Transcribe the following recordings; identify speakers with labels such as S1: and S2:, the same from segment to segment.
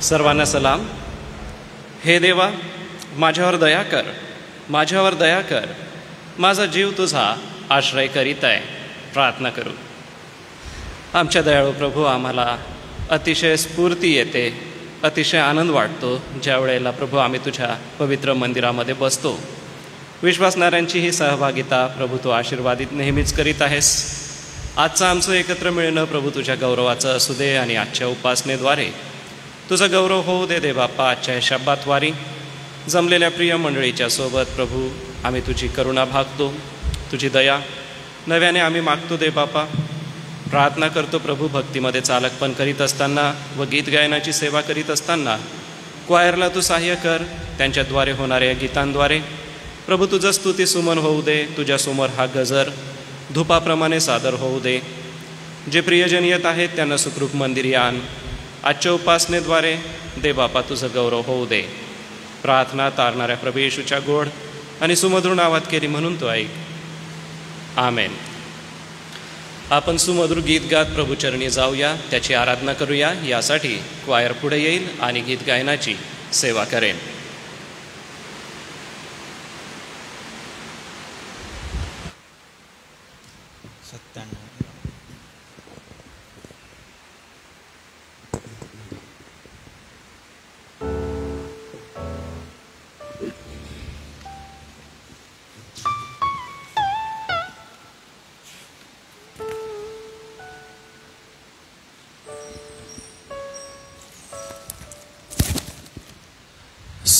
S1: सर्वांना सलाम. हे देवा, माझ्यावर दया कर, माझ्यावर दया कर. माझा जीव तुझा आश्रय करीत आहे. प्रार्थना करू. आमच्या दयाळू प्रभू, आम्हाला अतिशय स्फूर्ती येते, अतिशय आनंद वाटतो ज्या वेळेला प्रभू आम्ही तुझ्या पवित्र मंदिरामध्ये बसतो. विश्वासणाऱ्यांची ही सहभागिता प्रभू तू आशीर्वादित नेहमीच करीत आहेस. आजचं आमचं एकत्र मिळणं प्रभू तुझ्या गौरवाचं असू दे आणि आजच्या उपासनेद्वारे तुझा गौरव होऊ दे. दे बाप्पा, आजच्या शब्दाद्वारे जमलेल्या प्रिय मंडळीच्या सोबत प्रभू आम्ही तुझी करुणा भागतो, तुझी दया नव्याने आम्ही मागतो. दे बाप्पा, प्रार्थना करतो प्रभू, भक्तीमध्ये चालकपण करीत असताना व गीत गायनाची सेवा करीत असताना क्वायरला तू सहाय्य कर. त्यांच्याद्वारे होणाऱ्या गीतांद्वारे प्रभू तुझं स्तुती सुमन होऊ दे. तुझ्यासमोर हा गजर धुपाप्रमाणे सादर होऊ दे. जे प्रियजन येत आहेत त्यांना सुखरूप मंदिरी आण. आजच्या उपासनेद्वारे दे बापा तुझं गौरव होऊ दे. प्रार्थना तारणाऱ्या प्रभू येशूच्या गोड आणि सुमधुर नावात केली म्हणून तो ऐक. आमेन. आपण सुमधुर गीत गात प्रभूचरणी जाऊया, त्याची आराधना करूया. यासाठी क्वायर पुढे येईल आणि गीत गायनाची सेवा करेन.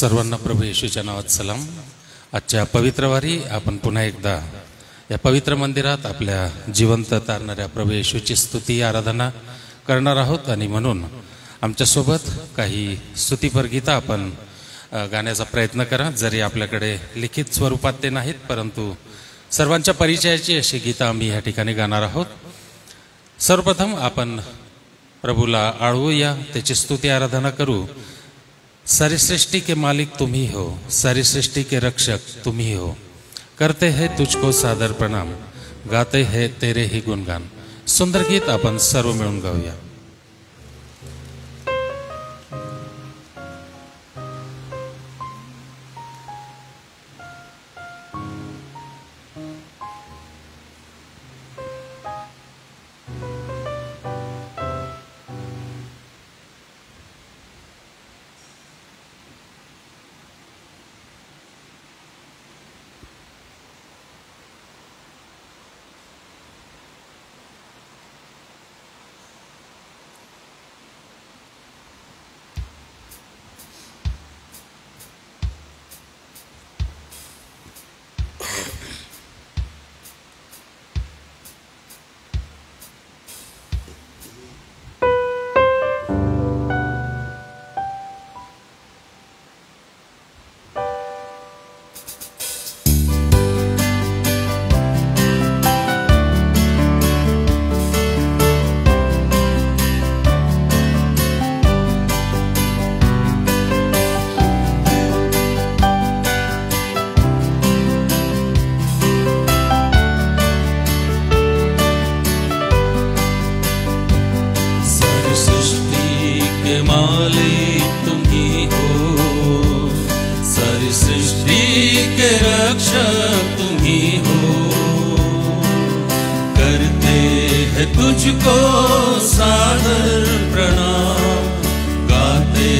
S2: सर्वांना प्रभू येशूच्या नावात सलाम. आजच्या पवित्र वारी आपण पुन्हा एकदा या पवित्र मंदिरात आपल्या जिवंत तारणाऱ्या प्रभू येशूची स्तुती आराधना करणार आहोत आणि म्हणून आमच्यासोबत काही स्तुतीपर गीतं आपण गाण्याचा प्रयत्न करा. जरी आपल्याकडे लिखित स्वरूपात ते नाहीत, परंतु सर्वांच्या परिचयाची अशी गीतं आम्ही या ठिकाणी गाणार आहोत. सर्वप्रथम आपण प्रभूला आळवूया, त्याची स्तुती आराधना करू. सारी सृष्टि के मालिक तुम ही हो, सारी सृष्टि के रक्षक तुम ही हो. करते हैं तुझको सादर प्रणाम, गाते हैं तेरे ही गुणगान. सुंदर गीत आपण सर्व मिळून गाऊया.
S3: तुझको सादर प्रणाम, गाते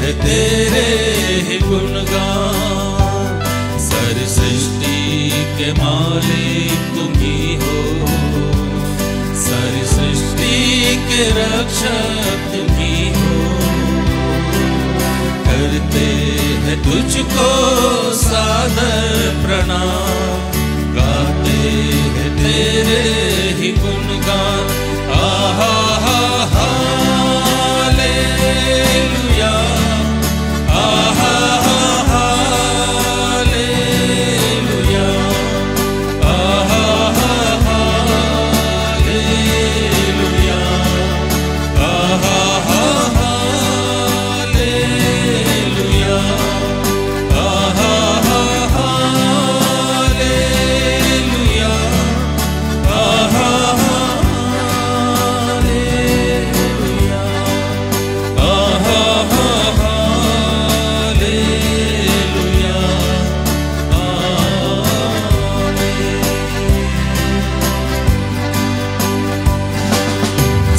S3: हैं तेरे ही गुणगान. सारी सृष्टि के मालिक तुम ही हो, सारी सृष्टि के रक्षक तुम ही हो. करते हैं तुझको सादर प्रणाम, गाते हैं तेरे ही गुणगान. आहा हा हालेलुया, आहा हा हालेलुया, आहा हा हालेलुया, आहा हा हालेलुया, आहा हा हालेलुया, आहा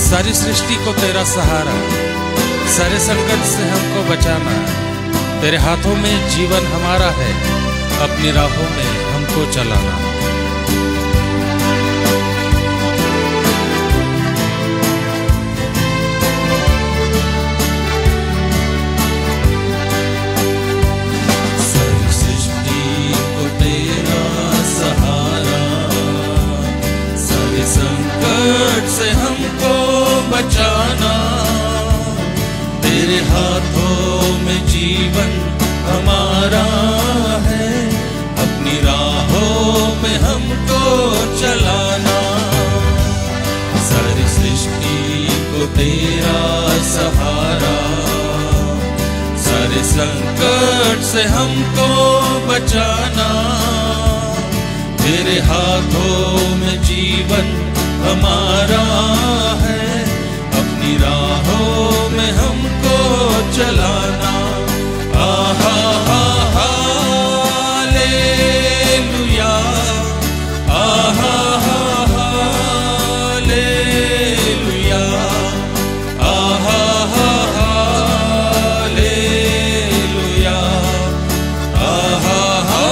S2: सारी सृष्टि को तेरा सहारा, सारे संकट से हमको बचाना। तेरे हाथों में जीवन हमारा है, अपनी राहों में हमको चलाना।
S3: सारी सृष्टि को तेरा सहारा, सारे संकट से हमको बचाना। तेरे हाथों में जीवन हमारा है, अपनी राहों में हमको चलाना। सारी सृष्टि को तेरा सहारा, सारे संकट से हमको बचाना। तेरे हाथों में जीवन हमारा है, अपनी राहों में हमको चलाना। आहा हा हालेलुया, आहा हा हालेलुया, आहा हा हालेलुया, आहा हा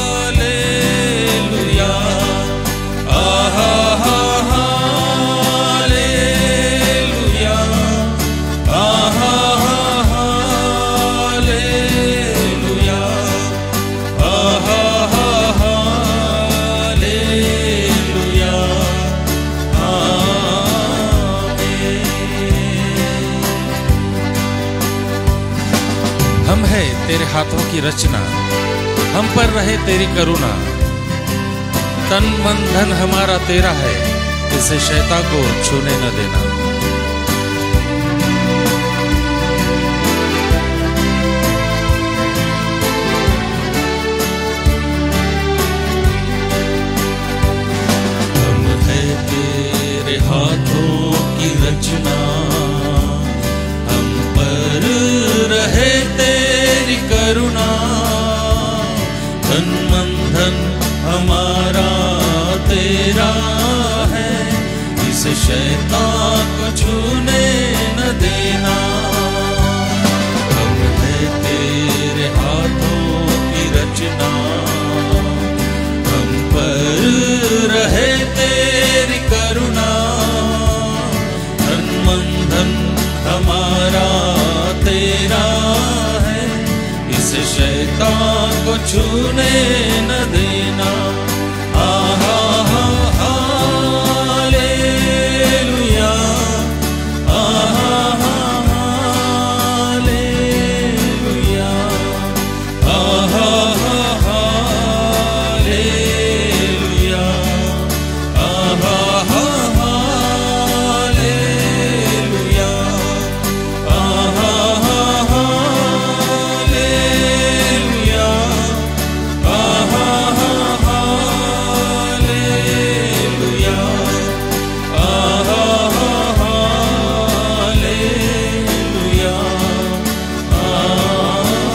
S3: हालेलुया, आहा हा हालेलुया, आहा हा हालेलुया, आहा हा हालेलुया, आमीन।
S2: हम है तेरे हाथों की रचना, हम पर रहे तेरी करुणा। तन मन धन हमारा तेरा है, इसे शैतान को छूने न देना।
S3: हम है तेरे हाथों की रचना, हम पर रहे तेरी करुणा। तन मन धन हमारा तेरा है, इसे शैतान को छूने न देना। हम है तेरे हाथों की रचना, हम पर रहे तेरी करुणा। तन मन धन हमारा तेरा है, इसे शैतान को छूने न देना। आहा हा हालेलुया, आहा हा हालेलुया, आहा हा हालेलुया, आहा हा हालेलुया, आहा हा हालेलुया, आहा हा हालेलुया, आहा हा हालेलुया, आमीन।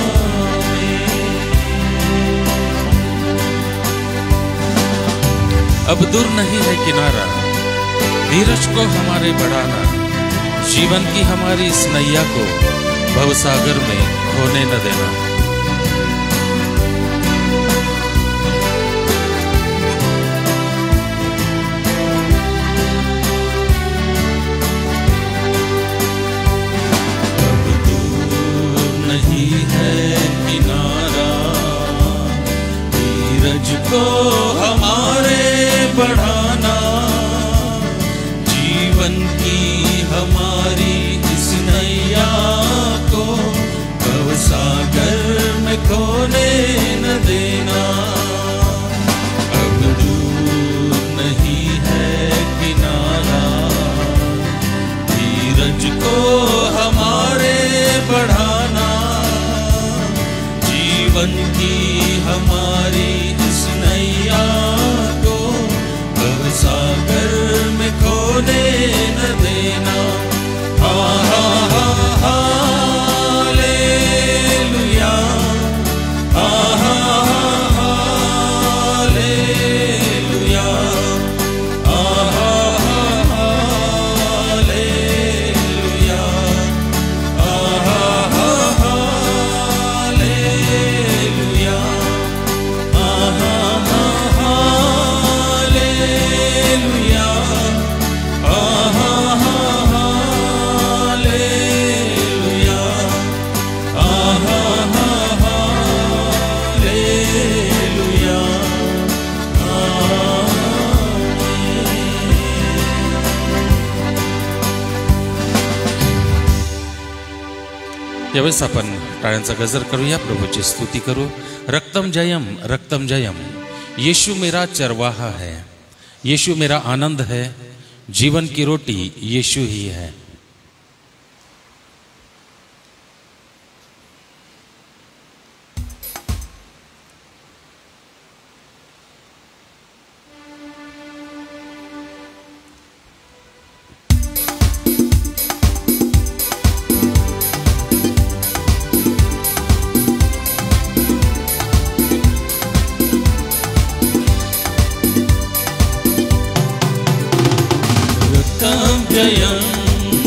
S2: अब दूर नहीं है किनारा, धीरज को हमारे बढ़ाना। जीवन की हमारी इस नैया को भवसागर में खोने न देना।
S3: अब दूर नहीं है किनारा, धीरज को हमारे बढ़ाना। जीवन की हमारी इस नैया को भवसागर
S2: यावेळेस आपण टाळ्यांचा गजर करूया, प्रभूची स्तुती करू. रक्तम जयम, यीशु मेरा चरवाहा है, यीशु मेरा आनंद है, जीवन की रोटी यीशु ही है.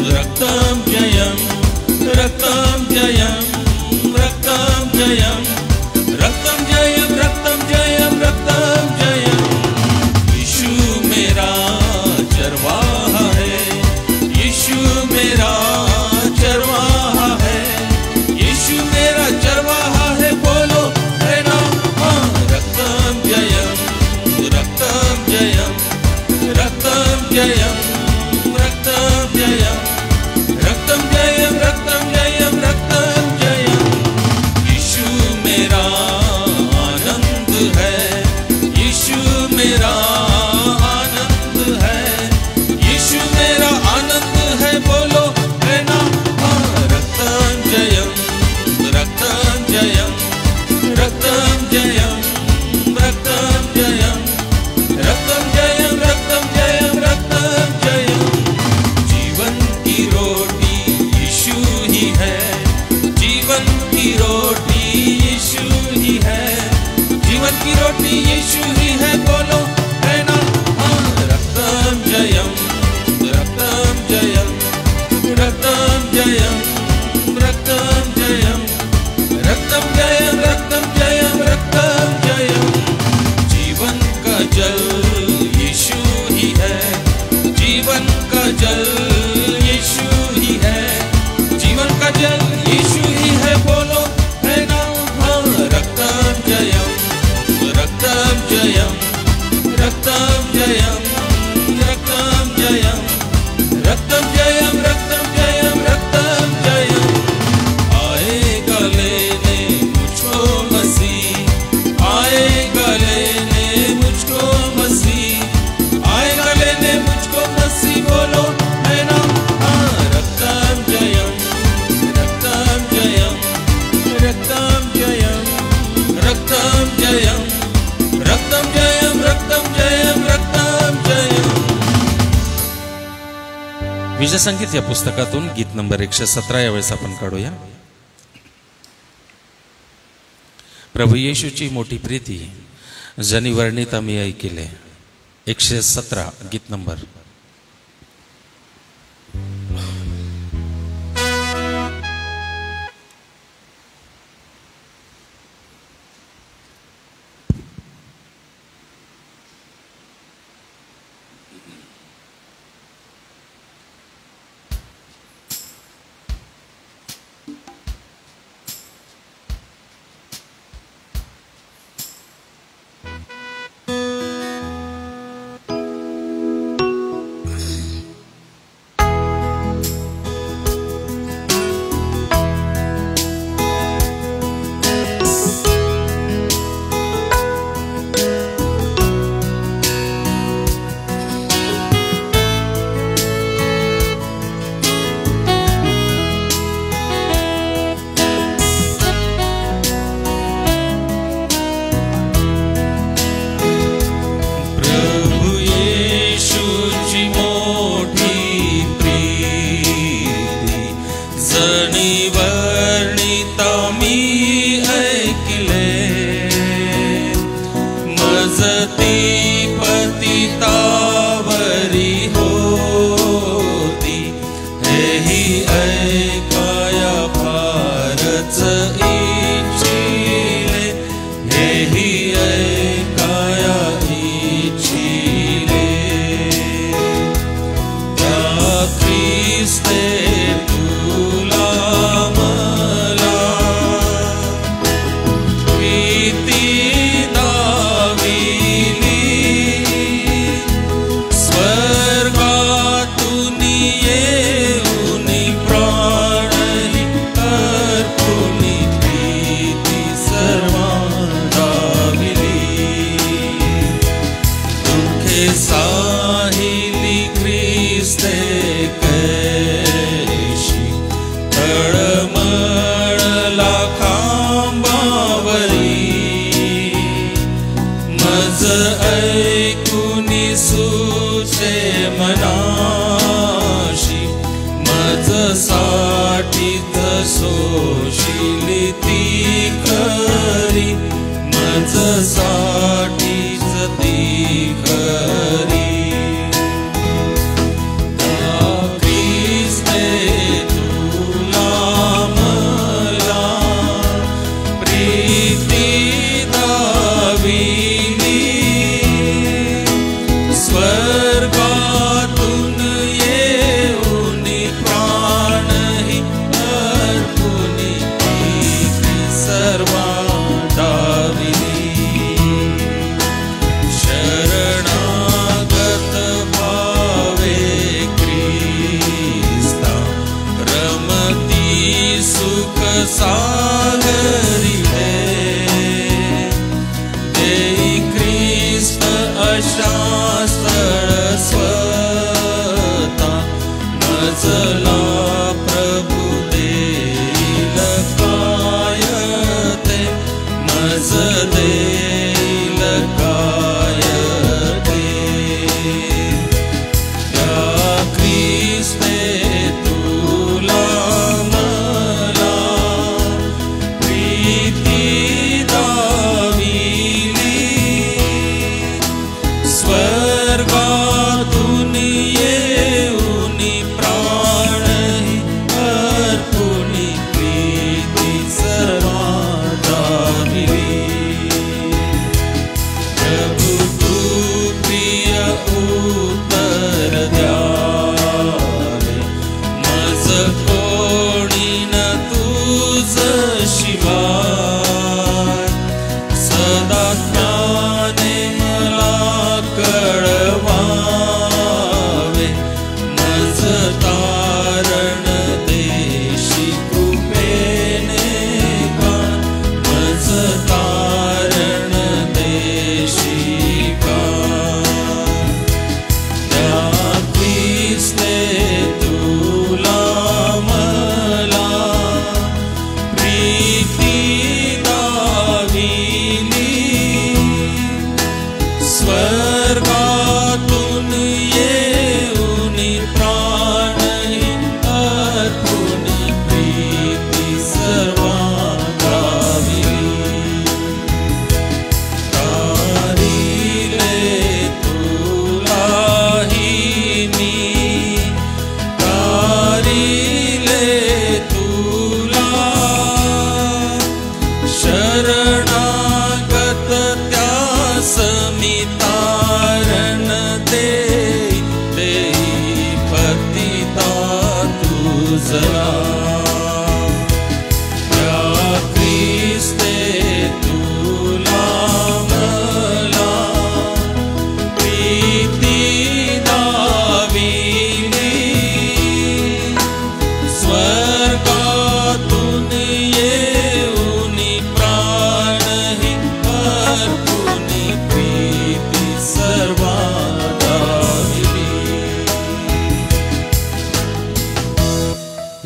S3: रक्तम जयम, रक्तम जयम, रक्तम जयम, रक्तम जयम, रक्तम जयम, रक्तम जयम. यीशु मेरा चरवाहा है, यीशु मेरा चरवाहा है, यीशु मेरा चरवाहा है. बोलो है ना. रक्तम जयम, रक्तम जयम, रक्तम जयम, रक्तम जयम, रक्तम जयम, रक्तम जयम, रक्तम जयम. यीशु मेरा आनंद है, यीशु मेरा आनंद है, यीशु मेरा आनंद है. बोलो है ना. रक्तम जयम, रक्तम जयम, रक्तम जयम, रक्तम जयम, रक्तम जयम, रक्तम जयम, रक्तम जयम. जीवन की रोटी यीशु ही है, जीवन की रोटी यीशु ही है, जीवन की रोटी यीशु ही है. बोलो है ना. रक्तम जयम, रक्तम जयम, रक्तम जयम, रक्तम जयम, रक्तम जयम, रक्तम जयम, रक्तम जयम. जीवन का जल यीशु ही है, जीवन का जल यीशु ही है, जीवन का जल यीशु ही है. बोलो है ना. रक्तम जयम, रक्तम जयम, रक्तम जयम, रक्तम जयम, रक्तम जयम, रक्तम जयम, रक्तम जयम. आएगा लेने मुझको मसीह, आएगा लेने मुझको मसीह, आएगा लेने मुझको मसीह. बोलो है ना. रक्तम जयम, रक्तम जयम, रक्तम जयम, रक्तम जयम, रक्तम जयम, रक्तम जयम, रक्तम जयम.
S2: विजय संगीत या पुस्तकातून गीत नंबर 117 यावेळेस आपण काढूया. प्रभू येशूची मोठी प्रीती जनी वर्णिता मी ऐकिले. 117 गीत नंबर.
S3: तुझे मनाशी मज साठीच सोशिली ती खरी मज साठीच ती खरी सागरी देई ख्रिस्त अशास्त्र स्वता मजला प्रभु देईल कायते मज देईल कायते या ख्रिस्ते तुला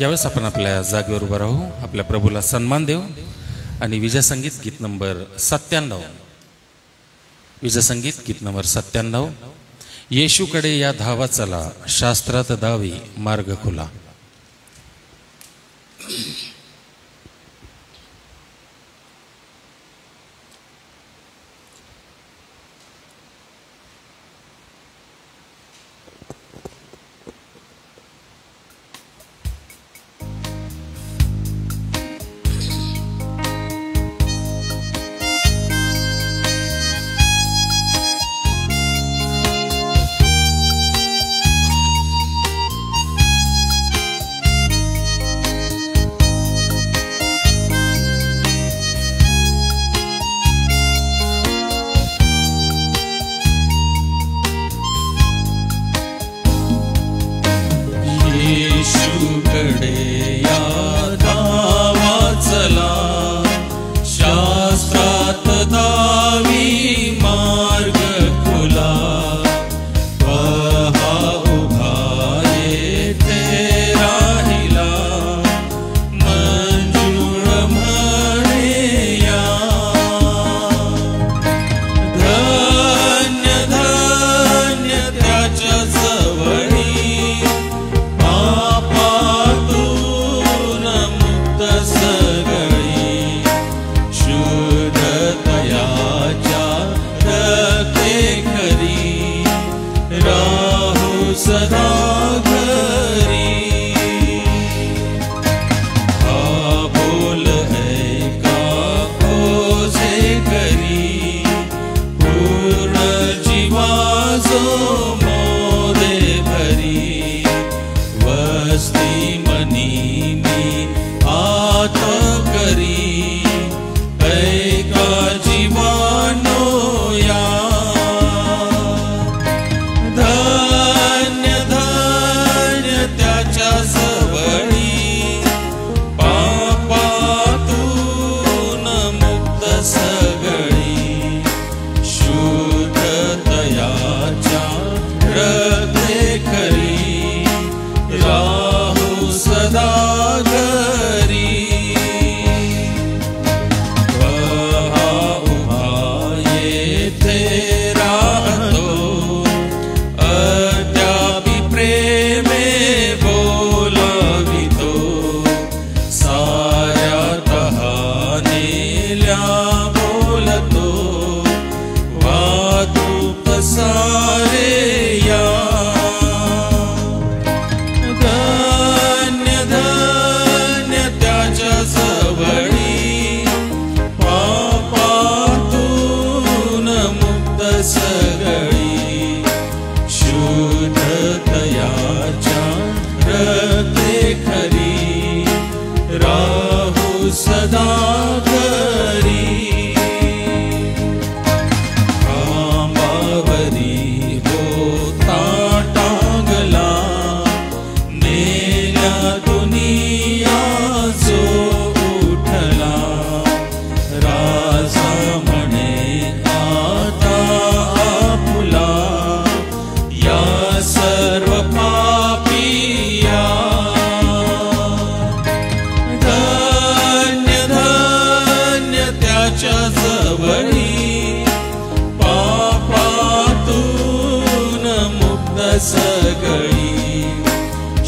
S2: यावेळेस आपण आपल्या जागेवर उभं राहू, आपल्या प्रभूला सन्मान देऊ आणि विजय संगीत गीत नंबर 97 विजय संगीत गीत नंबर 97 येशूकडे या धावा चला शास्त्रात दावी मार्ग खुला.
S3: दयाच्या रते खरी राहू सदा घरी खांबावरी होता टांगला नेल्या दुनिया जो उठला राजा म्हणे आता आपुला या सर्व पापिया धन्य धन्य त्याच्या जवळी पापातून मुक्त सगळी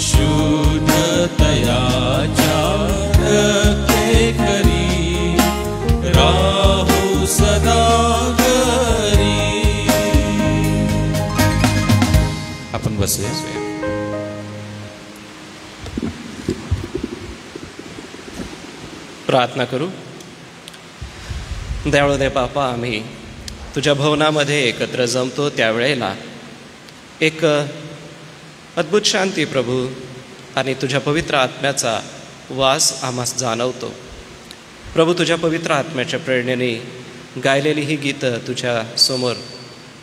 S3: शुद्ध तयाच्या रते खरी राहू सदा घरी.
S2: आपण बसूया.
S1: प्रार्थना करू. दयाळू बापा, आम्ही तुझ्या भवनामध्ये एकत्र जमतो त्यावेळेला एक अद्भुत शांती प्रभू आणि तुझ्या पवित्र आत्म्याचा वास आम्हास जाणवतो. प्रभू, तुझ्या पवित्र आत्म्याच्या प्रेरणेने गायलेली ही गीतं तुझ्या समोर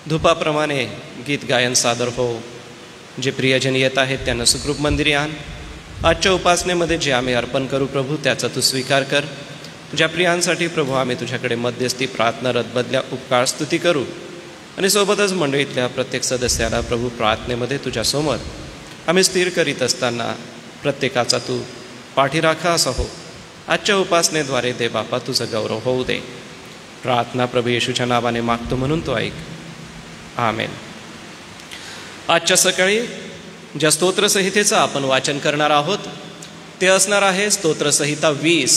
S1: धुपाप्रमाणे गीत गायन सादर हो. जे प्रियजन येत आहेत त्यांना सुखरूप मंदिरी आण. आजच्या उपासनेमध्ये जे आम्ही अर्पण करू प्रभू त्याचा तू स्वीकार कर. तुझ्या प्रियांसाठी प्रभू आम्ही तुझ्याकडे मध्यस्थी प्रार्थनारत बदल्या उपकार स्तुती करू आणि सोबतच मंडळीतल्या प्रत्येक सदस्याला प्रभू प्रार्थनेमध्ये तुझ्यासमोर आम्ही स्थिर करीत असताना प्रत्येकाचा तू पाठीराखा असा हो. आजच्या उपासनेद्वारे दे बापा तुझा गौरव होऊ दे. प्रार्थना प्रभू येशूच्या नावाने मागतो म्हणून तो ऐक. आमेन. आजच्या सकाळी ज्या स्तोत्रसंहितेचं आपण वाचन करणार आहोत ते असणार आहे स्तोत्रसंहिता 20,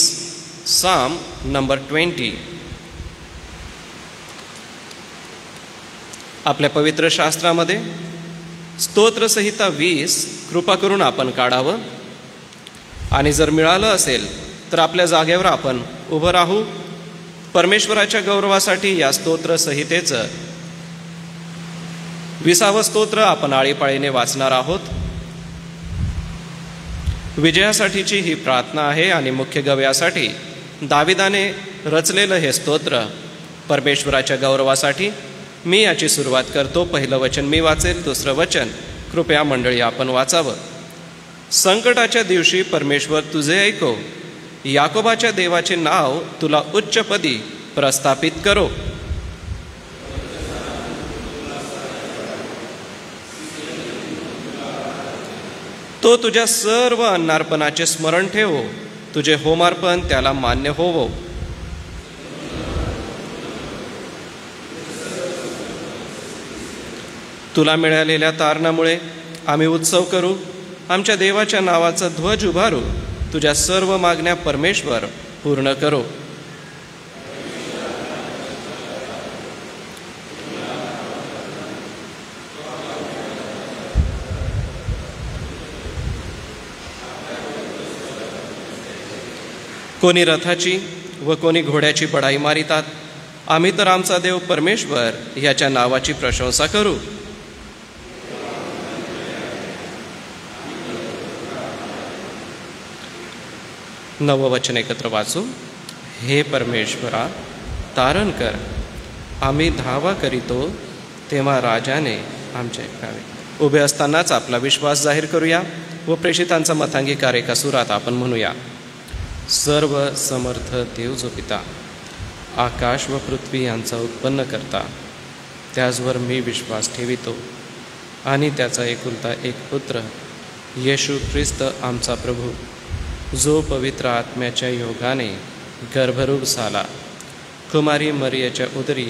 S1: साम नंबर 20. आपल्या पवित्र शास्त्रामध्ये स्तोत्रसंहिता 20 कृपा करून आपण काढावं आणि जर मिळालं असेल तर आपल्या जागेवर आपण उभं राहू. परमेश्वराच्या गौरवासाठी या स्तोत्रसंहितेचं 20वं स्तोत्र आपण आळीपाळीने वाचणार आहोत. विजयासाठीची ही प्रार्थना आहे आणि मुख्य गवयासाठी दाविदाने रचलेलं हे स्तोत्र परमेश्वराच्या गौरवासाठी. मी याची सुरुवात करतो. पहिलं वचन मी वाचेल, दुसरं वचन कृपया मंडळी आपण वाचावं. संकटाच्या दिवशी परमेश्वर तुझे ऐको, याकोबाच्या देवाचे नाव तुला उच्चपदी प्रस्थापित करो. तो तुझ्या सर्व अन्नार्पणाचे स्मरण ठेवो, तुझे होमार्पण त्याला मान्य होवो. तुला मिळालेल्या तारणामुळे आम्ही उत्सव करू, आमच्या देवाच्या नावाचा ध्वज उभारू. तुझ्या सर्व मागण्या परमेश्वर पूर्ण करो. कोणी रथाची व कोणी घोड्याची बढाई मारितात, आम्ही तर आमचा देव परमेश्वर याच्या नावाची प्रशंसा करू. नववचन एकत्र वाचू. हे परमेश्वरा तारण कर, आम्ही धावा करीतो तेव्हा राजाने आमचे ऐकावे. उभे असतानाच आपला विश्वास जाहीर करूया व प्रेषितांचा मथांगीकार एका सुरात आपण म्हणूया. सर्व समर्थ देव जो पिता, आकाश व पृथ्वी यांचा उत्पन्न करता, त्याचवर मी विश्वास ठेवितो आणि त्याचा एकुलता एक पुत्र येशू ख्रिस्त आमचा प्रभू, जो पवित्र आत्म्याच्या योगाने गर्भरूप झाला, कुमारी मरियाच्या उदरी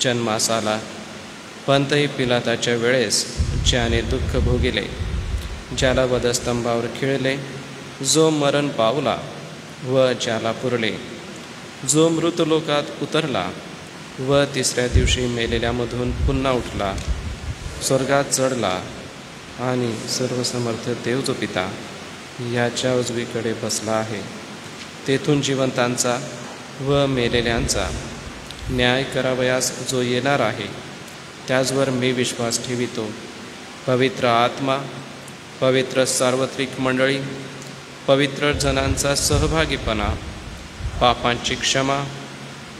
S1: जन्मास आला, पंतही पिलाताच्या वेळेस ज्याने दुःख भोगिले, ज्याला वधस्तंभावर खिळले, जो मरण पावला व ज्याला पुरले, जो मृतलोकात उतरला व तिसऱ्या दिवशी मेलेल्यामधून पुन्हा उठला, स्वर्गात चढला आणि सर्वसमर्थ देव जो पिता याच्या उजवीकडे बसला आहे, तेथून जिवंतांचा व मेलेल्यांचा न्याय करावयास जो येणार आहे, त्याचवर मी विश्वास ठेवितो. पवित्र आत्मा, पवित्र सार्वत्रिक मंडळी, पवित्र जनांचा सहभागीपणा, पापांची क्षमा,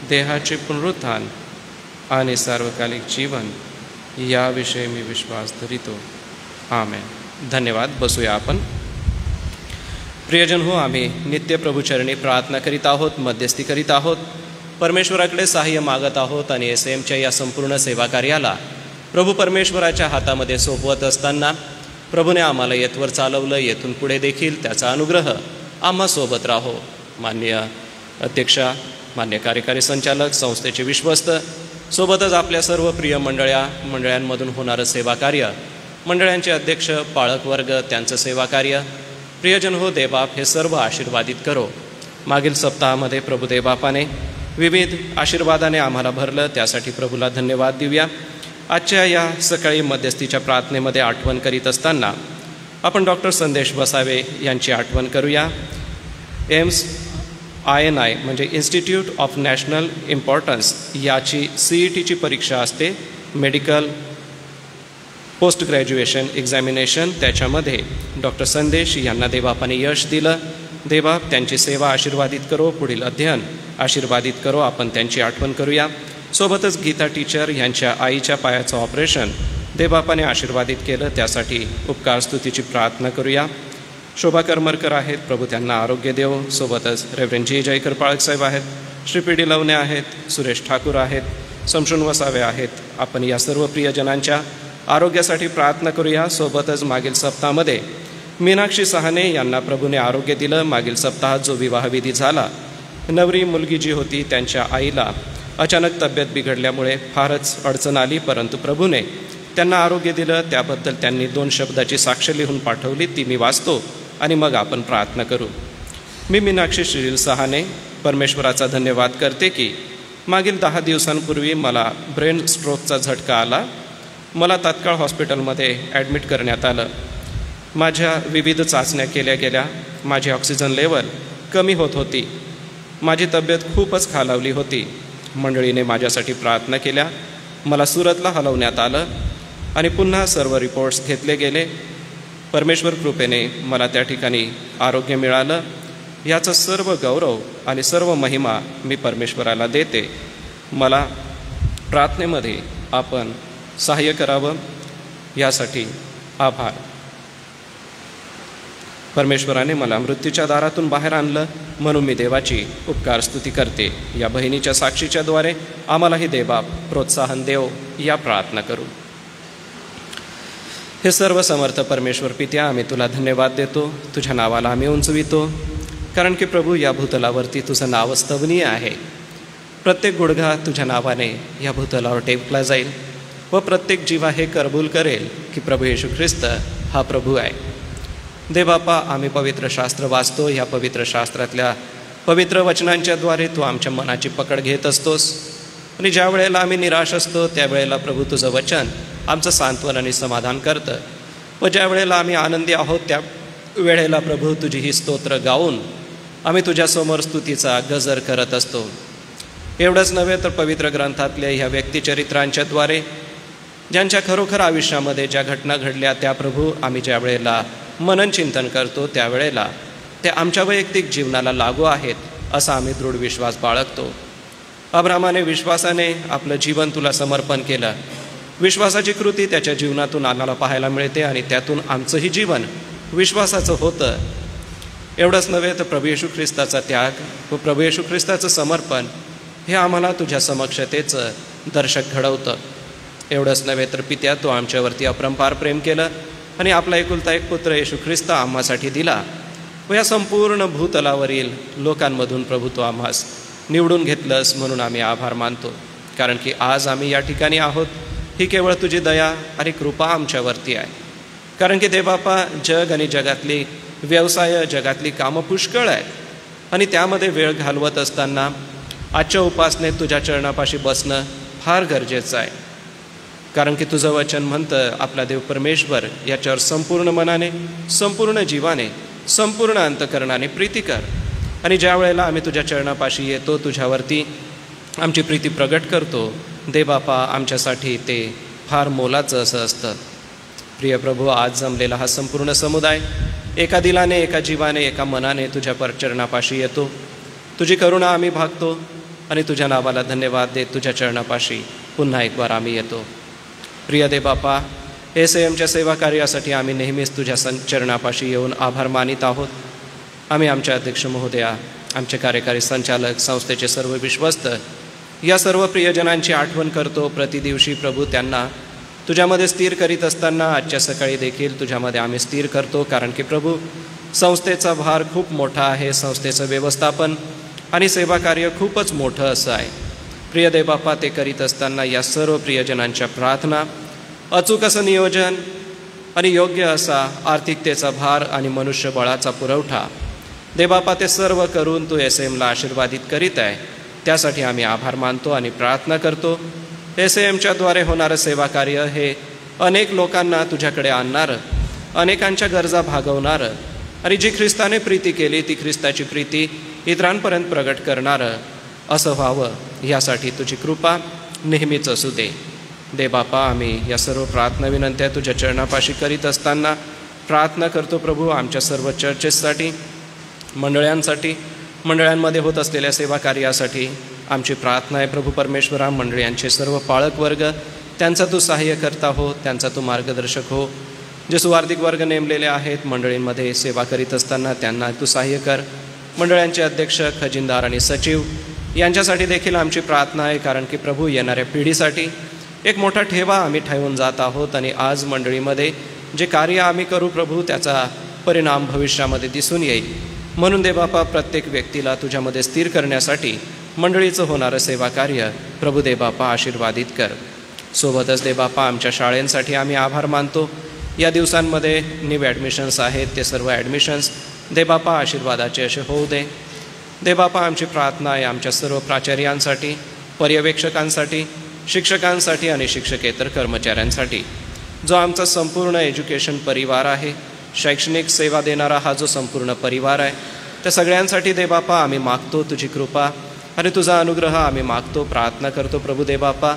S1: देहाचे पुनरुत्थान आणि सार्वकालिक जीवन याविषयी मी विश्वास धरितो. आमेन. धन्यवाद. बसूया आपण. प्रियजन हो, आम्ही नित्य प्रभूचरणी प्रार्थना करीत आहोत, मध्यस्थी करीत आहोत, परमेश्वराकडे सहाय्य मागत आहोत आणि SAMच्या या संपूर्ण सेवा कार्याला प्रभू परमेश्वराच्या हातामध्ये सोपवत असताना प्रभूने आम्हाला येथवर चालवलं. येथून पुढे देखील त्याचा अनुग्रह आम्हा सोबत राहो. मान्य अध्यक्षा, मान्य कार्यकारी संचालक, संस्थेचे विश्वस्त, सोबतच आपल्या सर्व प्रिय मंडळांमधून होणारं सेवा कार्य, मंडळांचे अध्यक्ष, पाळक वर्ग, त्यांचं सेवा कार्य, प्रियजन हो देवबाप हे सर्व आशीर्वादित करो. मागील सप्ताहामध्ये प्रभू देवबापाने विविध आशीर्वादाने आम्हाला भरलं, त्यासाठी प्रभूला धन्यवाद देऊया. आजच्या या सकाळी मध्यस्थीच्या प्रार्थनेमध्ये आठवण करीत असताना आपण डॉक्टर संदेश वसावे यांची आठवण करूया. एम्स INI म्हणजे इन्स्टिट्यूट ऑफ नॅशनल इम्पॉर्टन्स याची CETची परीक्षा असते, मेडिकल पोस्ट ग्रॅज्युएशन एक्झामिनेशन. त्याच्यामध्ये डॉक्टर संदेश यांना देवबापाने यश दिलं. देवबाप त्यांची सेवा आशीर्वादित करो, पुढील अध्ययन आशीर्वादित करो. आपण त्यांची आठवण करूया. सोबतच गीता टीचर यांच्या आईच्या पायाचं ऑपरेशन देवबापाने आशीर्वादित केलं, त्यासाठी उपकार स्तुतीची प्रार्थना करूया. शोभा करमरकर आहेत, प्रभू त्यांना आरोग्य देव. सोबतच रेव्हरेंड जी जयकर पाळक साहेब आहेत, श्री PD लवणे आहेत, सुरेश ठाकूर आहेत, समशून वसावे आहेत. आपण या सर्व प्रियजनांच्या आरोग्यासाठी प्रार्थना करूया. सोबतच मागील सप्ताहामध्ये मीनाक्षी सहाने यांना प्रभूने आरोग्य दिलं. मागील सप्ताहात जो विवाहविधी झाला, नवरी मुलगी जी होती त्यांच्या आईला अचानक तब्येत बिघडल्यामुळे फारच अडचण आली, परंतु प्रभूने त्यांना आरोग्य दिलं. त्याबद्दल त्यांनी 2 शब्दाची साक्ष लिहून पाठवली, ती मी वाचतो आणि मग आपण प्रार्थना करू. मी मीनाक्षी श्रील सहाने परमेश्वराचा धन्यवाद करते की मागील 10 दिवसांपूर्वी मला ब्रेन स्ट्रोकचा झटका आला. मला तात्काळ हॉस्पिटलमध्ये ॲडमिट करण्यात आलं. माझ्या विविध चाचण्या केल्या गेल्या. माझी ऑक्सिजन लेवल कमी होत होती. माझी तब्येत खूपच खालावली होती. मंडळीने माझ्यासाठी प्रार्थना केल्या. मला सुरतला हलवण्यात आलं आणि पुन्हा सर्व रिपोर्ट्स घेतले गेले. परमेश्वर कृपेने मला त्या ठिकाणी आरोग्य मिळालं. याचा सर्व गौरव आणि सर्व महिमा मी परमेश्वराला देते. मला प्रार्थनेमध्ये आपण सहाय्य करावं यासाठी आभार. परमेश्वराने मला मृत्यूच्या दारातून बाहेर आणलं, म्हणून मी देवाची उपकार स्तुती करते. या बहिणीच्या साक्षीच्याद्वारे आम्हालाही देवबाप प्रोत्साहन देव. या प्रार्थना करू. हे सर्व समर्थ परमेश्वर पित्या, आम्ही तुला धन्यवाद देतो. तुझ्या नावाला आम्ही उंचवितो, कारण की प्रभू या भूतलावरती तुझं नाव स्तवनीय आहे. प्रत्येक गुडघा तुझ्या नावाने या भूतलावर टेकला जाईल व प्रत्येक जीवा हे कबूल करेल की प्रभू येशू ख्रिस्त हा प्रभू आहे. देवबापा, आम्ही पवित्र शास्त्र वाचतो. या पवित्र शास्त्रातल्या पवित्र वचनांच्याद्वारे तू आमच्या मनाची पकड घेत असतोस आणि ज्या वेळेला आम्ही निराश असतो त्यावेळेला प्रभू तुझं वचन आमचं सांत्वन आणि समाधान करतं व ज्या वेळेला आम्ही आनंदी आहोत त्या वेळेला प्रभू तुझी ही स्तोत्र गाऊन आम्ही तुझ्यासमोर स्तुतीचा गजर करत असतो. एवढंच नव्हे तर पवित्र ग्रंथातल्या ह्या व्यक्तिचरित्रांच्याद्वारे ज्यांच्या खरोखर आयुष्यामध्ये ज्या घटना घडल्या त्या प्रभू आम्ही ज्या वेळेला मनन चिंतन करतो त्यावेळेला ते आमच्या वैयक्तिक जीवनाला लागू आहेत असा आम्ही दृढ विश्वास बाळगतो. अब्रामाने विश्वासाने आपलं जीवन तुला समर्पण केलं. विश्वासाची कृती त्याच्या जीवनातून आम्हाला पाहायला मिळते आणि त्यातून आमचंही जीवन विश्वासाचं होतं. एवढंच नव्हे तर प्रभू येशू ख्रिस्ताचा त्याग व प्रभू येशू ख्रिस्ताचं समर्पण हे आम्हाला तुझ्या समक्षतेचं दर्शक घडवतं. एवढंच नव्हे तर पित्या, तू आमच्यावरती अपरंपार प्रेम केलं आणि आपला एकुलता एक पुत्र येशू ख्रिस्त आम्हासाठी दिला व या संपूर्ण भूतलावरील लोकांमधून प्रभू तू आम्हास निवडून घेतलंस, म्हणून आम्ही आभार मानतो. कारण की आज आम्ही या ठिकाणी आहोत ही केवळ तुझी दया आणि कृपा आमच्यावरती आहे. कारण की देवबापा, जग आणि जगातली व्यवसाय, जगातली कामं पुष्कळ आहेत आणि त्यामध्ये वेळ घालवत असताना आजच्या उपासनेत तुझ्या चरणापाशी बसणं फार गरजेचं आहे. कारण की तुझं वचन म्हणतं, आपला देव परमेश्वर याच्यावर संपूर्ण मनाने, संपूर्ण जीवाने, संपूर्ण अंतकरणाने प्रीती कर. आणि ज्या वेळेला आम्ही तुझ्या चरणापाशी येतो, तुझ्यावरती आमची प्रीती प्रगट करतो, देवबापा आमच्यासाठी ते फार मोलाचं असं असतं. प्रिय प्रभू, आज जमलेला हा संपूर्ण समुदाय एका दिलाने, एका जीवाने, एका मनाने तुझ्या चरणापाशी येतो. तुझी करुणा आम्ही भागतो आणि तुझ्या नावाला धन्यवाद देत तुझ्या चरणापाशी पुन्हा एक बार आम्ही येतो. प्रिय देव बापा, SAMच्या सेवा कार्यासाठी आम्ही नेहमीच तुझ्या चरणापाशी येऊन आभार मानित आहोत. आम्ही आमच्या अध्यक्ष महोदया, आमचे कार्यकारी संचालक, संस्थेचे सर्व विश्वस्त, या सर्व प्रियजनांची आठवण करतो. प्रतिदिवशी प्रभू त्यांना तुझ्यामध्ये स्थिर करीत असताना आजच्या सकाळी देखील तुझ्यामध्ये आम्ही स्थिर करतो. कारण की प्रभू, संस्थेचा भार खूप मोठा आहे. संस्थेचं व्यवस्थापन आणि सेवा कार्य खूपच मोठं असं आहे. प्रिय देव बापा, ते करीत असताना या सर्व प्रियजनांच्या प्रार्थना, अचूक असं नियोजन आणि योग्य असा आर्थिकतेचा भार आणि मनुष्यबळाचा पुरवठा देवबापा, ते सर्व करून तू SAMला आशीर्वादित करीत आहे. त्यासाठी आम्ही आभार मानतो आणि प्रार्थना करतो. SAMच्याद्वारे होणारं सेवा कार्य हे अनेक लोकांना तुझ्याकडे आणणारं, अनेकांच्या गरजा भागवणारं आणि जी ख्रिस्ताने प्रीती केली ती ख्रिस्ताची प्रीती इतरांपर्यंत प्रगट करणारं असं व्हावं, यासाठी तुझी कृपा नेहमीच असू दे. देवबापा, आम्ही या सर्व प्रार्थना विनंत्या तुझ्या चरणापाशी करीत असताना प्रार्थना करतो प्रभू, आमच्या सर्व चर्चेससाठी, मंडळांसाठी, मंडळांमध्ये होत असलेल्या सेवा कार्यासाठी आमची प्रार्थना आहे. प्रभू परमेश्वरा, मंडळांचे सर्व पाळक वर्ग, त्यांचा तू सहाय्य करता हो, त्यांचा तू मार्गदर्शक हो. जे सुवार्थिक वर्ग नेमलेले आहेत मंडळींमध्ये सेवा करीत असताना त्यांना तू सहाय्य कर. मंडळांचे अध्यक्ष, खजिनदार आणि सचिव यांच्यासाठी देखील आमची प्रार्थना आहे. कारण की प्रभू, येणाऱ्या पिढीसाठी एक मोठा ठेवा आम्ही ठेवून जात आहोत आणि आज मंडळीमध्ये जे कार्य आम्ही करू प्रभू, त्याचा परिणाम भविष्यामध्ये दिसून येईल. म्हणून देवबापा, प्रत्येक व्यक्तीला तुझ्यामध्ये स्थिर करण्यासाठी मंडळीचं होणारं सेवा कार्य प्रभू देवबापा आशीर्वादित कर. सोबतच देवबापा, आमच्या शाळेंसाठी आम्ही आभार मानतो. या दिवसांमध्ये न्यू ॲडमिशन्स आहेत, ते सर्व ॲडमिशन्स देवबापा आशीर्वादाचे असे होऊ दे. देवबापा, आमची प्रार्थना आहे आमच्या सर्व प्राचार्यांसाठी, पर्यवेक्षकांसाठी, शिक्षकांसाठी आणि शिक्षकेतर कर्मचाऱ्यांसाठी. जो आमचा संपूर्ण एज्युकेशन परिवार आहे, शैक्षणिक सेवा देणारा हा जो संपूर्ण परिवार आहे, त्या सगळ्यांसाठी देवबापा आम्ही मागतो तुझी कृपा आणि तुझा अनुग्रह आम्ही मागतो, प्रार्थना करतो. प्रभू देवबापा,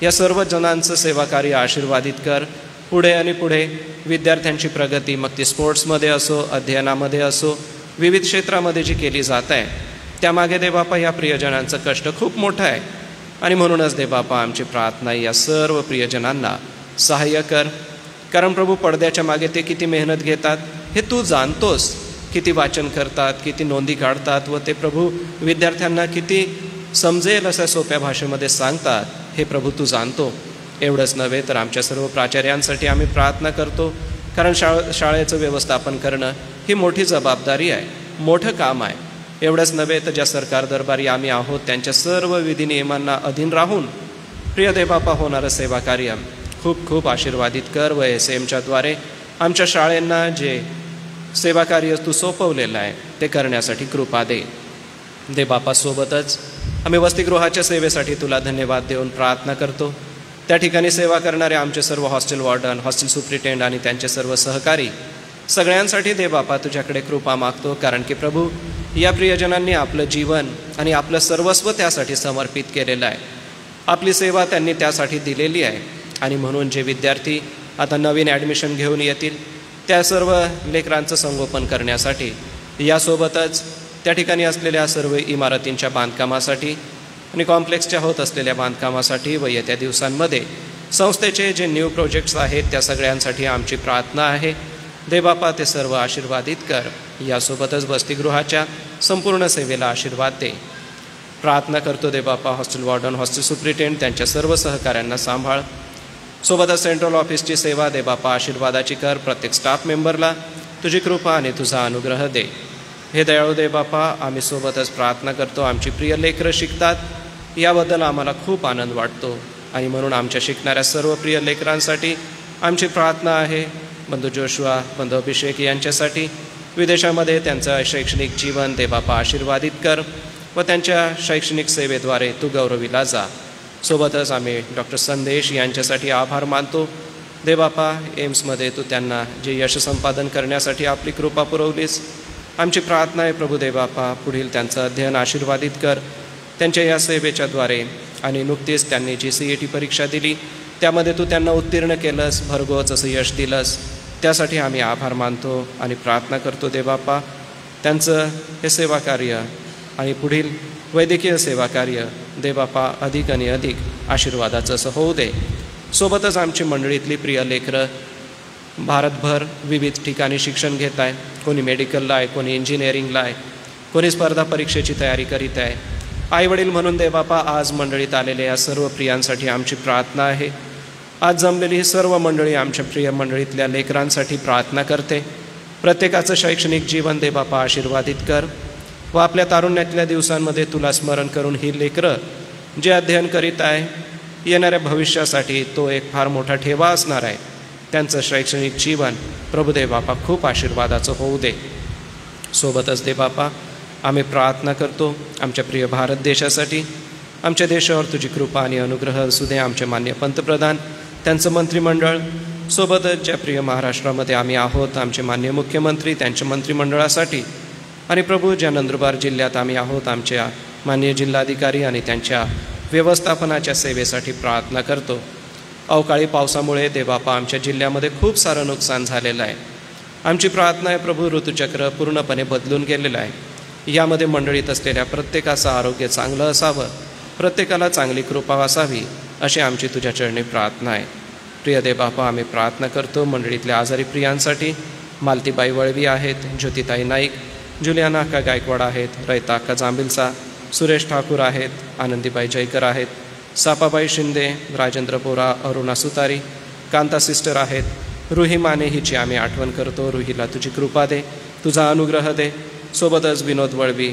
S1: या सर्व जणांचं सेवा कार्य आशीर्वादित कर. पुढे आणि पुढे विद्यार्थ्यांची प्रगती, मग ती स्पोर्ट्समध्ये असो, अध्ययनामध्ये असो, विविध क्षेत्रामध्ये जी केली जात आहे, त्यामागे देवबापा या प्रियजनांचं कष्ट खूप मोठं आहे. आणि म्हणूनच देवबापा, आमची प्रार्थना या सर्व प्रियजनांना सहाय्य कर. कारण प्रभू, पडद्याच्या मागे ते किती मेहनत घेतात हे तू जाणतोस. किती वाचन करतात, किती नोंदी काढतात व ते प्रभू विद्यार्थ्यांना किती समजेल अशा सोप्या भाषेमध्ये सांगतात, हे प्रभू तू जाणतो. एवढंच नव्हे तर आमच्या सर्व प्राचार्यांसाठी आम्ही प्रार्थना करतो. कारण शाळेचं व्यवस्थापन करणं ही मोठी जबाबदारी आहे, मोठं काम आहे. एवढंच नव्हे तर ज्या सरकार दरबारी आम्ही आहोत त्यांच्या सर्व विधी नियमांना अधीन राहून प्रिय देवबापा होणारं सेवा कार्य खूप खूप आशीर्वादित कर. व SAMच्याद्वारे आमच्या शाळेंना जे सेवा कार्य तू सोपवलेलं आहे ते करण्यासाठी कृपा दे. देवबापा, सोबतच आम्ही वसतिगृहाच्या सेवेसाठी तुला धन्यवाद देऊन प्रार्थना करतो. त्या ठिकाणी सेवा करणारे आमचे सर्व हॉस्टेल वॉर्डन, हॉस्टेल सुप्रिटेंड आणि त्यांचे सर्व सहकारी सगळ्यांसाठी देवबापा तुझ्याकडे कृपा मागतो. कारण की प्रभू, या प्रियजनांनी आपलं जीवन आणि आपलं सर्वस्व त्यासाठी समर्पित केलेलं आहे. आपली सेवा त्यांनी त्यासाठी दिलेली आहे. आणि म्हणून जे विद्यार्थी आता नवीन ॲडमिशन घेऊन येतील त्या सर्व लेकरांचं संगोपन करण्यासाठी, यासोबतच त्या ठिकाणी असलेल्या सर्व इमारतींच्या बांधकामासाठी आणि कॉम्प्लेक्सच्या होत असलेल्या बांधकामासाठी व येत्या दिवसांमध्ये संस्थेचे जे न्यू प्रोजेक्ट्स आहेत त्या सगळ्यांसाठी आमची प्रार्थना आहे. देवबापा, ते सर्व आशीर्वादित कर. यासोबतच वसतिगृहाच्या संपूर्ण सेवेला आशीर्वाद दे. प्रार्थना करतो देवबापा, हॉस्टेल वॉर्डन, हॉस्टेल सुप्रिटेंड त्यांच्या सर्व सहकाऱ्यांना सांभाळ. सोबतच सेंट्रल ऑफिसची सेवा देवबापा आशीर्वादाची कर. प्रत्येक स्टाफ मेंबरला तुझी कृपा आणि तुझा अनुग्रह दे. हे दयाळू देवबापा, आम्ही सोबतच प्रार्थना करतो. आमची प्रिय लेकरं शिकतात याबद्दल आम्हाला खूप आनंद वाटतो आणि म्हणून आमच्या शिकणाऱ्या सर्व प्रिय लेकरांसाठी आमची प्रार्थना आहे. बंधू जोशुआ, बंधू अभिषेक यांच्यासाठी विदेशामध्ये त्यांचं शैक्षणिक जीवन देवबापा आशीर्वादित कर व त्यांच्या शैक्षणिक सेवेद्वारे तू गौरविला जा. सोबतच आम्ही डॉक्टर संदेश यांच्यासाठी आभार मानतो. देवबापा, एम्समध्ये तू त्यांना जे यश संपादन करण्यासाठी आपली कृपा पुरवलीस, आमची प्रार्थना आहे प्रभू देवबापा, पुढील त्यांचं अध्ययन आशीर्वादित कर. त्यांच्या या सेवेच्याद्वारे आणि नुकतीच त्यांनी जी CET परीक्षा दिली त्यामध्ये तू त्यांना उत्तीर्ण केलंस, भरघोस असं यश दिलंस. त्यासाठी आम्ही आभार मानतो आणि प्रार्थना करतो देवबापा. त्यांचं हे सेवा कार्य आणि पुढील वैद्यकीय सेवा कार्य देवबापा अधिक आणि अधिक आशीर्वादाचं असं होऊ दे. सोबतच आमची मंडळीतली प्रिय लेकरं भारतभर विविध ठिकाणी शिक्षण घेत आहे. कोणी मेडिकलला आहे, कोणी इंजिनिअरिंगला आहे, कोणी स्पर्धा परीक्षेची तयारी करीत आहे. आईवडील म्हणून देवबापा आज मंडळीत आलेल्या या सर्व प्रियांसाठी आमची प्रार्थना आहे. आज जमलेली ही सर्व मंडळी आमच्या प्रिय मंडळीतल्या लेकरांसाठी प्रार्थना करते. प्रत्येकाचं शैक्षणिक जीवन देवबापा आशीर्वादित कर व आपल्या तारुण्यातल्या दिवसांमध्ये तुला स्मरण करून ही लेकरं जे अध्ययन करीत आहे, येणाऱ्या भविष्यासाठी तो एक फार मोठा ठेवा असणार आहे. त्यांचं शैक्षणिक जीवन प्रभू देवबापा खूप आशीर्वादाचं होऊ दे. सोबतच देवबापा आम्ही प्रार्थना करतो आमच्या प्रिय भारत देशासाठी. आमच्या देशावर तुझी कृपा आणि अनुग्रह असू दे. आमचे मान्य पंतप्रधान, त्यांचं मंत्रिमंडळ, सोबतच ज्या प्रिय महाराष्ट्रामध्ये आम्ही आहोत आमचे मान्य मुख्यमंत्री, त्यांच्या मंत्रिमंडळासाठी आणि प्रभू ज्या नंदुरबार जिल्ह्यात आम्ही आहोत आमच्या माननीय जिल्हाधिकारी आणि त्यांच्या व्यवस्थापनाच्या सेवेसाठी प्रार्थना करतो. अवकाळी पावसामुळे देवबापा आमच्या जिल्ह्यामध्ये खूप सारं नुकसान झालेलं आहे. आमची प्रार्थना आहे प्रभू ऋतुचक्र पूर्णपणे बदलून गेलेलं आहे. यामध्ये मंडळीत असलेल्या प्रत्येकाचं आरोग्य चांगलं असावं, प्रत्येकाला चांगली कृपा असावी अशी आमची तुझ्या चरणी प्रार्थना आहे. प्रिय देवबापा आम्ही प्रार्थना करतो मंडळीतल्या आजारी प्रियांसाठी. मालतीबाई वळवी आहेत, ज्योतिताई नाईक, जुलियाना अक्का गायकवाड आहेत, रयता अक्का जांबिलसा, सुरेश ठाकूर आहेत, आनंदीबाई जयकर आहेत, सापाबाई शिंदे, राजेंद्र बोरा, अरुणा सुतारी, कांता सिस्टर आहेत, रुही माने हिची आम्ही आठवण करतो. रुहीला तुझी कृपा दे, तुझा अनुग्रह दे. सोबतच विनोद वळवी,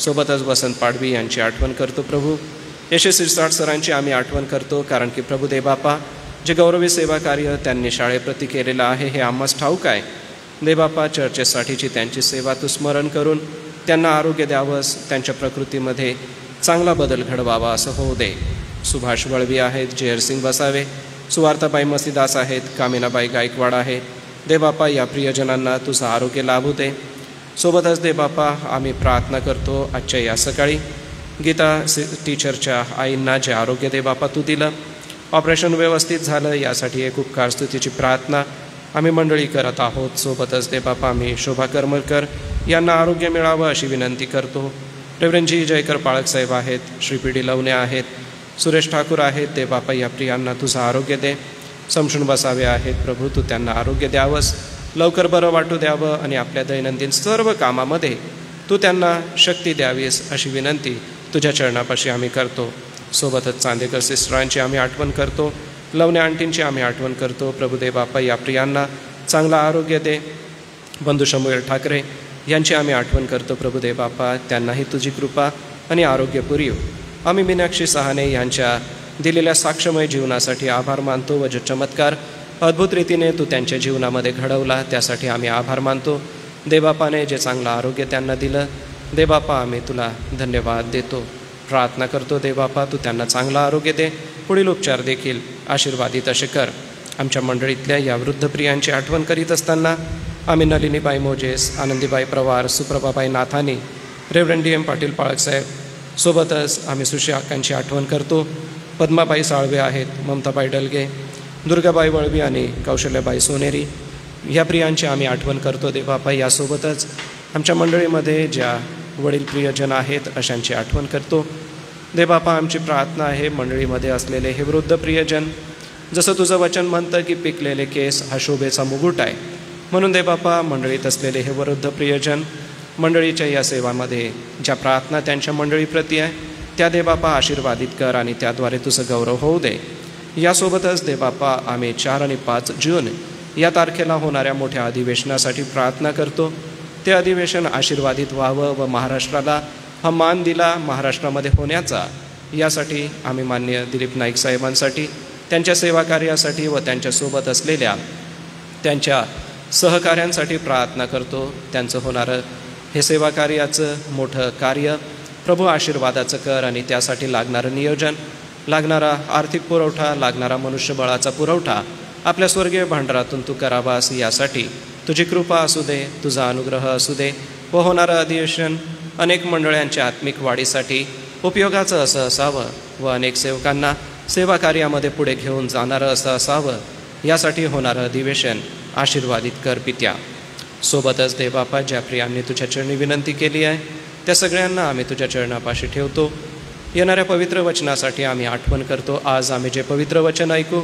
S1: सोबतच वसंत पाडवी यांची आठवण करतो प्रभू. यशस्वी सिरसाट सरांची आम्ही आठवण करतो, कारण की प्रभू देवबापा जे गौरवी सेवा कार्य त्यांनी शाळेप्रती केलेलं आहे हे आम्हास ठाऊक आहे. देवबापा चर्चेसाठीची त्यांची सेवा तू स्मरण करून त्यांना आरोग्य द्यावंस, त्यांच्या प्रकृतीमध्ये चांगला बदल घडवावा असं होऊ दे. सुभाष वळवी आहेत, जयरसिंग बसावे, सुवार्ताबाई मसीदास आहेत, कामिनाबाई गायकवाड आहे. देवबापा या प्रियजनांना तुझं आरोग्य लाभू दे. सोबतच देवबापा आम्ही प्रार्थना करतो आजच्या या सकाळी गीता टीचरच्या आईंना जे आरोग्य देवबापा तू दिलं, ऑपरेशन व्यवस्थित झालं यासाठी एक उपकार स्तुतीची प्रार्थना आम्ही मंडळी करत आहोत. सोबतच देवबापा आम्ही शोभा करमरकर यांना आरोग्य मिळावं अशी विनंती करतो. रेव्हरंडजी जयकर पाळकसाहेब आहेत, श्री पी डी लवणे आहेत, सुरेश ठाकूर आहेत. देवबापा या प्रियांना तुझं आरोग्य दे. समशून बसावे आहेत प्रभू, तू त्यांना आरोग्य द्यावंस, लवकर बरं वाटू द्यावं आणि आपल्या दैनंदिन सर्व कामामध्ये तू त्यांना शक्ती द्यावीस अशी विनंती तुझ्या चरणापाशी आम्ही करतो. सोबतच चांदेकर सिस्टरांची आम्ही आठवण करतो, लवणे आंटींची आम्ही आठवण करतो. प्रभू देवबापा या प्रियांना चांगलं आरोग्य दे. बंधू शंभूएल ठाकरे यांची आम्ही आठवण करतो. प्रभू देवबापा त्यांनाही तुझी कृपा आणि आरोग्य पुरीव. आम्ही मीनाक्षी सहाने यांच्या दिलेल्या साक्षमय जीवनासाठी आभार मानतो व जो चमत्कार अद्भुत रीतीने तू त्यांच्या जीवनामध्ये घडवला त्यासाठी आम्ही आभार मानतो. देवबापाने जे चांगलं आरोग्य त्यांना दिलं, देवबापा आम्ही तुला धन्यवाद देतो. प्रार्थना करतो देवबापा तू त्यांना चांगलं आरोग्य दे, पुढील उपचार देखील आशीर्वादित असे कर. आमच्या मंडळीतल्या या वृद्ध प्रियांची आठवण करीत असताना आम्ही Nalinibai Moses, Anandibai Pravar, Suprabhabai Nathani, Reverend D M Patil पाळकसाहेब, सोबतच आम्ही सुशी अक्कांची आठवण करतो. पद्माबाई साळवे आहेत, ममताबाई डलगे, दुर्गाबाई वळवी आणि कौशल्याबाई सोनेरी ह्या प्रियांची आम्ही आठवण करतो देवबापा. यासोबतच आमच्या मंडळीमध्ये ज्या वडील प्रियजन आहेत अशांची आठवण करतो देवबापा. आमची प्रार्थना आहे मंडळीमध्ये असलेले हे वृद्ध प्रियजन, जसं तुझं वचन म्हणतं की पिकलेले केस हा शोभेचा मुकुट आहे, म्हणून देवबापा मंडळीत असलेले हे वृद्ध प्रियजन मंडळीच्या या सेवामध्ये ज्या प्रार्थना त्यांच्या मंडळीप्रती आहे त्या देवबापा आशीर्वादित कर आणि त्याद्वारे तुझं गौरव होऊ दे. यासोबतच देवबापा आम्ही 4 आणि 5 जून या तारखेला होणाऱ्या मोठ्या अधिवेशनासाठी प्रार्थना करतो. ते अधिवेशन आशीर्वादित व्हावं व महाराष्ट्राला हा मान दिला महाराष्ट्रामध्ये होण्याचा यासाठी आम्ही माननीय दिलीप नाईक साहेबांसाठी, त्यांच्या सेवा कार्यासाठी व त्यांच्यासोबत असलेल्या त्यांच्या सहकाऱ्यांसाठी प्रार्थना करतो. त्यांचं होणारं हे सेवा कार्याचं मोठं कार्य प्रभू आशीर्वादाचं कर आणि त्यासाठी लागणारं नियोजन, लागणारा आर्थिक पुरवठा, लागणारा मनुष्यबळाचा पुरवठा आपल्या स्वर्गीय भांडारातून तू करावास यासाठी तुझी कृपा असू दे, तुझा अनुग्रह असू दे व होणारं अधिवेशन अनेक मंडळांच्या आत्मिक वाढीसाठी उपयोगाचं असं असावं व अनेक सेवकांना सेवा कार्यामध्ये पुढे घेऊन जाणारं असं असावं, यासाठी होणारं अधिवेशन आशीर्वादित कर पित्या. सोबतच देवबापा, ज्या प्रियांनी तुझ्या चरणी विनंती केली आहे त्या सगळ्यांना आम्ही तुझ्या चरणापाशी ठेवतो. येणाऱ्या पवित्र वचनासाठी आम्ही आठवण करतो. आज आम्ही जे पवित्र वचन ऐकू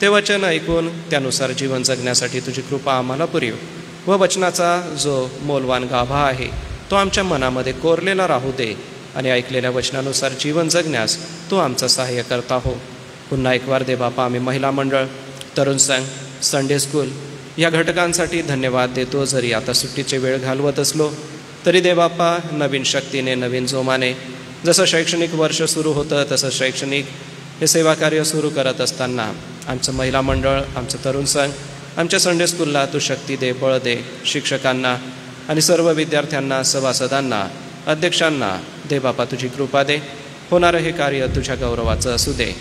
S1: ते वचन ऐकून त्यानुसार जीवन जगण्यासाठी तुझी कृपा आम्हाला पुरेव व वचनाचा जो मौल्यवान गाभा आहे तो आमच्या मनामध्ये कोरलेला राहू दे आणि ऐकलेल्या वचनानुसार जीवन जगण्यास तू आमचा सहाय्य करता हो. पुन्हा एक वार देवबापा, आम्ही महिला मंडळ, तरुण संघ, संडे स्कूल या घटकांसाठी धन्यवाद देतो. जरी आता सुट्टीचे वेळ घालवत असलो तरी देवबापा, नवीन शक्तीने, नवीन जोमाने जसं शैक्षणिक वर्ष सुरू होतं तसं शैक्षणिक हे सेवा कार्य सुरू करत असताना आमचं महिला मंडळ, आमचं तरुण संघ, आमच्या संडे स्कूलला तू शक्ती दे, बळ दे. शिक्षकांना आणि सर्व विद्यार्थ्यांना, सभासदांना, अध्यक्षांना देवबापा तुझी कृपा दे. होणारं हे कार्य तुझ्या गौरवाचं असू दे.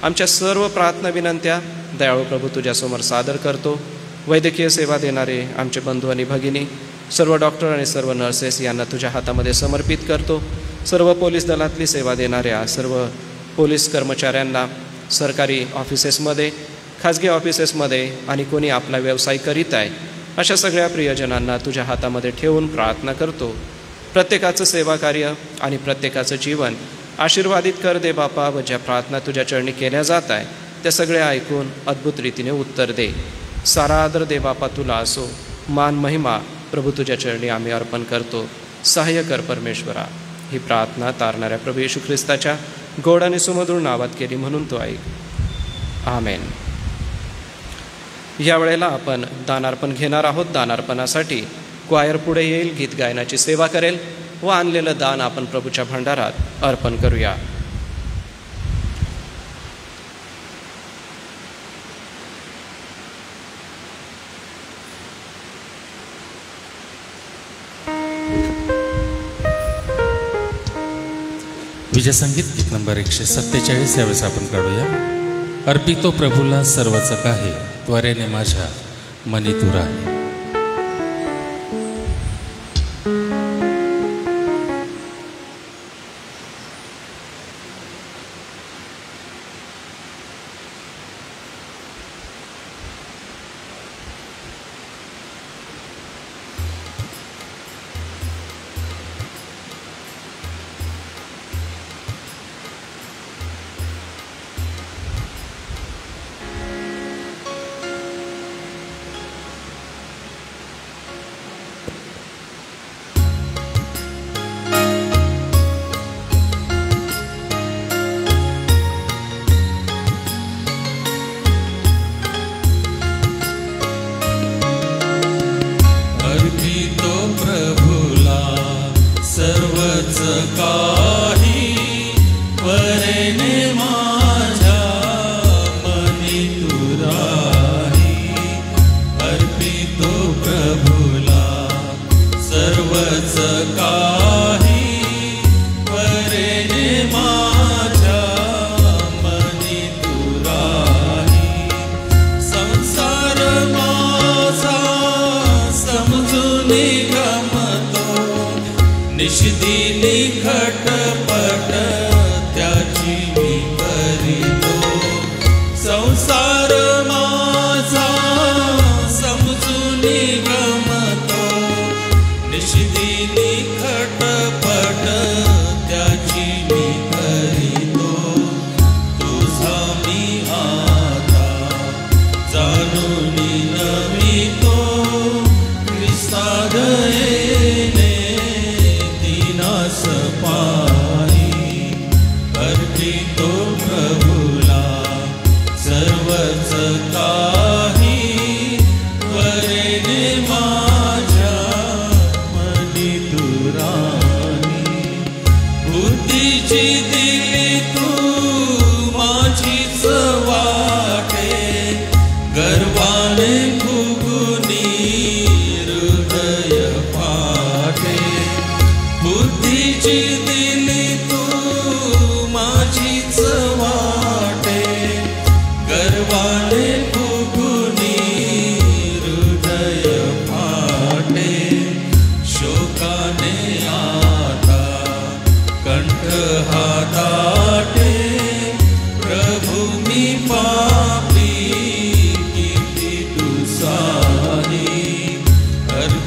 S1: आमच्या सर्व प्रार्थना विनंत्या दयाळू प्रभू तुझ्यासमोर सादर करतो. वैद्यकीय सेवा देणारे आमचे बंधू आणि भगिनी, सर्व डॉक्टर आणि सर्व नर्सेस यांना तुझ्या हातामध्ये समर्पित करतो. सर्व पोलीस दलातली सेवा देणाऱ्या सर्व पोलीस कर्मचाऱ्यांना, सरकारी ऑफिसेसमध्ये, खाजगी ऑफिसेसमध्ये आणि कोणी आपला व्यवसाय करीत आहे अशा सगळ्या प्रियजनांना तुझ्या हातामध्ये ठेवून प्रार्थना करतो. प्रत्येकाचं सेवा कार्य आणि प्रत्येकाचं जीवन आशीर्वादित कर दे बापा. व ज्या प्रार्थना तुझ्या चरणी केल्या जात आहे त्या सगळ्या ऐकून अद्भुत रीतीने उत्तर दे. सारा आदर दे बापा तुला असो. मान महिमा प्रभू तुझ्या चरणी आम्ही अर्पण करतो. सहाय्य कर परमेश्वरा. ही प्रार्थना तारणाऱ्या प्रभू येशू ख्रिस्ताच्या गोड आणि सुमधुर नावात केली म्हणून तो ऐक. आमेन. यावेळेला आपण दानार्पण घेणार आहोत. दानार्पणासाठी क्वायर पुढे येईल, गीत गायनाची सेवा करेल व आणलेलं दान आपण प्रभूच्या भंडारात अर्पण करूया.
S2: विजय संगीत गीत नंबर 147 यावेळेस आपण काढूया. अर्पितो प्रभूला सर्वच काही, त्वरेने माझ्या मनी तू राही.
S3: गर्वाने फुगुनी हृदय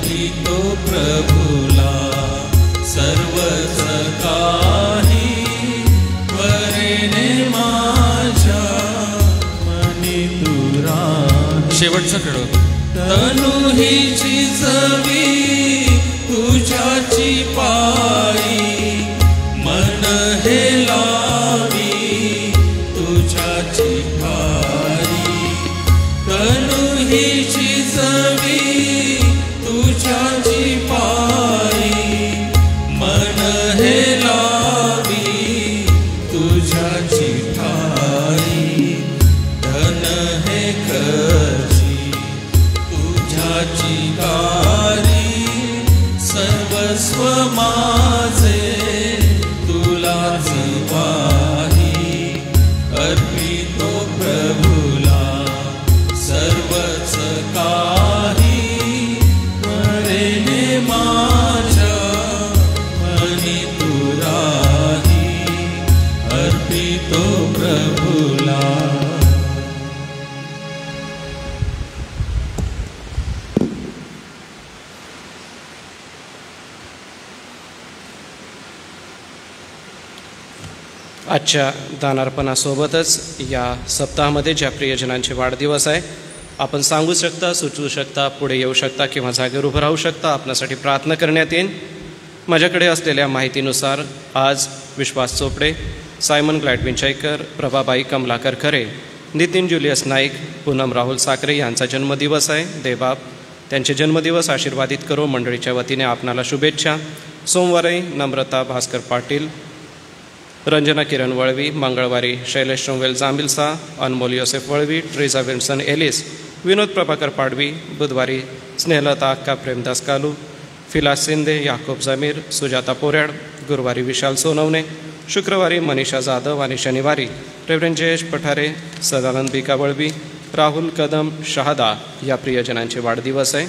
S3: अर्पितो प्रभुला सर्वच काही त्वरेने माझ्या मनी तू राही.
S2: शेवटचा खेळ
S3: तनु हिची चवी तुझ्याची पायी मन हे लावी तुझ्याची पायी. तनु हिची चवी तुझ्याची पायी मन हे लावी तुझ्याची पायी. धन हे खर्ची तुझ्याची कारी सर्वस्व माझे तुलाच वाही. अर्पितो प्रभुला सर्वच काही त्वरेने माझ्या मनी तू राही. अर्पितो प्रभुला.
S1: आजच्या दानार्पणासोबतच या सप्ताहामध्ये ज्या प्रियजनांचे वाढदिवस आहे आपण सांगू शकता, सुचवू शकता, पुढे येऊ शकता किंवा जागेवर उभं राहू शकता. आपल्यासाठी प्रार्थना करण्यात येईल. माझ्याकडे असलेल्या माहितीनुसार आज विश्वास चोपडे, सायमन ग्लॅडविंचायकर, प्रभाबाई कमलाकर खरे, नितीन जुलियस नाईक, पूनम राहुल साखरे यांचा जन्मदिवस आहे. देवबाप त्यांचे जन्मदिवस आशीर्वादित करो. मंडळीच्या वतीने आपणाला शुभेच्छा. सोमवारी नम्रता भास्कर पाटील, रंजना किरण वळवी, मंगळवारी शैलेश शोंवेल जांबिलसा, अनमोल योसेफ वळवी, ट्रेझा विल्सन एलिस, विनोद प्रभाकर पाडवी, बुधवारी स्नेहलता अक्का प्रेमदास कालू, फिलास शिंदे, याकोब जमीर, सुजाता पोऱ्याड, गुरुवारी विशाल सोनवणे, शुक्रवारी मनीषा जाधव आणि शनिवारी रेव्हरंड जयेश पठारे, सदानंद बिका वळवी, राहुल कदम शहादा या प्रियजनांचे वाढदिवस आहे.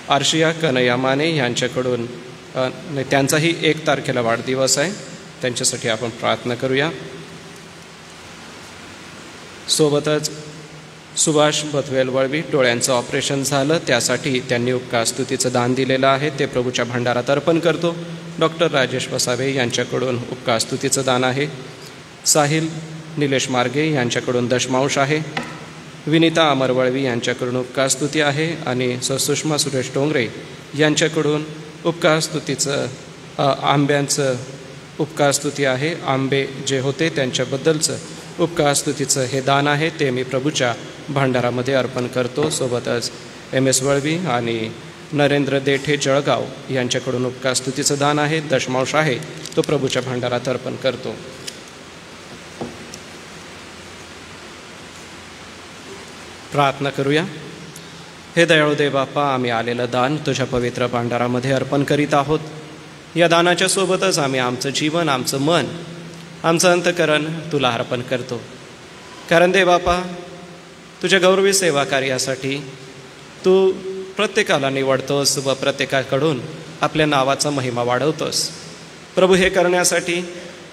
S1: आर्शिया कनया माने यांच्याकडून त्यांचाही 1 तारखेला वाढदिवस आहे. त्यांच्यासाठी आपण प्रार्थना करूया. सोबतच सुभाष बथवेल वळवी डोळ्यांचं ऑपरेशन झालं, त्यासाठी त्यांनी उपकार स्तुतीचं दान दिलेलं आहे, ते प्रभूच्या भांडारात अर्पण करतो. डॉक्टर राजेश वसावे यांच्याकडून उपकार स्तुतीचं दान आहे. साहिल निलेश मार्गे यांच्याकडून दशमांश आहे. विनिता अमर वळवी यांच्याकडून उपकार स्तुती आहे आणि सुषमा सुरेश डोंगरे यांच्याकडून उपकार स्तुतीचं आंब्यांचं उपकार स्तुती आहे. आंबे जे होते त्यांच्याबद्दलचं उपकार स्तुतीचं हे दान आहे, ते मी प्रभूच्या भांडारामध्ये अर्पण करतो. सोबतच MS वळवी आणि नरेंद्र देठे जळगाव यांच्याकडून उपकार स्तुतीचं दान आहे, दशमांश आहे, तो प्रभूच्या भांडारात अर्पण करतो. प्रार्थना करूया. हे दयाळू देव बाप्पा, आम्ही आलेलं दान तुझ्या पवित्र भांडारामध्ये अर्पण करीत आहोत. या दानाच्या सोबतच आम्ही आमचं जीवन, आमचं मन, आमचं अंतःकरण तुला अर्पण करतो. कारण देव बाप्पा, तुझ्या गौरवी सेवा कार्यासाठी तू प्रत्येकाला निवडतोस व प्रत्येकाकडून आपल्या नावाचा महिमा वाढवतोस. प्रभू, हे करण्यासाठी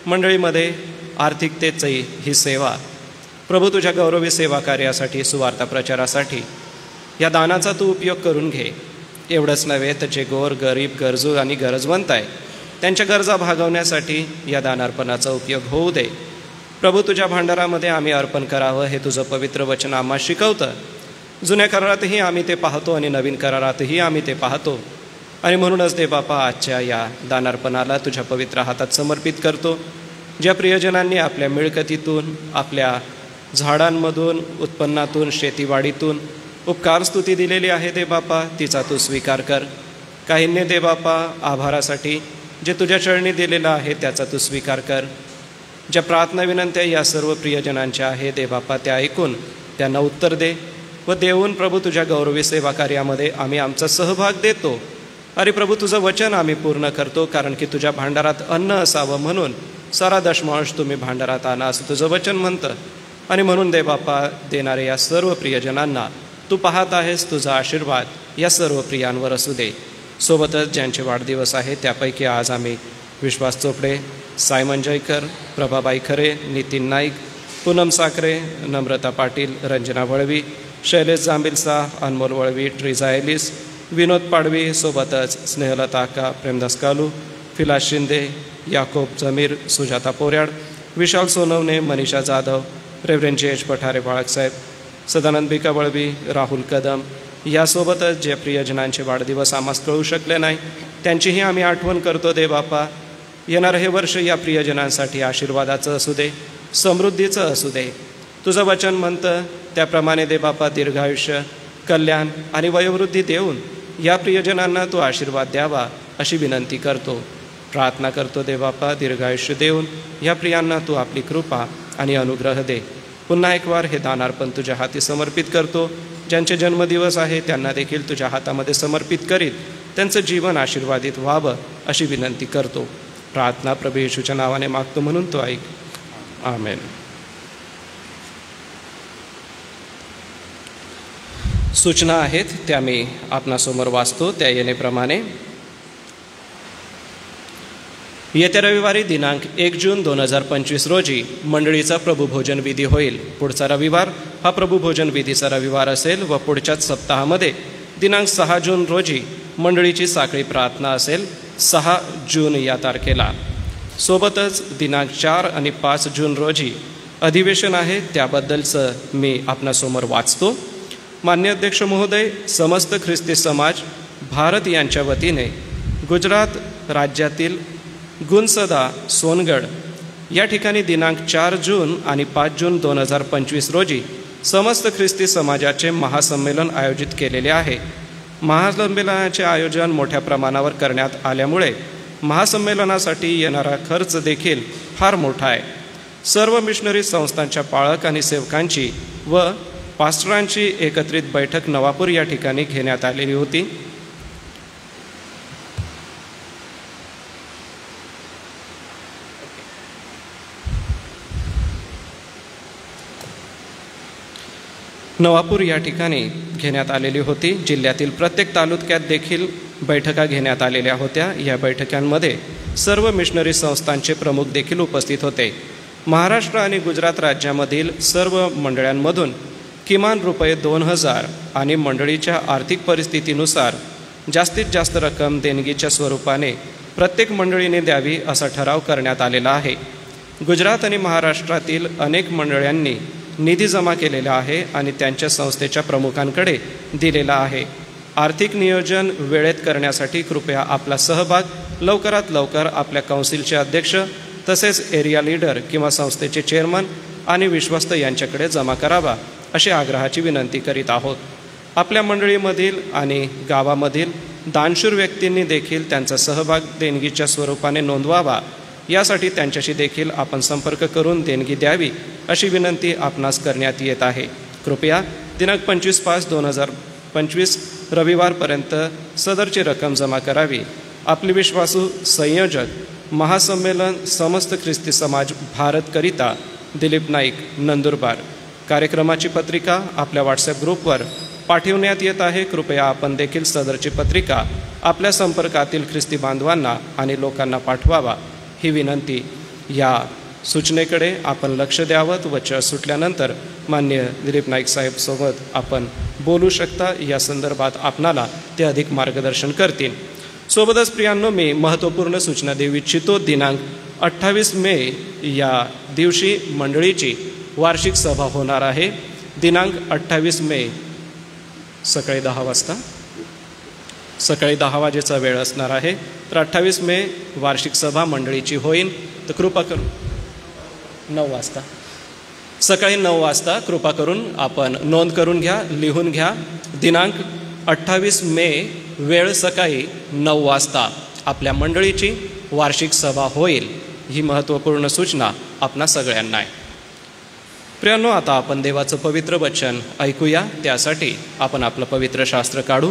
S1: मंडळीमध्ये आर्थिकतेची ही सेवा, प्रभू तुझ्या गौरवी सेवा कार्यासाठी, सुवार्ता प्रचारासाठी या दानाचा तू उपयोग करून घे. एवढंच नव्हे तर जे गोर, गरीब, गरजू आणि गरजवंत आहे त्यांच्या गरजा भागवण्यासाठी या दानार्पणाचा उपयोग होऊ दे. प्रभू, तुझ्या भांडारामध्ये आम्ही अर्पण करावं हे तुझं पवित्र वचन आम्हाला शिकवतं. जुन्या करारातही आम्ही ते पाहतो आणि नवीन करारातही आम्ही ते पाहतो. आणि म्हणूनच दे बापा, आजच्या या दानार्पणाला तुझ्या पवित्र हातात समर्पित करतो. ज्या प्रियजनांनी आपल्या मिळकतीतून, आपल्या झाडांमधून, उत्पन्नातून, शेतीवाडीतून उपकार स्तुती दिलेली आहे दे बापा, तिचा तू स्वीकार कर. काहींनी दे बापा आभारासाठी जे तुझ्या चरणी दिलेलं आहे त्याचा तू स्वीकार कर. ज्या प्रार्थना विनंत्या या सर्व प्रियजनांच्या आहे दे बापा, त्या ऐकून त्यांना उत्तर दे व देऊन प्रभू तुझ्या गौरवी सेवा कार्यामध्ये आम्ही आमचा सहभाग देतो. अरे प्रभू, तुझं वचन आम्ही पूर्ण करतो, कारण की तुझ्या भांडारात अन्न असावं म्हणून सारा दशमांश तुम्ही भांडारात आणा असं तुझं वचन म्हणतं. आणि म्हणून दे बापा, देणारे या सर्व प्रियजनांना तू पाहत आहेस, तुझा आशीर्वाद या सर्व प्रियांवर असू दे. सोबतच ज्यांचे वाढदिवस आहे त्यापैकी आज आम्ही Vishwas Chopde, Simon Jaykar, Prabhabai Khare, Nitin Naik, Poonam Sakhare, Namrata Patil, Ranjana Valvi, Shailesh Jambilsa, Anmol Valvi, Theresa Ellis, Vinod Padvi, सोबतच Snehlata Akka, Premdas Kalu, Philas Shinde, Yakob Jamir, Sujata Poryad, Vishal Sonawane, Manisha Jadhav, Reverend J H Pathare बाळकसाहेब, सदानंद बिका बळवी, राहुल कदम यासोबतच जे प्रियजनांचे वाढदिवस आम्हास कळू शकले नाही त्यांचीही आम्ही आठवण करतो. दे बापा, येणारं हे वर्ष या प्रियजनांसाठी आशीर्वादाचं असू दे, समृद्धीचं असू दे. तुझं वचन म्हणतं त्याप्रमाणे दे बापा दीर्घायुष्य, कल्याण आणि वयोवृद्धी देऊन या प्रियजनांना तू आशीर्वाद द्यावा अशी विनंती करतो. प्रार्थना करतो दे बापा दीर्घायुष्य देऊन या प्रियांना तू आपली कृपा आणि अनुग्रह दे. पुन्हा एक वार हे दानार्पण तुझ्या हाती समर्पित करतो. ज्यांचे जन्मदिवस आहे त्यांना देखील तुझ्या हातामध्ये समर्पित करीत त्यांचं जीवन आशीर्वादित व्हावं अशी विनंती करतो. प्रार्थना प्रभू येशूच्या नावाने मागतो म्हणून तो ऐक. आमेन. सूचना आहेत त्या मी आपणासमोर वाचतो त्या येण्याप्रमाणे. येत्या रविवारी दिनांक 1 जून 2025 रोजी मंडळीचा प्रभुभोजन विधी होईल. पुढचा रविवार हा प्रभुभोजन विधीचा रविवार असेल व पुढच्याच सप्ताहामध्ये दिनांक 6 जून रोजी मंडळीची साखळी प्रार्थना असेल 6 जून या तारखेला. सोबतच दिनांक 4 आणि 5 जून रोजी अधिवेशन आहे त्याबद्दलचं मी आपणासमोर वाचतो. मान्य अध्यक्ष महोदय, समस्त ख्रिस्ती समाज भारत यांच्या वतीने गुजरात राज्यातील गुणसदा सोनगड या ठिकाणी दिनांक 4 जून आणि 5 जून 2025 रोजी समस्त ख्रिस्ती समाजाचे महासंमेलन आयोजित केलेले आहे. महासंमेलनाचे आयोजन मोठ्या प्रमाणावर करण्यात आल्यामुळे महासंमेलनासाठी येणारा खर्च देखील फार मोठा आहे. सर्व मिशनरी संस्थांच्या पाळक आणि सेवकांची व पास्टरांची एकत्रित बैठक नवापूर या ठिकाणी घेण्यात आलेली होती. नवापूर या ठिकाणी घेण्यात आलेली होती. जिल्ह्यातील प्रत्येक तालुक्यात देखील बैठका घेण्यात आलेल्या होत्या. या बैठकांमध्ये सर्व मिशनरी संस्थांचे प्रमुख देखील उपस्थित होते. महाराष्ट्र आणि गुजरात राज्यामधील सर्व मंडळांमधून किमान रुपये 2000 आणि मंडळीच्या आर्थिक परिस्थितीनुसार जास्तीत जास्त रक्कम देणगीच्या स्वरूपाने प्रत्येक मंडळीने द्यावी असा ठराव करण्यात आलेला आहे. गुजरात आणि महाराष्ट्रातील अनेक मंडळांनी निधी जमा केलेला आहे आणि त्यांच्या संस्थेच्या प्रमुखांकडे दिलेला आहे. आर्थिक नियोजन वेळेत करण्यासाठी कृपया आपला सहभाग लवकरात लवकर आपल्या काउन्सिलचे अध्यक्ष तसेच एरिया लीडर किंवा संस्थेचे चेअरमन आणि विश्वस्त यांच्याकडे जमा करावा अशी आग्रहाची विनंती करीत आहोत. आपल्या मंडळीमधील आणि गावामधील दानशूर व्यक्तींनी देखील त्यांचा सहभाग देणगीच्या स्वरूपाने नोंदवावा. यासाठी त्यांच्याशी देखील आपण संपर्क करून देणगी द्यावी अशी विनंती आपणास करण्यात येत आहे. कृपया दिनांक 25/5/2025 रविवारपर्यंत सदरची रक्कम जमा करावी. आपले विश्वासू संयोजक महासंमेलन समस्त ख्रिस्ती समाज भारतकरिता दिलीप नाईक, नंदुरबार. कार्यक्रमाची पत्रिका आपल्या व्हॉट्सॲप ग्रुपवर पाठवण्यात येत आहे. कृपया आपण देखील सदरची पत्रिका आपल्या संपर्कातील ख्रिस्ती बांधवांना आणि लोकांना पाठवावा ही विनंती. या सूचनेकडे आपण लक्ष द्यावं व चर्च सुटल्यानंतर मान्य दिलीप नाईक साहेब सोबत आपण बोलू शकता. या संदर्भात आपणाला ते अधिक मार्गदर्शन करतील. सोबतच प्रियांनो, मी महत्त्वपूर्ण सूचना देऊ इच्छितो. दिनांक 28 मे या दिवशी मंडळीची वार्षिक सभा होणार आहे. दिनांक 28 मे सकाळी 10 वाजता, सकाळी 10 वाजेचा वेळ असणार आहे. तर 28 मे वार्षिक सभा मंडळीची होईल. तर कृपा करून 9 वाजता, सकाळी 9 वाजता कृपा करून आपण नोंद करून घ्या, लिहून घ्या. दिनांक 28 मे वेळ सकाळी 9 वाजता आपल्या मंडळीची वार्षिक सभा होईल. ही महत्त्वपूर्ण सूचना आपणा सगळ्यांना आहे. प्रियांनो, आता आपण देवाचं पवित्र वचन ऐकूया. त्यासाठी आपण आपलं पवित्र शास्त्र काढू.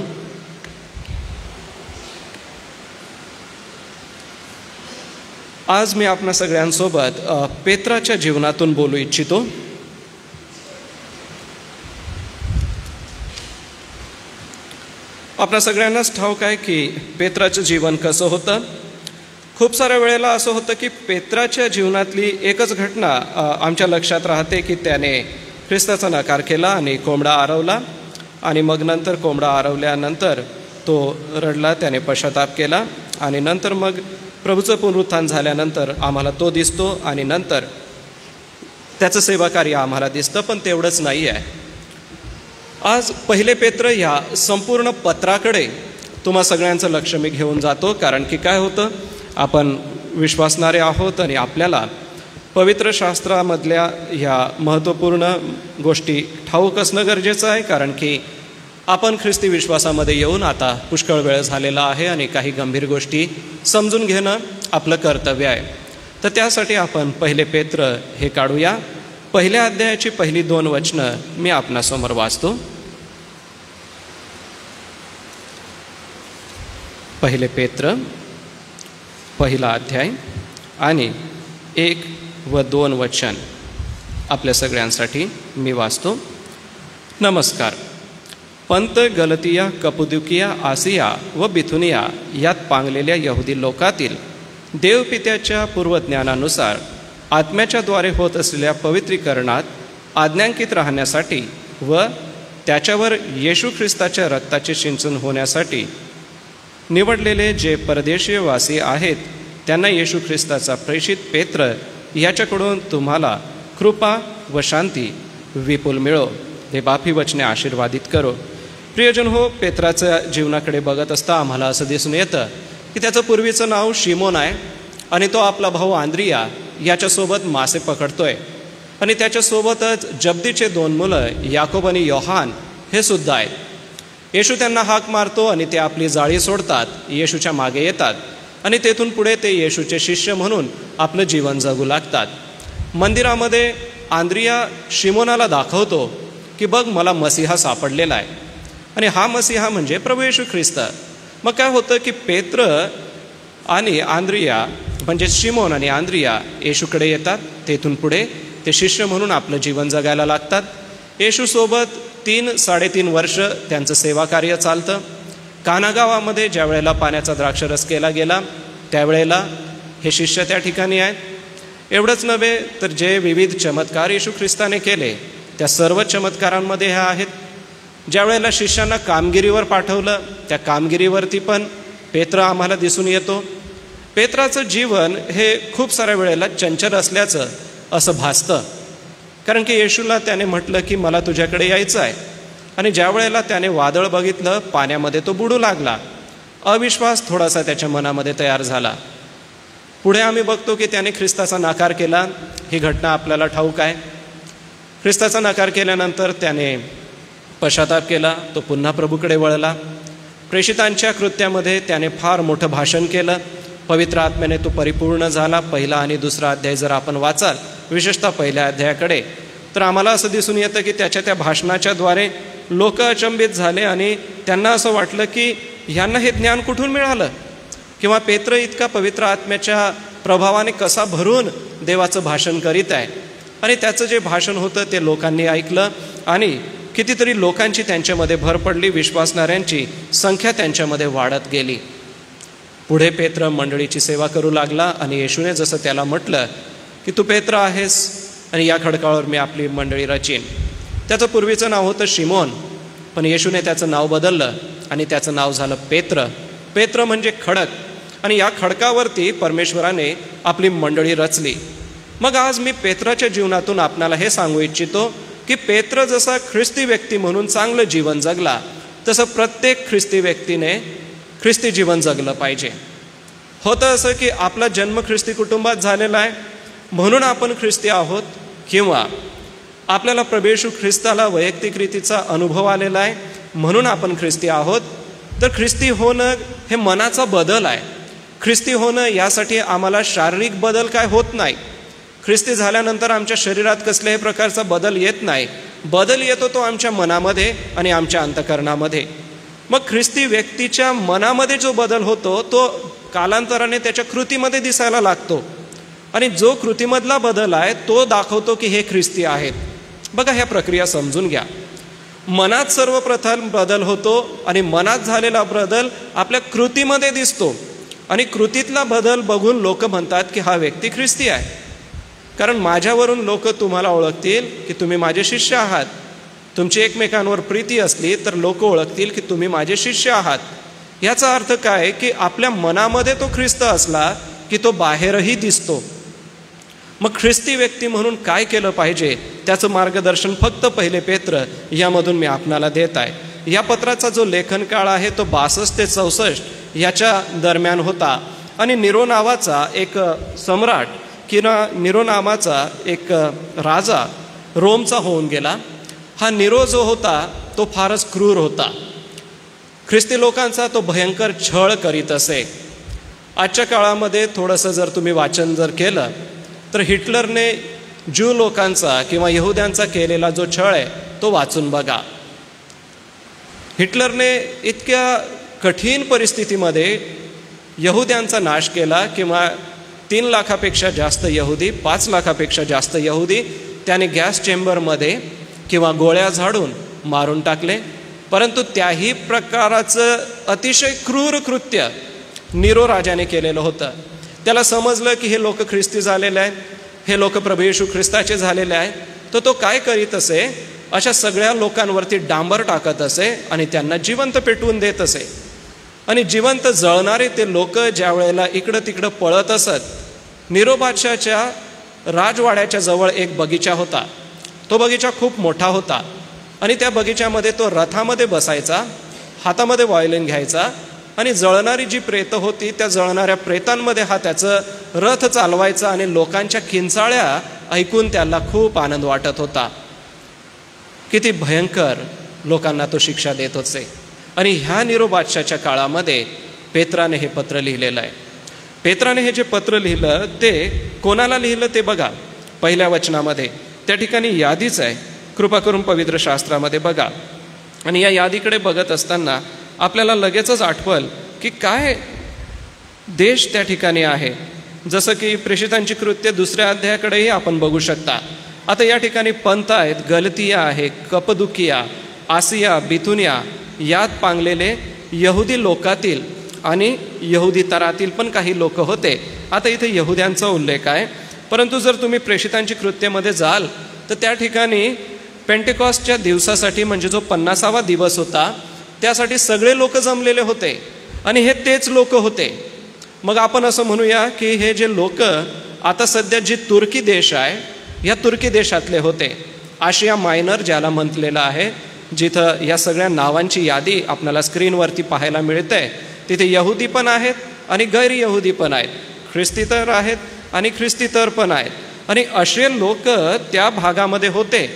S1: आज मी आपणा सगळ्यांसोबत पेत्राच्या जीवनातून बोलू इच्छितो. आपणा सगळ्यांनाच ठाऊक आहे की पेत्राचं जीवन कसं होतं. खूप साऱ्या वेळेला असं होतं की पेत्राच्या जीवनातली एकच घटना आमच्या लक्षात राहते की त्याने ख्रिस्ताचा नकार केला आणि कोंबडा आरवला. आणि मग नंतर कोंबडा आरवल्यानंतर तो रडला, त्याने पश्चाताप केला आणि नंतर मग प्रभूचं पुनरुत्थान झाल्यानंतर आम्हाला तो दिसतो आणि नंतर त्याचं सेवाकार्य आम्हाला दिसतं. पण तेवढंच नाही आहे. आज पहिले पेत्र ह्या संपूर्ण पत्राकडे तुम्हा सगळ्यांचं लक्ष मी घेऊन जातो. कारण की काय होतं, आपण विश्वासणारे आहोत आणि आपल्याला पवित्र शास्त्रामधल्या ह्या महत्त्वपूर्ण गोष्टी ठाऊक असणं गरजेचं आहे. कारण की आपण ख्रिस्ती विश्वासामध्ये येऊन आता पुष्कळ वेळ झालेला आहे आणि काही गंभीर गोष्टी समजून घेणं आपलं कर्तव्य आहे. तर त्यासाठी आपण पहिले पेत्र हे काढूया. पहिल्या अध्यायाची पहिली 2 वचनं मी आपणासमोर वाचतो. पहिले पेत्र पहिला अध्याय आणि 1 व 2 वचन आपल्या सगळ्यांसाठी मी वाचतो. नमस्कार. पंत, गलतिया, कपुदुकिया, आसिया व बिथुनिया यात पांगलेल्या यहुदी लोकातील देवपित्याच्या पूर्वज्ञानानुसार आत्म्याच्या द्वारे होत असलेल्या पवित्रीकरणात आज्ञांकित राहण्यासाठी व त्याच्यावर येशू ख्रिस्ताच्या रक्ताचे सिंचन होण्यासाठी निवडलेले जे परदेशीय वासी आहेत त्यांना येशू ख्रिस्ताचा प्रेषित पेत्र याच्याकडून तुम्हाला कृपा व शांती विपुल मिळो. हे बापी वचने आशीर्वादित करो. प्रियजन हो, पेत्राच्या जीवनाकडे बघत असता आम्हाला असं दिसून येतं की त्याचं पूर्वीचं नाव शिमोन आहे आणि तो आपला भाऊ आंद्रिया याच्यासोबत मासे पकडतोय आणि त्याच्यासोबतच जब्दीचे 2 मुलं याकोब आणि योहान हे सुद्धा आहेत. येशू त्यांना हाक मारतो आणि ते आपली जाळी सोडतात, येशूच्या मागे येतात आणि तेथून पुढे ते येशूचे शिष्य म्हणून आपलं जीवन जगू लागतात. मंदिरामध्ये आंद्रिया शिमोनाला दाखवतो की बघ, मला मसीहा सापडलेला आहे आणि हा मसीहा म्हणजे प्रभू येशू ख्रिस्त. मग काय होतं की पेत्र आणि आंद्रिया म्हणजे शिमोन आणि आंद्रिया येशूकडे येतात. तेथून पुढे ते शिष्य म्हणून आपलं जीवन जगायला लागतात. येशूसोबत 3-3.5 वर्ष त्यांचं सेवाकार्य चालतं. काना गावामध्ये ज्या वेळेला पाण्याचा द्राक्षरस केला गेला त्यावेळेला हे शिष्य त्या ठिकाणी आहेत. एवढंच नव्हे तर जे विविध चमत्कार येशू ख्रिस्ताने केले त्या सर्व चमत्कारांमध्ये ह्या आहेत. ज्या वेळेला शिष्यांना कामगिरीवर पाठवलं त्या कामगिरीवरती पण पेत्र आम्हाला दिसून येतो. पेत्राचं जीवन हे खूप साऱ्या वेळेला चंचल असल्याचं असं भासतं. कारण की येशूला त्याने म्हटलं की मला तुझ्याकडे यायचं आहे आणि ज्या वेळेला त्याने वादळ बघितलं पाण्यामध्ये तो बुडू लागला. अविश्वास थोडासा त्याच्या मनामध्ये तयार झाला. पुढे आम्ही बघतो की त्याने ख्रिस्ताचा नकार केला. ही घटना आपल्याला ठाऊक आहे. ख्रिस्ताचा नकार केल्यानंतर त्याने पश्चाताप केला. तो पुन्हा प्रभूकडे वळला. प्रेषितांच्या कृत्यामध्ये त्याने फार मोठं भाषण केलं. पवित्र आत्म्याने तो परिपूर्ण झाला. पहिला आणि दुसरा अध्याय जर आपण वाचाल, विशेषतः पहिल्या अध्यायाकडे, तर आम्हाला असं दिसून येतं की त्याच्या त्या भाषणाच्याद्वारे लोक अचंबित झाले आणि त्यांना असं वाटलं की ह्यांना हे ज्ञान कुठून मिळालं, किंवा पेत्र इतका पवित्र आत्म्याच्या प्रभावाने कसा भरून देवाचं भाषण करीत आहे. आणि त्याचं जे भाषण होतं ते लोकांनी ऐकलं आणि कितीतरी लोकांची त्यांच्यामध्ये भर पडली. विश्वासणाऱ्यांची संख्या त्यांच्यामध्ये वाढत गेली. पुढे पेत्र मंडळीची सेवा करू लागला आणि येशूने जसं त्याला म्हटलं की तू पेत्र आहेस आणि या खडकावर मी आपली मंडळी रचीन. त्याचं पूर्वीचं नाव होतं शिमोन, पण येशूने त्याचं नाव बदललं आणि त्याचं नाव झालं पेत्र. पेत्र म्हणजे खडक. आणि या खडकावरती परमेश्वराने आपली मंडळी रचली. मग आज मी पेत्राच्या जीवनातून आपणाला हे सांगू इच्छितो की पेत्र जसा ख्रिस्ती व्यक्ती म्हणून चांगलं जीवन जगला तसं प्रत्येक ख्रिस्ती व्यक्तीने ख्रिस्ती जीवन जगलं पाहिजे. होतं असं की आपला जन्म ख्रिस्ती कुटुंबात झालेला आहे म्हणून आपण ख्रिस्ती आहोत, किंवा आपल्याला प्रभू येशू ख्रिस्ताला वैयक्तिक रीतीचा अनुभव आलेला आहे म्हणून आपण ख्रिस्ती आहोत. तर ख्रिस्ती होणं हे मनाचा बदल आहे. ख्रिस्ती होणं यासाठी आम्हाला शारीरिक बदल काय होत नाही. ख्रिस्ती झाल्यानंतर आमच्या शरीरात कसल्याही प्रकारचा बदल येत नाही. बदल येतो तो आमच्या मनामध्ये आणि आमच्या अंतःकरणामध्ये. मग ख्रिस्ती व्यक्तीच्या मनामध्ये जो बदल होतो तो कालांतराने त्याच्या कृतीमध्ये दिसायला लागतो आणि जो कृतीमधला बदल आहे तो दाखवतो की हे ख्रिस्ती आहेत. बघा, ह्या प्रक्रिया समजून घ्या. मनात सर्वप्रथम बदल होतो आणि मनात झालेला बदल आपल्या कृतीमध्ये दिसतो आणि कृतीतला बदल बघून लोक म्हणतात की हा व्यक्ती ख्रिस्ती आहे. कारण माझ्यावरून लोक तुम्हाला ओळखतील की तुम्ही माझे शिष्य आहात. तुमची एकमेकांवर प्रीती असली तर लोक ओळखतील की तुम्ही माझे शिष्य आहात. याचा अर्थ काय की आपल्या मनामध्ये तो ख्रिस्त असला की तो बाहेरही दिसतो. मग ख्रिस्ती व्यक्ती म्हणून काय केलं पाहिजे त्याचं मार्गदर्शन फक्त पहिले पेत्र यामधून मी आपणाला देत आहे. या पत्राचा जो लेखन काळ आहे तो 62 ते 64 याच्या दरम्यान होता. आणि निरो नावाचा एक सम्राट किंवा निरो नावाचा एक राजा रोमचा होऊन गेला. हा निरो जो होता तो फारच क्रूर होता. ख्रिस्ती लोकांचा तो भयंकर छळ करीत असे. आजच्या काळामध्ये थोडंसं जर तुम्ही वाचन जर केलं तर हिटलरने ज्यू लोकांचा किंवा यहुद्यांचा केलेला जो छळ आहे तो वाचून बघा. हिटलरने इतक्या कठीण परिस्थितीमध्ये यहुद्यांचा नाश केला किंवा 3 लाखापेक्षा जास्त यहुदी, 5 लाखापेक्षा जास्त यहुदी त्याने गॅस चेंबरमध्ये किंवा गोळ्या झाडून मारून टाकले. परंतु त्याही प्रकाराचं अतिशय क्रूर कृत्य निरो राजाने केलेलं होतं. त्याला समजलं की हे लोक ख्रिस्ती झालेले आहेत, हे लोक प्रभू येशू ख्रिस्ताचे झालेले आहेत. तर तो काय करीत असे, अशा सगळ्या लोकांवरती डांबर टाकत असे आणि त्यांना जिवंत पेटवून देत असे. आणि जिवंत जळणारे ते लोक ज्या वेळेला इकडं तिकडं पळत असत, निरो बादशाहच्या राजवाड्याच्या जवळ एक बगीचा होता. तो बगीचा खूप मोठा होता आणि त्या बगीच्यामध्ये तो रथामध्ये बसायचा, हातामध्ये व्हायोलिन घ्यायचा आणि जळणारी जी प्रेतं होती त्या जळणाऱ्या प्रेतांमध्ये हा त्याचं रथ चालवायचा आणि लोकांच्या किंचाळ्या ऐकून त्याला खूप आनंद वाटत होता. किती भयंकर लोकांना तो शिक्षा देत होते. आणि ह्या निरो बादशाहच्या काळामध्ये पेत्राने हे पत्र लिहिलेलं आहे. पेत्राने हे जे पत्र लिहिलं ते कोणाला लिहिलं ते बघा. पहिल्या वचनामध्ये त्या ठिकाणी यादीच आहे. कृपा करून पवित्र शास्त्रामध्ये बघा. आणि या यादीकडे बघत असताना आपल्याला लगेचच आठवल की काय देश त्या ठिकाणी आहे. जसं की प्रेषितांची कृत्य 2 अध्यायाकडेही आपण बघू शकता. आता या ठिकाणी पंथ आहेत, गलतिया आहे, कपदुकिया, आसिया, बिथुनिया यात पांगलेले यहुदी लोकातील आणि यहुदी तरातील पण काही लोक होते. आता इथे यहुद्यांचा उल्लेख आहे. परंतु जर तुम्ही प्रेषितांची कृत्यमध्ये जाल तर त्या ठिकाणी पेंटेकॉस्टच्या दिवसासाठी म्हणजे जो 50वा दिवस होता त्यासाठी सगळे लोक जमलेले होते आणि हे तेच लोक होते. मग आपण असं म्हणूया की हे जे लोक आता सध्या जी तुर्की देश आहे या तुर्की देशातले होते. आशिया मायनर ज्याला म्हटलेलं आहे, जिथं या सगळ्या नावांची यादी आपल्याला स्क्रीनवरती पाहायला मिळते. तिथे यहुदी पण आहेत आणि गैर यहुदी पण आहेत, ख्रिस्तीतर आहेत आणि ख्रिस्तीतर पण आहेत. आणि असे लोक त्या भागामध्ये होते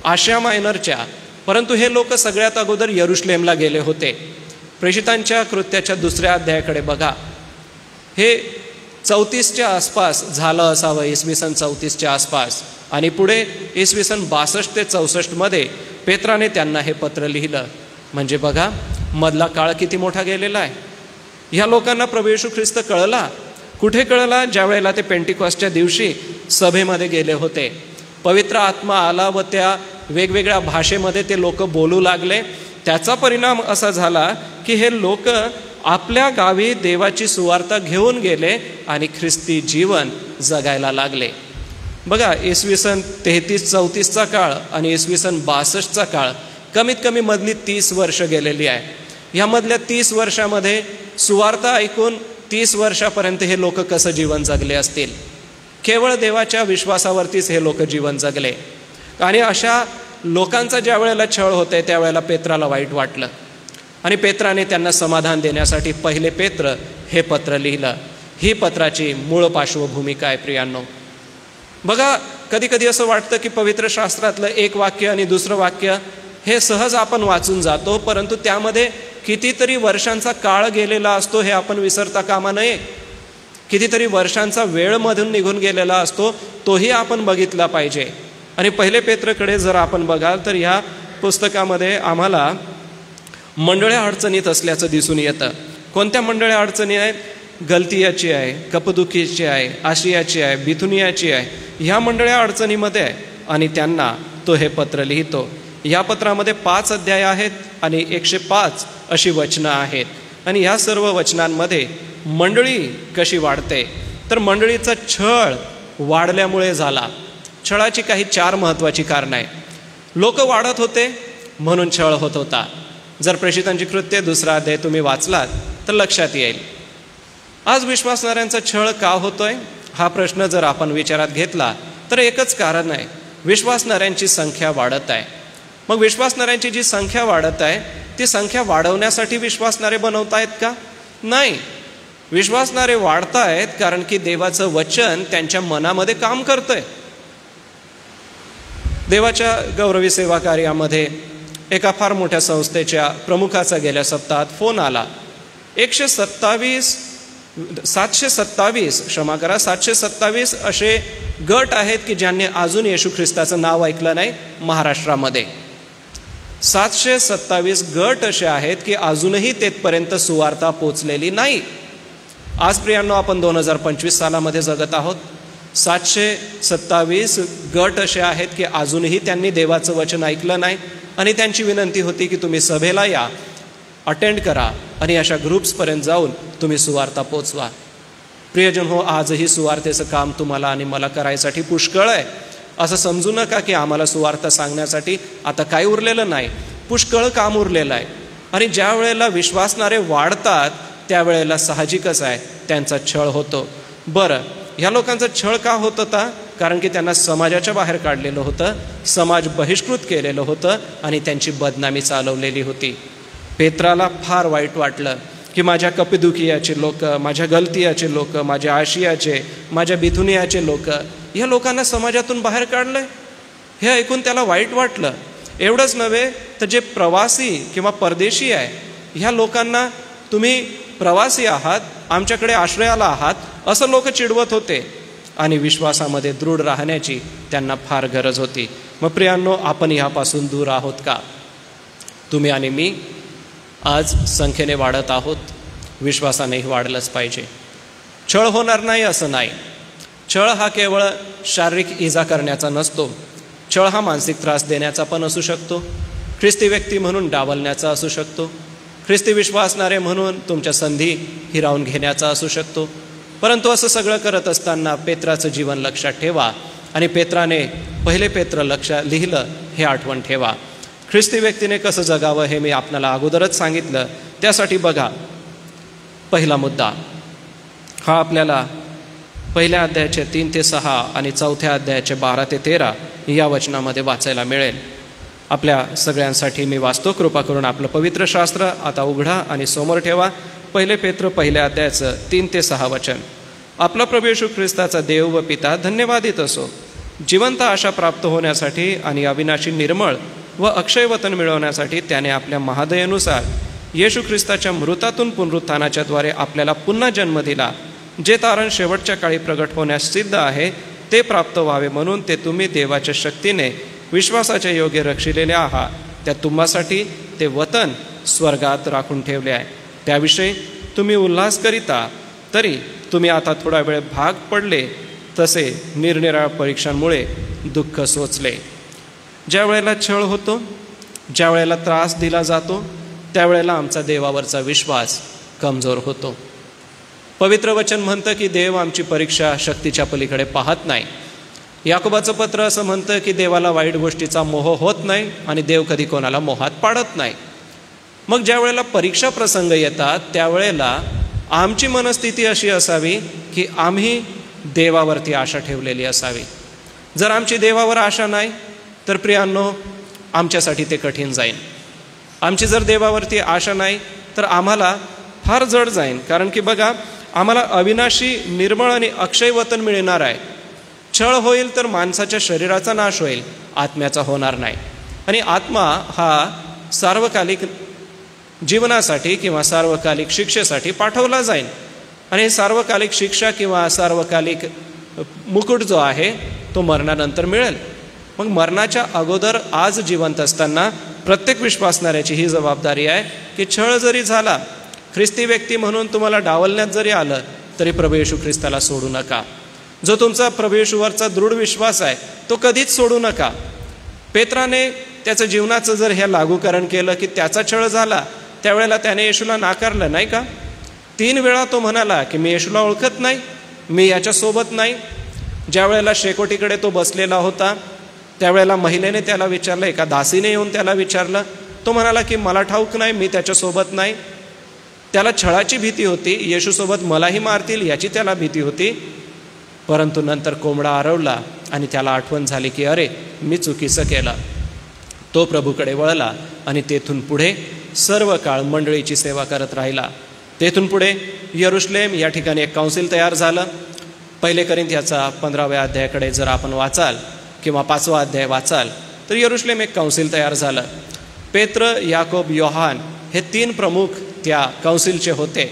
S1: आशिया मायनरच्या. परंतु हे लोक सगळ्यात अगोदर यरुशलेमला गेले होते. प्रेषितांच्या कृत्याच्या 2 अध्यायाकडे बघा. हे 34च्या आसपास झालं असावं, इसवी सन 34च्या आसपास. आणि पुढे इसवी सन 62 ते 64 मध्ये पेत्राने त्यांना हे पत्र लिहिलं. म्हणजे बघा मधला काळ किती मोठा गेलेला आहे. ह्या लोकांना प्रभू येशू ख्रिस्त कळला. कुठे कळला? ज्या वेळेला ते पेंटिकॉस्टच्या दिवशी सभेमध्ये गेले होते. पवित्र आत्मा आला व त्या वेगवेगळ्या भाषेमध्ये ते लोक बोलू लागले. त्याचा परिणाम असा झाला की हे लोक आपल्या गावी देवाची सुवार्ता घेऊन गेले आणि ख्रिस्ती जीवन जगायला लागले. बघा इसवी सन 33-34चा काळ आणि इसवी सन 62चा काळ, कमीत कमी मधली 30 वर्ष गेलेली आहे. ह्यामधल्या 30 वर्षामध्ये सुवार्ता ऐकून 30 वर्षापर्यंत हे लोक कसं जीवन जगले असतील. केवळ देवाच्या विश्वासावरतीच हे लोक जीवन जगले. आणि अशा लोकांचा ज्या वेळेला छळ होते त्यावेळेला पेत्राला वाईट वाटलं आणि पेत्राने त्यांना समाधान देण्यासाठी पहिले पेत्र हे पत्र लिहिलं. ही पत्राची मूळ पार्श्वभूमी काय प्रियांनो? बघा कधी कधी असं वाटतं की पवित्र शास्त्रातलं एक वाक्य आणि दुसरं वाक्य हे सहज आपण वाचून जातो, परंतु त्यामध्ये कितीतरी वर्षांचा काळ गेलेला असतो हे आपण विसरता कामा नये. कितीतरी वर्षांचा वेळ मधून निघून गेलेला असतो, तोही आपण बघितला पाहिजे. आणि पहिले पेत्रकडे जर आपण बघाल तर ह्या पुस्तकामध्ये आम्हाला मंडळ्या अडचणीत असल्याचं दिसून येतं. कोणत्या मंडळ्या अडचणी आहेत? गलतियाची आहे, कपदुकीची आहे, आशियाची आहे, बिथुनियाची आहे. ह्या मंडळ्या अडचणीमध्ये आहे आणि त्यांना तो हे पत्र लिहितो. या पत्रामध्ये 5 अध्याय आहेत आणि 105 अशी वचनं आहेत. आणि ह्या सर्व वचनांमध्ये मंडळी कशी वाढते तर मंडळीचा छळ वाढल्यामुळे झाला. छळाची काही 4 महत्त्वाची कारणं आहेत. लोक वाढत होते म्हणून छळ होत होता. जर प्रेषितांची कृत्ये 2 अध्याय तुम्ही वाचलात तर लक्षात येईल. आज विश्वासणाऱ्यांचा छळ का होतोय हा प्रश्न जर आपण विचारात घेतला तर एकच कारण आहे, विश्वासणाऱ्यांची संख्या वाढत आहे. मग विश्वासणाऱ्यांची जी संख्या वाढत आहे ती संख्या वाढवण्यासाठी विश्वासणारे बनवतायत का? नाही. विश्वासणारे वाढतायत कारण की देवाचं वचन त्यांच्या मनामध्ये काम करतंय. देवाच्या गौरवी सेवा कार्यामध्ये एका फार मोठ्या संस्थेच्या प्रमुखाचा गेल्या सप्ताहात फोन आला. 727 असे गट आहेत की ज्यांनी अजून येशू ख्रिस्ताचं नाव ऐकलं नाही महाराष्ट्रामध्ये. 727 गट असे आहेत की अजूनही तेथपर्यंत सुवार्ता पोचलेली नाही. आज प्रियांनो आपण 2025 सालामध्ये जगत आहोत. 727 गट असे आहेत की अजूनही त्यांनी देवाचं वचन ऐकलं नाही आणि त्यांची विनंती होती की तुम्ही सभेला या, अटेंड करा आणि अशा ग्रुप्सपर्यंत जाऊन तुम्ही सुवार्ता पोचवा. प्रियजन हो, आजही सुवार्तेचं काम तुम्हाला आणि मला करायसाठी पुष्कळ आहे. असं समजू नका की आम्हाला सुवार्ता सांगण्यासाठी आता काय उरलेलं नाही. पुष्कळ काम उरलेलं आहे. आणि ज्या वेळेला विश्वासणारे वाढतात त्यावेळेला साहजिकच आहे त्यांचा छळ होतो. बरं, ह्या लोकांचा छळ का होत होता? कारण की त्यांना समाजाच्या बाहेर काढलेलं होतं, समाज बहिष्कृत केलेलं होतं आणि त्यांची बदनामी चालवलेली होती. पेत्राला फार वाईट वाटलं की माझ्या कपिदुकियाचे लोक, माझ्या गलतियाचे लोक, माझ्या आशियाचे, माझ्या बिथुनियाचे लोक, ह्या लोकांना समाजातून बाहेर काढलंय. हे ऐकून त्याला वाईट वाटलं. एवढंच नव्हे तर जे प्रवासी किंवा परदेशी आहे ह्या लोकांना तुम्ही प्रवासी आहात, आमच्याकडे आश्रयाला आहात असं लोक चिडवत होते आणि विश्वासामध्ये दृढ राहण्याची त्यांना फार गरज होती. मग प्रियांनो, आपण ह्यापासून दूर आहोत का? तुम्ही आणि मी आज संख्येने वाढत आहोत, विश्वासानेही वाढलंच पाहिजे. छळ होणार नाही असं नाही. छळ हा केवळ शारीरिक इजा करण्याचा नसतो. छळ हा मानसिक त्रास देण्याचा पण असू शकतो, ख्रिस्ती व्यक्ती म्हणून डावलण्याचा असू शकतो, ख्रिस्ती विश्वासणारे म्हणून तुमच्या संधी हिरावून घेण्याचा असू शकतो. परंतु असं सगळं करत असताना पेत्राचं जीवन लक्षात ठेवा आणि पेत्राने 1 पेत्र लिहिलं हे आठवण ठेवा. ख्रिस्ती व्यक्तीने कसं जगावं हे मी आपल्याला अगोदरच सांगितलं. त्यासाठी बघा, पहिला मुद्दा हा आपल्याला 1 अध्यायाचे 3 ते 6 आणि 4 अध्यायाचे 12 ते 13 या वचनामध्ये वाचायला मिळेल. आपल्या सगळ्यांसाठी मी वाचतो. कृपा करून आपलं पवित्र शास्त्र आता उघडा आणि समोर ठेवा. 1 पेत्र 1 अध्यायाचं 3 ते 6 वचन. आपला प्रभू येशू ख्रिस्ताचा देव व पिता धन्यवादित असो. जिवंत आशा प्राप्त होण्यासाठी आणि अविनाशी निर्मळ व अक्षय वतन मिळवण्यासाठी त्याने आपल्या महादयेनुसार येशू ख्रिस्ताच्या मृतातून पुनरुत्थानाच्या द्वारे आपल्याला पुन्हा जन्म दिला, जे तारण शेवटच्या काळी प्रगट होण्यास सिद्ध आहे ते प्राप्त व्हावे म्हणून ते तुम्ही देवाच्या शक्तीने विश्वासाच्या योग्य रक्षिलेले आहात. त्या तुम्हासाठी ते वतन स्वर्गात राखून ठेवले आहे. त्याविषयी तुम्ही उल्हास करिता तरी तुम्ही आता थोडा वेळ भाग पडले, तसे निरनिराळ्या परीक्षांमुळे दुःख सोचले. ज्या वेळेला छळ होतो, ज्या वेळेला त्रास दिला जातो त्यावेळेला आमचा देवावरचा विश्वास कमजोर होतो. पवित्र वचन म्हणतं की देव आमची परीक्षा शक्तीच्या पलीकडे पाहत नाही. याकोबाचं पत्र असं म्हणतं की देवाला वाईट गोष्टीचा मोह होत नाही आणि देव कधी कोणाला मोहात पाडत नाही. मग ज्या वेळेला परीक्षा प्रसंग येतात त्यावेळेला आमची मनस्थिती अशी असावी की आम्ही देवावरती आशा ठेवलेली असावी. जर आमची देवावर आशा नाही तर प्रियांनो आमच्यासाठी ते कठीण जाईल. आमची जर देवावरती आशा नाही तर आम्हाला फार जड जाईल. कारण की बघा, आम्हाला अविनाशी निर्मळ आणि अक्षय वतन मिळणार आहे. छळ होईल तर माणसाच्या शरीराचा नाश होईल, आत्म्याचा होणार नाही. आणि आत्मा हा सार्वकालिक जीवनासाठी किंवा सार्वकालिक शिक्षेसाठी पाठवला जाईल. आणि सार्वकालिक शिक्षा किंवा सार्वकालिक मुकुट जो आहे तो मरणानंतर मिळेल. मग मरणाच्या अगोदर आज जिवंत असताना प्रत्येक विश्वासणाऱ्याची ही जबाबदारी आहे की छळ जरी झाला, ख्रिस्ती व्यक्ती म्हणून तुम्हाला डावलण्यात जरी आलं तरी प्रभू येशू ख्रिस्ताला सोडू नका. जो तुमचा प्रभू येशूवरचा दृढ विश्वास आहे तो कधीच सोडू नका. पेत्राने त्याचं जीवनाचं जर हे लागूकरण केलं की त्याचा छळ झाला त्यावेळेला त्याने येशूला नाकारलं नाही का? 3 वेळा तो म्हणाला की मी येशूला ओळखत नाही, मी याच्यासोबत नाही. ज्या वेळेला शेकोटीकडे तो बसलेला होता त्यावेळेला महिलेने त्याला विचारलं, एका दासीने येऊन त्याला विचारलं तो म्हणाला की मला ठाऊक नाही, मी त्याच्यासोबत नाही. त्याला छळाची भीती होती, येशूसोबत मलाही मारतील याची त्याला भीती होती. परंतु नंतर कोंबडा आरवला आणि त्याला आठवण झाली की अरे मी चुकीचं केलं. तो प्रभूकडे वळला आणि तेथून पुढे सर्व काळ मंडळीची सेवा करत राहिला. तेथून पुढे यरुशलेम या ठिकाणी एक काउन्सिल तयार झालं. 1 कोरिंथियाचा 15व्या अध्यायाकडे जर आपण वाचाल किंवा 5वा अध्याय वाचाल तर यरुशलेम एक काउन्सिल तयार झालं. पेत्र, याकोब, योहान हे 3 प्रमुख त्या काउन्सिलचे होते.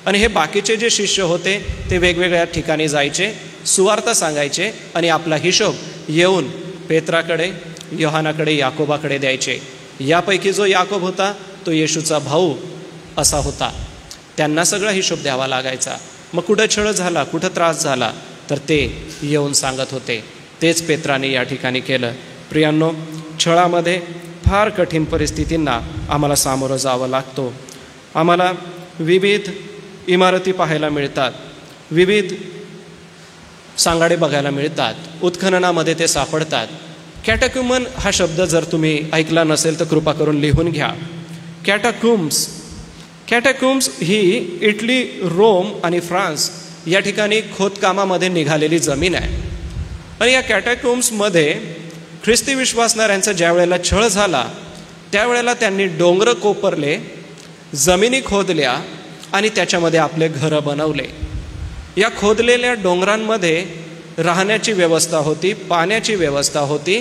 S1: आणि हे बाकीचे जे शिष्य होते ते वेगवेगळ्या ठिकाणी जायचे, सुवार्थ सांगायचे आणि आपला हिशोब येऊन पेत्राकडे, योहानाकडे, याकोबाकडे द्यायचे. यापैकी जो याकोब होता तो येशूचा भाऊ असा होता. त्यांना सगळा हिशोब द्यावा लागायचा. मग कुठं छळ झाला, कुठं त्रास झाला तर ते येऊन सांगत होते. तेच पेत्राने या ठिकाणी केलं. प्रियांनो, छळामध्ये फार कठीण परिस्थितींना आम्हाला सामोरं जावं लागतो. आम्हाला विविध इमारती पाहायला मिळतात, विविध सांगाडे बघायला मिळतात, उत्खननामध्ये ते सापडतात. कॅटाक्युमन हा शब्द जर तुम्ही ऐकला नसेल तर कृपा करून लिहून घ्या. कॅटाक्युम्स ही इटली, रोम आणि फ्रान्स या ठिकाणी खोदकामामध्ये निघालेली जमीन आहे. आणि या कॅटाक्युम्समध्ये ख्रिस्ती विश्वासणाऱ्यांचा ज्या वेळेला छळ झाला त्यावेळेला त्यांनी डोंगर कोपरले, जमिनी खोदल्या आणि त्याच्यामध्ये आपले घरं बनवले. या खोदलेल्या डोंगरांमध्ये राहण्याची व्यवस्था होती, पाण्याची व्यवस्था होती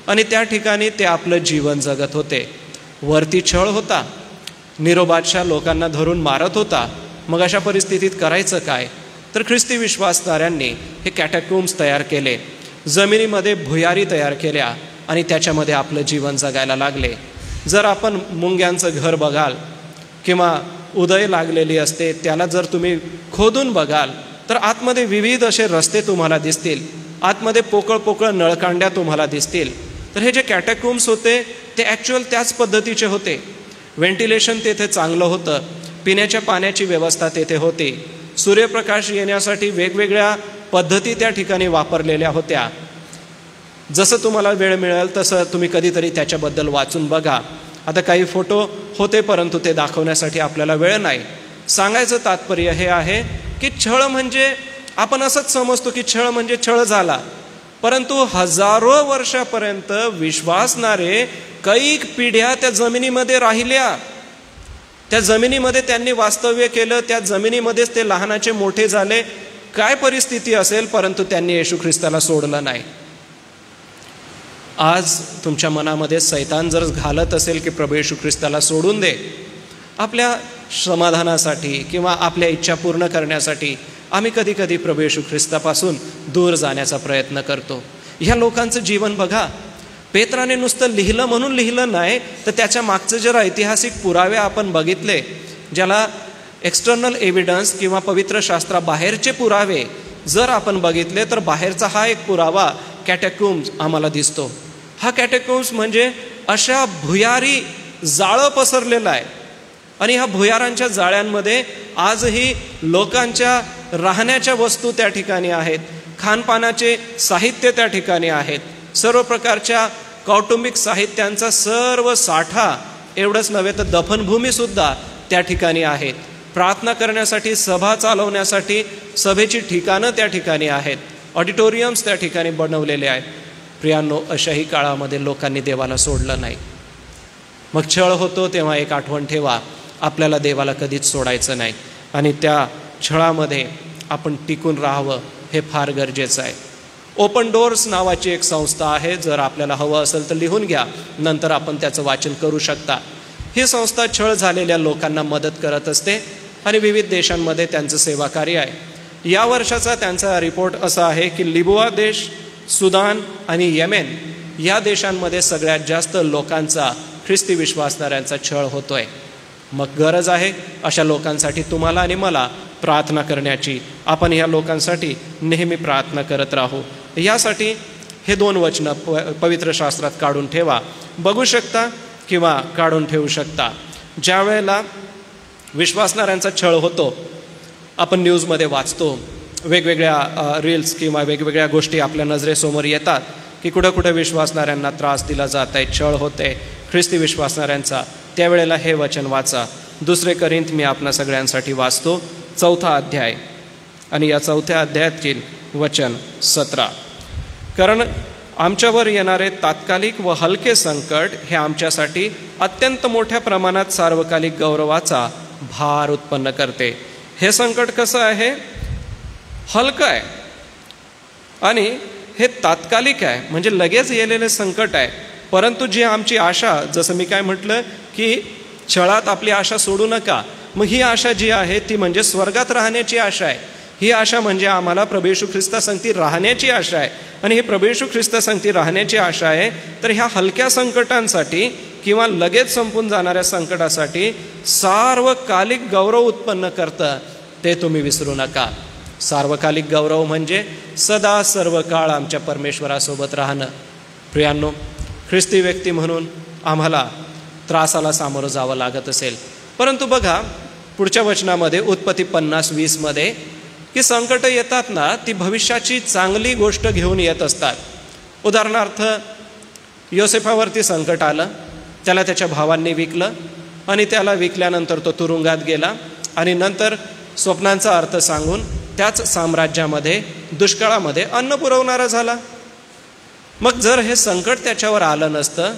S1: आणि त्या ठिकाणी ते आपलं जीवन जगत होते. वरती छळ होता, नीरो बादशाह लोकांना धरून मारत होता. मग अशा परिस्थितीत करायचं काय? तर ख्रिस्ती विश्वासणाऱ्यांनी हे कॅटाक्युम्स तयार केले, जमिनीमध्ये भुयारी तयार केल्या आणि त्याच्यामध्ये आपलं जीवन जगायला लागले. जर आपण मुंग्यांचं घर बघाल किंवा उदय लागलेली असते त्याला जर तुम्ही खोदून बघाल तर आतमध्ये विविध असे रस्ते तुम्हाला दिसतील, आतमध्ये पोकळ पोकळ नळकांड्या तुम्हाला दिसतील. तर हे जे कॅटाक्युम्स होते ते ॲक्च्युअल त्याच पद्धतीचे होते. व्हेंटिलेशन तेथे चांगलं होतं, पिण्याच्या पाण्याची व्यवस्था तेथे होती, सूर्यप्रकाश येण्यासाठी वेगवेगळ्या पद्धती त्या ठिकाणी वापरलेल्या होत्या. जसं तुम्हाला वेळ मिळेल तसं तुम्ही कधीतरी त्याच्याबद्दल वाचून बघा. आता काही फोटो होते परंतु ते दाखवण्यासाठी आपल्याला वेळ नाही. सांगायचं तात्पर्य हे आहे की छळ म्हणजे आपण असंच समजतो की छळ म्हणजे छळ झाला, परंतु हजारो वर्षापर्यंत विश्वासणारे कैक पिढ्या त्या जमिनीमध्ये राहिल्या, त्या जमिनीमध्ये त्यांनी वास्तव्य केलं, त्या जमिनीमध्येच ते लहानाचे मोठे झाले. काय परिस्थिती असेल परंतु त्यांनी येशू ख्रिस्ताला सोडलं नाही. आज तुमच्या मनामध्ये सैतान जर घालत असेल की प्रभू येशू ख्रिस्ताला सोडून दे, आपल्या समाधानासाठी किंवा आपल्या इच्छा पूर्ण करण्यासाठी आम्ही कधी कधी प्रभू येशू ख्रिस्तापासून दूर जाण्याचा प्रयत्न करतो. ह्या लोकांचं जीवन बघा. पेत्राने नुसतं लिहिलं म्हणून लिहिलं नाही तर त्याच्या मागचं जर ऐतिहासिक पुरावे आपण बघितले, ज्याला एक्सटर्नल एव्हिडन्स किंवा पवित्र शास्त्राबाहेरचे पुरावे जर आपण बघितले तर बाहेरचा हा एक पुरावा कॅटाक्युम्स आम्हाला दिसतो. हा कॅटाक्युम्स म्हणजे अशा भुयारी जाळं पसरलेलं आहे आणि ह्या भुयारांच्या जाळ्यांमध्ये आजही लोकांच्या राहण्याच्या वस्तू त्या ठिकाणी आहेत, खानपानाचे साहित्य त्या ठिकाणी आहेत, सर्व प्रकारच्या कौटुंबिक साहित्यांचा सर्व साठा, एवढंच नव्हे तर दफनभूमीसुद्धा त्या ठिकाणी आहेत. प्रार्थना करण्यासाठी, सभा चालवण्यासाठी सभेची ठिकाणं त्या ठिकाणी आहेत, ऑडिटोरियम्स त्या ठिकाणी बनवलेले आहेत. प्रियांनो, अशाही काळामध्ये लोकांनी देवाला सोडलं नाही. मग छळ होतो तेव्हा एक आठवण ठेवा, आपल्याला देवाला कधीच सोडायचं नाही आणि त्या छळामध्ये आपण टिकून राहावं हे फार गरजेचं आहे. ओपन डोअर्स नावाची एक संस्था आहे, जर आपल्याला हवं असेल तर लिहून घ्या, नंतर आपण त्याचं वाचन करू शकता. ही संस्था छळ झालेल्या लोकांना मदत करत असते आणि विविध देशांमध्ये त्यांचं सेवा कार्य आहे. या वर्षाचा त्यांचा रिपोर्ट असा आहे की लिबुआ देश, सुदान आणि येमेन या देशांमध्ये सगळ्यात जास्त लोकांचा, ख्रिस्ती विश्वासणाऱ्यांचा छळ होतोय. मग गरज आहे अशा लोकांसाठी तुम्हाला आणि मला प्रार्थना करण्याची. आपण ह्या लोकांसाठी नेहमी प्रार्थना करत राहू. यासाठी हे 2 वचनं पवित्र शास्त्रात काढून ठेवा, बघू शकता किंवा काढून ठेवू शकता. ज्या वेळेला विश्वासणाऱ्यांचा छळ होतो, आपण न्यूजमध्ये वाचतो, वेगवेगळ्या रील्स किंवा वेगवेगळ्या गोष्टी आपल्या नजरेसमोर येतात की कुठं कुठं विश्वासणाऱ्यांना त्रास दिला जात आहे, छळ होते, ख्रिस्ती विश्वासणाऱ्यांचा, त्यावेळेला हे वचन वाचा. 2 कोरिंथ मी आपणा सगळ्यांसाठी वाचतो, 4 अध्याय आणि या 4 अध्यायातील वचन 17. कारण आमच्यावर येणारे तात्कालिक व हलके संकट हे आमच्यासाठी अत्यंत मोठ्या प्रमाणात सार्वकालिक गौरवाचा भार उत्पन्न करते. हे संकट कसं आहे? हलकं आहे आणि हे तात्कालिक आहे, म्हणजे लगेच येलेले संकट आहे. परंतु जी आमची आशा, जसं मी काय म्हटलं की छळात आपली आशा सोडू नका, मग ही आशा जी आहे ती म्हणजे स्वर्गात राहण्याची आशा आहे. ही आशा म्हणजे आम्हाला प्रभू येशू ख्रिस्तासंगती राहण्याची आशा आहे. आणि ही प्रभू येशू ख्रिस्तासंगती राहण्याची आशा आहे. तर ह्या हलक्या संकटांसाठी किंवा लगेच संपून जाणाऱ्या संकटासाठी सार्वकालिक गौरव उत्पन्न करतं, ते तुम्ही विसरू नका. सार्वकालिक गौरव म्हणजे सदा सर्व काळ आमच्या परमेश्वरासोबत राहणं. प्रियांनो, ख्रिस्ती व्यक्ती म्हणून आम्हाला त्रासाला सामोरं जावं लागत असेल, परंतु बघा पुढच्या वचनामध्ये उत्पत्ती 50:20 मध्ये की संकट येतात ना, ती भविष्याची चांगली गोष्ट घेऊन येत असतात. उदाहरणार्थ, योसेफावरती संकट आलं, त्याला त्याच्या भावांनी विकलं आणि त्याला विकल्यानंतर तो तुरुंगात गेला आणि नंतर स्वप्नांचा अर्थ सांगून त्याच साम्राज्यामध्ये दुष्काळामध्ये अन्न पुरवणारा झाला. मग जर हे संकट त्याच्यावर आलं नसतं,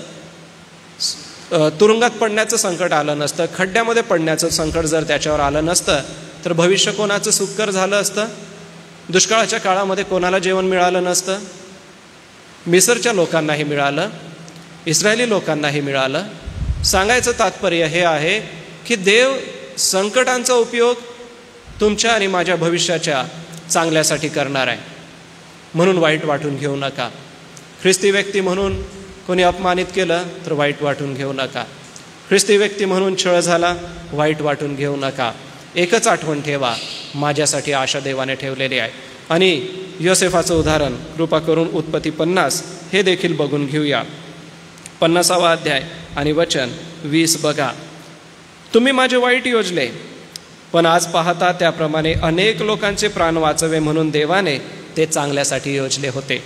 S1: तुरुंगात पडण्याचं संकट आलं नसतं, खड्ड्यामध्ये पडण्याचं संकट जर त्याच्यावर आलं नसतं, तर भविष्य कोणाचं सुखकर झालं असतं? दुष्काळाच्या काळामध्ये कोणाला जेवण मिळालं नसतं? मिसरच्या लोकांनाही मिळालं, इस्रायली लोकांनाही मिळालं. सांगायचं तात्पर्य हे आहे की देव संकटांचा उपयोग तुमच्या आणि माझ्या भविष्याच्या चांगल्यासाठी करणार आहे. म्हणून वाईट वाटून घेऊ नका. ख्रिस्ती व्यक्ती म्हणून कोणी अपमानित केलं तर वाईट वाटून घेऊ नका. ख्रिस्ती व्यक्ती म्हणून छळ झाला, वाईट वाटून घेऊ नका. एकच आठवण ठेवा, माझ्यासाठी आशा देवाने ठेवलेली आहे. आणि योसेफाचं उदाहरण कृपा करून उत्पत्ती 50 हे देखील बघून घेऊया. 50वा अध्याय आणि वचन 20 बघा. तुम्ही माझे वाईट योजले, पण आज पाहता त्याप्रमाणे अनेक लोकांचे प्राण वाचवे म्हणून देवाने ते चांगल्यासाठी योजले होते.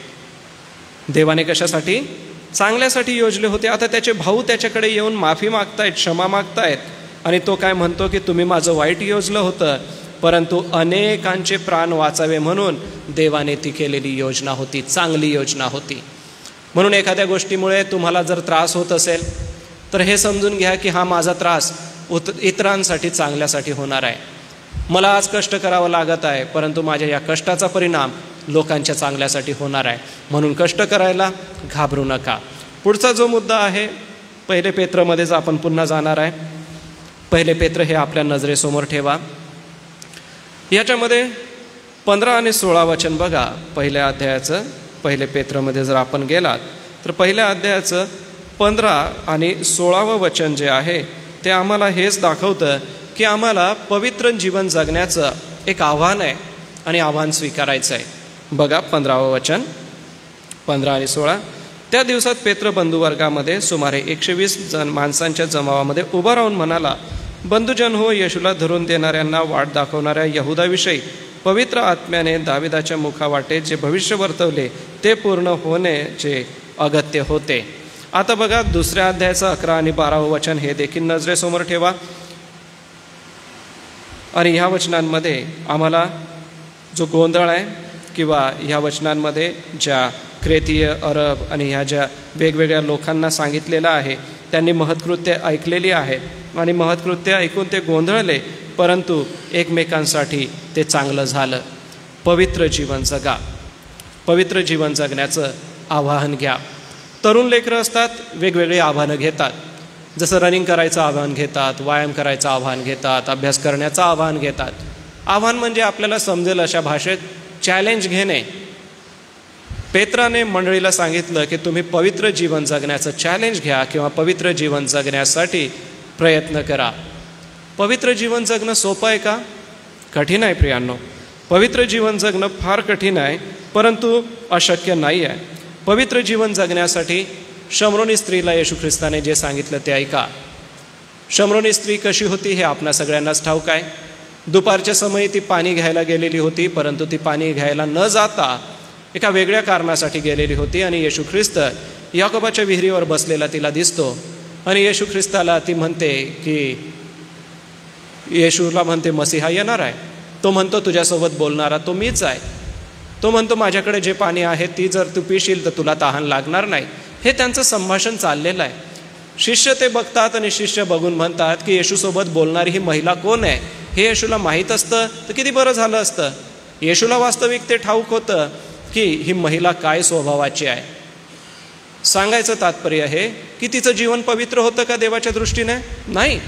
S1: देवाने कशासाठी? चांगल्यासाठी योजले होते. आता त्याचे भाऊ त्याच्याकडे येऊन माफी मागतायत, क्षमा मागतायत आणि तो काय म्हणतो की तुम्ही माझं वाईट योजलं होतं, परंतु अनेकांचे प्राण वाचावे म्हणून देवाने ती केलेली योजना होती, चांगली योजना होती. म्हणून एखाद्या गोष्टीमुळे तुम्हाला जर त्रास होत असेल तर हे समजून घ्या की हा माझा त्रास इतरांसाठी चांगल्यासाठी होणार आहे. मला आज कष्ट करावं लागत आहे, परंतु माझ्या या कष्टाचा परिणाम लोकांच्या चांगल्यासाठी होणार आहे. म्हणून कष्ट करायला घाबरू नका. पुढचा जो मुद्दा आहे, 1 पेत्रमध्येच आपण पुन्हा जाणार आहे. 1 पेत्र हे आपल्या नजरेसमोर ठेवा. याच्यामध्ये 15 आणि 16 वचन बघा. 1 अध्यायाचं 1 पेत्रमध्ये जर आपण गेलात तर 1 अध्यायाचं 15 आणि 16 वचन जे आहे ते आम्हाला हेच दाखवतं की आम्हाला पवित्र जीवन जगण्याचं एक आव्हान आहे आणि आव्हान स्वीकारायचं आहे. बघा 15वं वचन, 15 आणि 16. त्या दिवसात पेत्र बंधुवर्गामध्ये सुमारे 120 माणसांच्या जमावामध्ये उभा राहून म्हणाला, बंधुजन हो, येशूला धरून देणाऱ्यांना वाट दाखवणाऱ्या यहुदाविषयी पवित्र आत्म्याने दाविदाच्या मुखावाटे जे भविष्य वर्तवले ते पूर्ण होण्याचे अगत्य होते. आता बघा 2 अध्यायाचं 11 आणि 12 वचन हे देखील नजरेसमोर ठेवा. आणि ह्या वचनांमध्ये आम्हाला जो गोंधळ आहे किंवा ह्या वचनांमध्ये ज्या क्रेतीय, अरब आणि ह्या ज्या वेगवेगळ्या लोकांना सांगितलेलं आहे, त्यांनी महत्कृत्य ऐकलेली आहेत आणि महत्कृत्य ऐकून ते गोंधळले, परंतु एकमेकांसाठी ते चांगलं झालं. पवित्र जीवन जगा. पवित्र जीवन जगण्याचं आवाहन घ्या. तरुण लेकरं असतात, वेगवेगळी आव्हानं घेतात. जसं रनिंग करायचं आव्हान घेतात, व्यायाम करायचं आव्हान घेतात, अभ्यास करण्याचं आव्हान घेतात. आव्हान म्हणजे आपल्याला समजेल अशा भाषेत चॅलेंज घेणे. पेत्राने मंडळीला सांगितलं की तुम्ही पवित्र जीवन जगण्याचं चॅलेंज घ्या किंवा पवित्र जीवन जगण्यासाठी प्रयत्न करा. पवित्र जीवन जगणं सोपं आहे का? कठीण आहे प्रियांनो. पवित्र जीवन जगणं फार कठीण आहे, परंतु अशक्य नाही आहे. पवित्र जीवन जगण्यासाठी शमरोनी स्त्रीला येशू ख्रिस्ताने जे सांगितलं ते ऐका. शमरोनी स्त्री कशी होती हे आपणा सगळ्यांनाच ठाऊक आहे. दुपारच्या समयी ती पाणी घ्यायला गेलेली होती, परंतु ती पाणी घ्यायला न जाता एका वेगळ्या कारणासाठी गेलेली होती आणि येशू ख्रिस्त याकोबाच्या विहिरीवर बसलेला तिला दिसतो आणि येशू ख्रिस्ताला ती म्हणते की येशूला म्हणते मसीहा येणार आहे. तो म्हणतो तुझ्यासोबत बोलणारा तो मीच आहे. तो म्हणतो माझ्याकडे जे पाणी आहे ती जर तू पिशील तर तुला तहान लागणार नाही. हे त्यांचं संभाषण चाललेलं आहे. शिष्य ते बघतात आणि शिष्य बघून म्हणतात की येशूसोबत बोलणारी ही महिला कोण आहे. हे येशूला माहीत असतं तर किती बरं झालं असतं. येशूला वास्तविक ते ठाऊक होतं की ही महिला काय स्वभावाची आहे. सांगायचं तात्पर्य आहे की तिचं जीवन पवित्र होतं का देवाच्या दृष्टीने? नाही.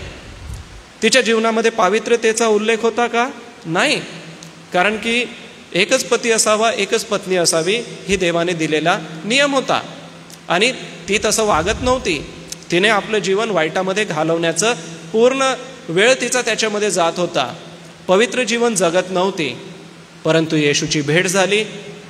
S1: तिच्या जीवनामध्ये पावित्र्यतेचा उल्लेख होता का? नाही. कारण की एकच पती असावा, एकच पत्नी असावी ही देवाने दिलेला नियम होता आणि ती तसं वागत नव्हती. तिने आपलं जीवन वाईटामध्ये घालवण्याचं पूर्ण वेळ तिचा त्याच्यामध्ये जात होता. पवित्र जीवन जगत नव्हती. परंतु येशूची भेट झाली.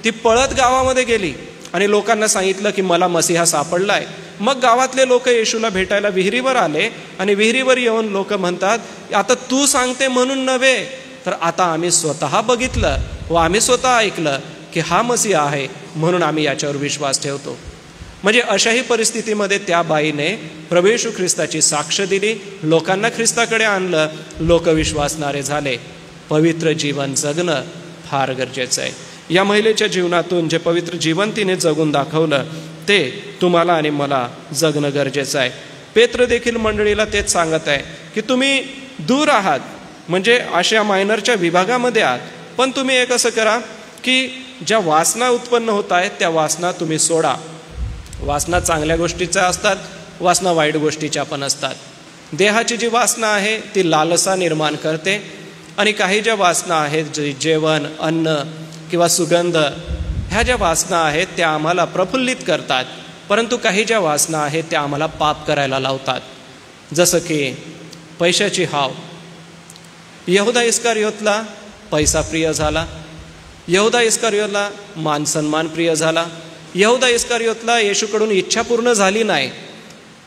S1: ती पळत गावामध्ये गेली आणि लोकांना सांगितलं की मला मसीहा सापडलाय. मग गावातले लोक येशूला भेटायला विहिरीवर आले आणि विहिरीवर येऊन लोक म्हणतात आता तू सांगते म्हणून नव्हे तर आता आम्ही स्वतः बघितलं व आम्ही स्वतः ऐकलं की हा मसीहा आहे म्हणून आम्ही याच्यावर विश्वास ठेवतो. म्हणजे अशाही परिस्थितीमध्ये त्या बाईने प्रभू येशू ख्रिस्ताची साक्ष दिली, लोकांना ख्रिस्ताकडे आणलं, लोक विश्वासणारे झाले. पवित्र जीवन जगणं फार गरजेचं आहे. या महिलेच्या जीवनातून जे पवित्र जीवन तिने जगून दाखवलं ते तुम्हाला आणि मला जगणं गरजेचं आहे. पेत्र देखील मंडळीला तेच सांगत आहे की तुम्ही दूर आहात, म्हणजे अशा मायनरच्या विभागामध्ये आहात, पण तुम्ही एक असं करा की ज्या वासना उत्पन्न होत आहेत त्या वासना तुम्ही सोडा. वासना चांगल्या गोष्टीच्या असतात, वासना वाईट गोष्टीच्या पण असतात. देहाची जी वासना आहे ती लालसा निर्माण करते आणि काही ज्या वासना आहेत जेवण, अन्न किंवा सुगंध, ह्या ज्या वासना आहेत त्या आम्हाला प्रफुल्लित करतात. परंतु काही ज्या वासना आहेत त्या आम्हाला पाप करायला लावतात. जसं की पैशाची हाव. यहुदा इस्कारियोतला पैसा प्रिय झाला. यहुदा इस्कारियोतला मानसन्मान प्रिय झाला. यहुदा इस्कारियोतला येशूकडून इच्छा पूर्ण झाली नाही.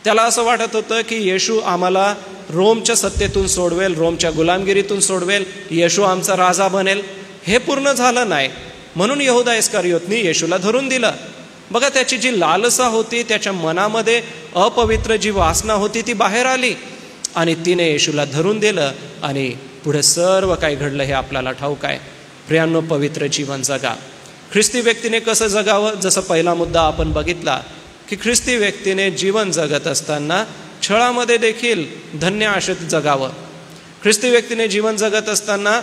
S1: त्याला असं वाटत होतं की येशू आम्हाला रोमच्या सत्तेतून सोडवेल, रोमच्या गुलामगिरीतून सोडवेल, येशू आमचा राजा बनेल. हे पूर्ण झालं नाही म्हणून यहुदा इस्कारियोतनी येशूला धरून दिलं. बघा, त्याची जी लालसा होती, त्याच्या मनामध्ये अपवित्र जी वासना होती ती बाहेर आली आणि तिने येशूला धरून दिलं आणि पुढे सर्व काही घडलं हे आपल्याला ठाऊक आहे. प्रियांनो, पवित्र जीवन जगा. ख्रिस्ती व्यक्तीने कसं जगावं? जसं पहिला मुद्दा आपण बघितला की ख्रिस्ती व्यक्तीने जीवन जगत असताना छळामध्ये देखील धन्य आशेत जगावं. ख्रिस्ती व्यक्तीने जीवन जगत असताना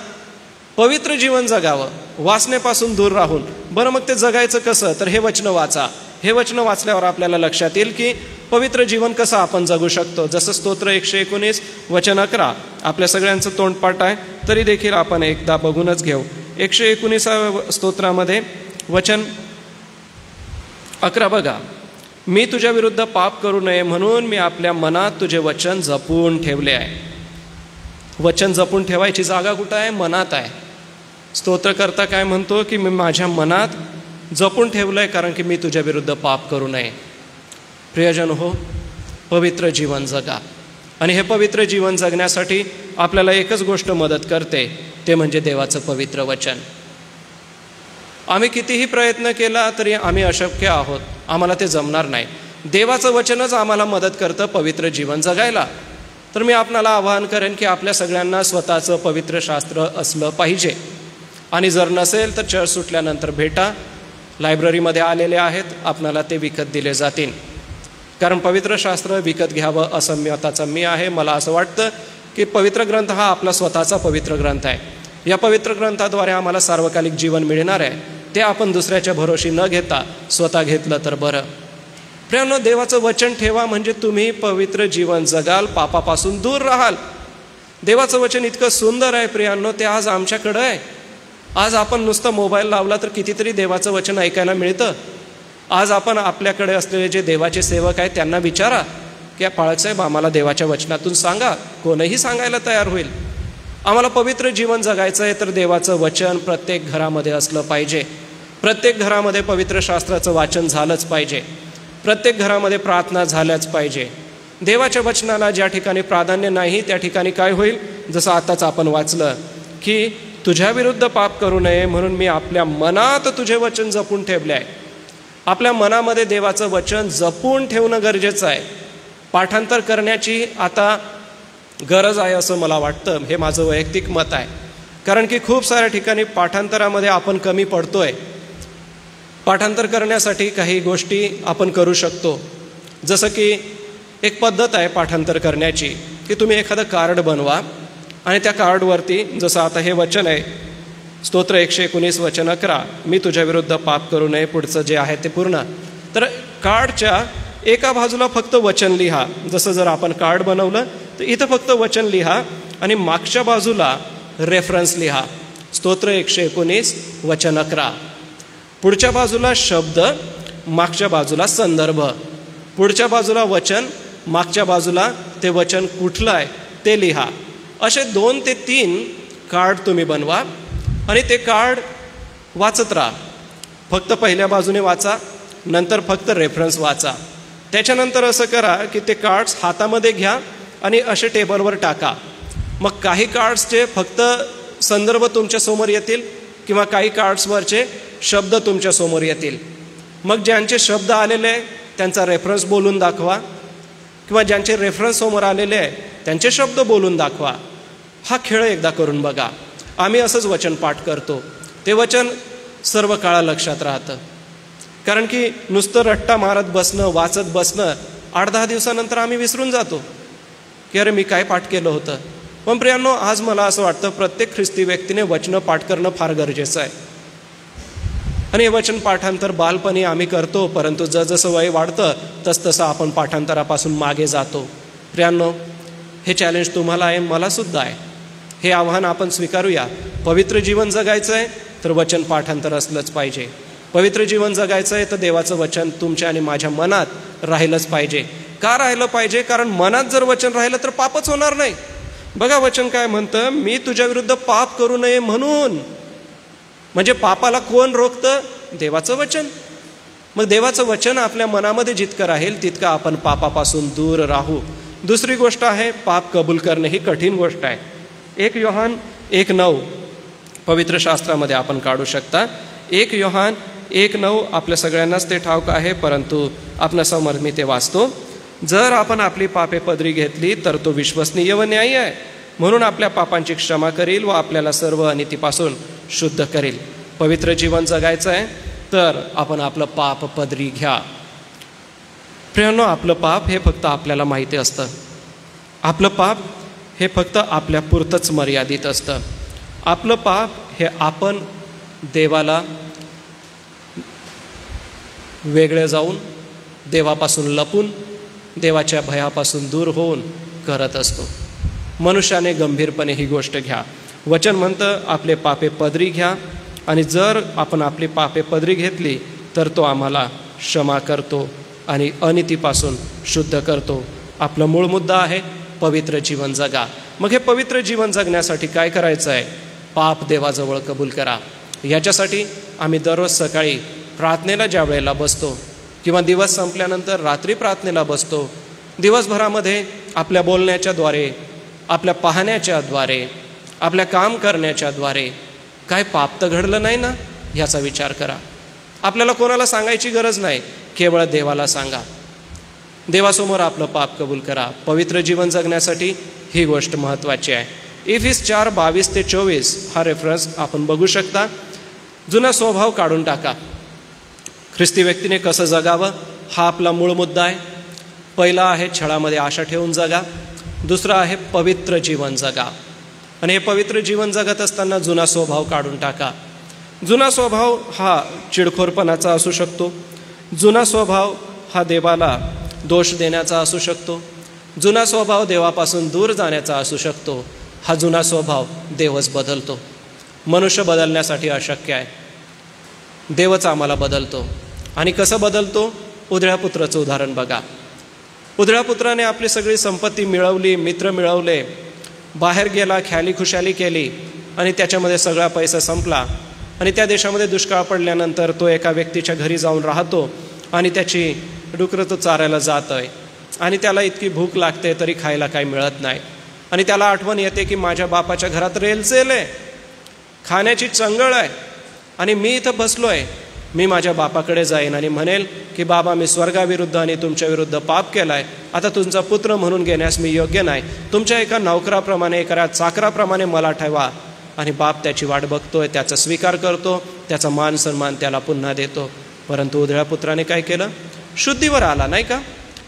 S1: पवित्र जीवन जगावं, वासनेपासून दूर राहून. बरं, मग ते जगायचं कसं? तर हे वचनं वाचा. हे वचनं वाचल्यावर आपल्याला लक्षात येईल की पवित्र जीवन कसं आपण जगू शकतो. जसं स्तोत्र 119 वचन 11 आपल्या सगळ्यांचं तोंडपाठ आहे, तरी देखील आपण एकदा बघूनच घेऊ. 119 स्तोत्रामध्ये वचन 11 बघा. मी तुझ्या विरुद्ध पाप करू नये म्हणून मी आपल्या मनात तुझे वचन जपून ठेवले आहे. वचन जपून ठेवायची जागा कुठं आहे? मनात आहे. स्तोत्रकर्ता काय म्हणतो की मी माझ्या मनात जपून ठेवलं आहे कारण की मी तुझ्या विरुद्ध पाप करू नये. प्रियजन हो, पवित्र जीवन जगा. आणि हे पवित्र जीवन जगण्यासाठी आपल्याला एकच गोष्ट मदत करते, ते म्हणजे देवाचं पवित्र वचन. आम्ही कितीही प्रयत्न केला तरी आम्ही अशक्य आहोत, आम्हाला ते जमणार नाही. देवाचं वचनच आम्हाला मदत करतं पवित्र जीवन जगायला. तर मी आपणाला आवाहन करेन की आपल्या सगळ्यांना स्वतःचं पवित्र शास्त्र असलं पाहिजे. आणि जर नसेल तर चर्च सुटल्यानंतर भेटा, लायब्ररीमध्ये आलेले आहेत, आपणाला ते विकत दिले जातील. कारण पवित्र शास्त्र विकत घ्यावं असं मताचा मी आहे. मला असं वाटतं की पवित्र ग्रंथ हा आपला स्वतःचा पवित्र ग्रंथ आहे. या पवित्र ग्रंथाद्वारे आम्हाला सार्वकालिक जीवन मिळणार आहे. ते आपण दुसऱ्याच्या भरोशी न घेता स्वतः घेतलं तर बरं. प्रियांनो, देवाचं वचन ठेवा म्हणजे तुम्ही पवित्र जीवन जगाल, पापापासून दूर राहाल. देवाचं वचन इतकं सुंदर आहे प्रियांनो, ते आज आमच्याकडं आहे. आज आपण नुसतं मोबाईल लावला तर कितीतरी देवाचं वचन ऐकायला मिळतं. आज आपण आपल्याकडे असलेले जे देवाचे सेवक आहेत त्यांना विचारा की पाळकसाहेब आम्हाला देवाच्या वचनातून सांगा, कोणीही सांगायला तयार होईल. आम्हाला पवित्र जीवन जगायचं आहे तर देवाचं वचन प्रत्येक घरामध्ये असलं पाहिजे. प्रत्येक घरामध्ये पवित्र शास्त्राचं वाचन झालंच पाहिजे. प्रत्येक घरामध्ये प्रार्थना झाल्याच पाहिजे. देवाच्या वचनाला ज्या ठिकाणी प्राधान्य नाही त्या ठिकाणी काय होईल? जसं आताच आपण वाचलं की तुझ्या विरुद्ध पाप करू नये म्हणून मी आपल्या मनात तुझे वचन जपून ठेवले आहे. आपल्या मनामध्ये देवाचं वचन जपून ठेवणं गरजेचं आहे. पाठांतर करण्याची आता गरज आहे असं मला वाटतं. हे माझं वैयक्तिक मत आहे. कारण की खूप साऱ्या ठिकाणी पाठांतरामध्ये आपण कमी पडतोय. पाठांतर करण्यासाठी काही गोष्टी आपण करू शकतो. जसं की एक पद्धत आहे पाठांतर करण्याची की तुम्ही एखादं कार्ड बनवा आणि त्या कार्डवरती जसं आता हे वचन आहे स्तोत्र 119 वचन 11, मी तुझ्या विरुद्ध पाप करू नये, पुढचं जे आहे ते पूर्ण. तर कार्डच्या एका बाजूला फक्त वचन लिहा. जसं जर आपण कार्ड बनवलं तर इथं फक्त वचन लिहा आणि मागच्या बाजूला रेफरन्स लिहा, स्तोत्र 119 वचन 11. पुढच्या बाजूला शब्द, मागच्या बाजूला संदर्भ. पुढच्या बाजूला वचन, मागच्या बाजूला ते वचन कुठलं आहे ते लिहा. असे 2 ते 3 कार्ड तुम्ही बनवा आणि ते कार्ड वाचत राहा. फक्त पहिल्या बाजूने वाचा, नंतर फक्त रेफरन्स वाचा. त्याच्यानंतर असं करा की ते कार्ड्स हातामध्ये घ्या आणि असे टेबलवर टाका. मग काही कार्ड्सचे फक्त संदर्भ तुमच्यासमोर येतील किंवा काही कार्ड्सवरचे शब्द तुमच्यासमोर येतील. मग ज्यांचे शब्द आलेले आहे त्यांचा रेफरन्स बोलून दाखवा किंवा ज्यांचे रेफरन्स समोर आलेले आहे त्यांचे शब्द बोलून दाखवा. हा खेळ एकदा करून बघा. आम्ही असंच वचन पाठ करतो. ते वचन सर्व काळा लक्षात राहतं. कारण की नुसतं रट्टा मारत बसणं, वाचत बसणं, 8-10 दिवसानंतर आम्ही विसरून जातो की अरे मी काय पाठ केलं होतं. पण प्रियांनो, आज मला असं वाटतं प्रत्येक ख्रिस्ती व्यक्तीने वचनं पाठ करणं फार गरजेचं आहे. आणि हे वचन पाठांतर बालपणी आम्ही करतो, परंतु जसं वय वाढतं तसतसं आपण पाठांतरापासून मागे जातो. प्रियांनो, हे चॅलेंज तुम्हाला आहे, मला सुद्धा आहे. हे आव्हान आपण स्वीकारूया. पवित्र जीवन जगायचं आहे तर वचन पाठांतर असलंच पाहिजे. पवित्र जीवन जगायचं आहे तर देवाचं वचन तुमच्या आणि माझ्या मनात राहिलंच पाहिजे. का राहिलं पाहिजे? कारण मनात जर वचन राहिलं तर पापच होणार नाही. बघा वचन काय म्हणतं, मी तुझ्या विरुद्ध पाप करू नये म्हणून. म्हणजे पापाला कोण रोखतं? देवाचं वचन. मग देवाचं वचन आपल्या मनामध्ये जितकं राहील तितकं आपण पापापासून दूर राहू. दुसरी गोष्ट आहे पाप कबूल करणे. ही कठीण गोष्ट आहे. 1 योहान 1:9 पवित्र शास्त्रामध्ये आपण काढू शकता. 1 योहान 1:9 आपल्या सगळ्यांनाच ते ठाऊक आहे, परंतु आपणासमोर मी ते वाचतो. जर आपण आपली पापे पदरी घेतली तर तो विश्वसनीय व न्यायी आहे, म्हणून आपल्या पापांची क्षमा करील व आपल्याला सर्व अनितीपासून शुद्ध करेल. पवित्र जीवन जगायचं आहे तर आपण आपलं पाप पदरी घ्या. प्रियांनो, आपलं पाप हे फक्त आपल्याला माहिती असतं. आपलं पाप हे फक्त आपल्या पुरतंच मर्यादित असतं. आपलं पाप हे आपण देवाला वेगळे जाऊन, देवापासून लपून, देवाच्या भयापासून दूर होऊन करत असतो. मनुष्याने गंभीरपणे ही गोष्ट घ्या. वचन म्हणतं आपले पापे पदरी घ्या, आणि जर आपण आपली पापे पदरी घेतली तर तो आम्हाला क्षमा करतो आणि अनितीपासून शुद्ध करतो. आपला मूळ मुद्दा आहे पवित्र जीवन जगा. मग हे पवित्र जीवन जगण्यासाठी काय करायचं आहे? पाप देवाजवळ कबूल करा. याच्यासाठी आम्ही दररोज सकाळी प्रार्थनेला ज्या वेळेला बसतो किंवा दिवस संपल्यानंतर रात्री प्रार्थनेला बसतो, दिवसभरामध्ये आपल्या बोलण्याच्याद्वारे, आपल्या पाहण्याच्याद्वारे, आपल्या काम करण्याच्याद्वारे काय पाप तर घडलं नाही ना ह्याचा विचार करा. आपल्याला कोणाला सांगायची गरज नाही, केवळ देवाला सांगा. देवासमोर आपलं पाप कबूल करा. पवित्र जीवन जगण्यासाठी ही गोष्ट महत्त्वाची आहे. इफिस 4:22-24 हा रेफरन्स आपण बघू शकता. जुना स्वभाव काढून टाका. ख्रिस्ती व्यक्तीने कसं जगावं हा आपला मूळ मुद्दा आहे. पहिला आहे छळामध्ये आशा ठेवून जगा. दुसरा आहे पवित्र जीवन जगा. आणि हे पवित्र जीवन जगत असताना जुना स्वभाव काढून टाका. जुना स्वभाव हा चिडखोरपणाचा असू शकतो. जुना स्वभाव हा देवाला दोष देण्याचा असू शकतो. जुना स्वभाव देवापासून दूर जाण्याचा असू शकतो. हा जुना स्वभाव देवच बदलतो. मनुष्य बदलण्यासाठी अशक्य आहे. देवच आम्हाला बदलतो. आणि कसं बदलतो? उधळ्या पुत्राचं उदाहरण बघा. उधळ्या पुत्राने आपली सगळी संपत्ती मिळवली, मित्र मिळवले, बाहेर गेला, ख्याली खुशाली केली आणि त्याच्यामध्ये सगळा पैसा संपला. आणि त्या देशामध्ये दुष्काळ पडल्यानंतर तो एका व्यक्तीच्या घरी जाऊन राहतो आणि त्याची डुकरं तो चारायला जात आहे. आणि त्याला इतकी भूक लागते तरी खायला काही मिळत नाही. आणि त्याला आठवण येते की माझ्या बापाच्या घरात रेलचेल आहे, खाण्याची चंगळ आहे आणि मी इथं बसलो आहे. मी माझ्या बापाकडे जाईन आणि म्हणेल की बाबा, मी स्वर्गाविरुद्ध आणि तुमच्या विरुद्ध पाप केला आहे, आता तुमचा पुत्र म्हणून घेण्यास मी योग्य नाही, तुमच्या एका नोकराप्रमाणे, एका चाकराप्रमाणे मला ठेवा. आणि बाप त्याची वाट बघतोय, त्याचा स्वीकार करतो, त्याचा मान सन्मान त्याला पुन्हा देतो. परंतु उधळ्या पुत्राने काय केलं? शुद्धीवर आला, नाही का?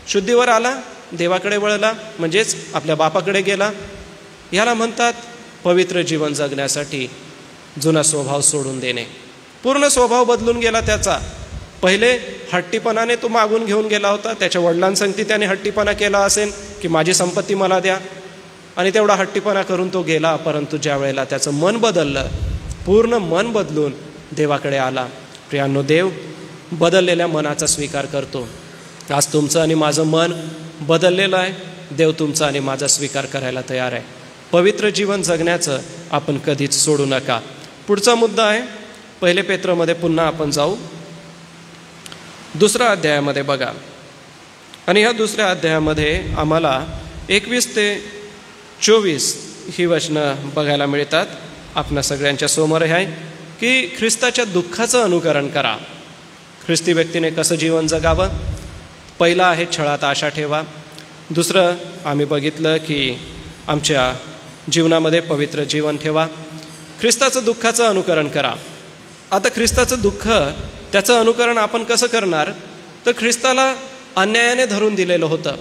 S1: शुद्धीवर आला, देवाकडे वळला, म्हणजेच आपल्या बापाकडे गेला. याला म्हणतात पवित्र जीवन जगण्यासाठी जुना स्वभाव सोडून देणे. पूर्ण स्वभाव बदलून गेला त्याचा. पहिले हट्टीपणाने तो मागून घेऊन गेला होता, त्याच्या वडिलांसंगती त्याने हट्टीपणा केला असेल की माझी संपत्ती मला द्या, आणि तेवढा हट्टीपणा करून तो गेला. परंतु ज्या वेळेला त्याचं मन बदललं, पूर्ण मन बदलून देवाकडे आला. प्रियांनो, देव बदललेल्या मनाचा स्वीकार करतो. आज तुमचं आणि माझं मन बदललेलं आहे. देव तुमचा आणि माझा स्वीकार करायला तयार आहे. पवित्र जीवन जगण्याचं आपण कधीच सोडू नका. पुढचा मुद्दा आहे 1 पेत्रमध्ये पुन्हा आपण जाऊ. 2 अध्यायामध्ये बघा, आणि ह्या 2 अध्यायामध्ये आम्हाला 21 ते 24 ही वचनं बघायला मिळतात. आपल्या सगळ्यांच्या समोर आहे की ख्रिस्ताच्या दुःखाचं अनुकरण करा. ख्रिस्ती व्यक्तीने कसं जीवन जगावं? पहिलं आहे छळात आशा ठेवा. दुसरं आम्ही बघितलं की आमच्या जीवनामध्ये पवित्र जीवन ठेवा. ख्रिस्ताचं दुःखाचं अनुकरण करा. आता ख्रिस्ताचं दुःख, त्याचं अनुकरण आपण कसं करणार? तर ख्रिस्ताला अन्यायाने धरून दिलेलं होतं.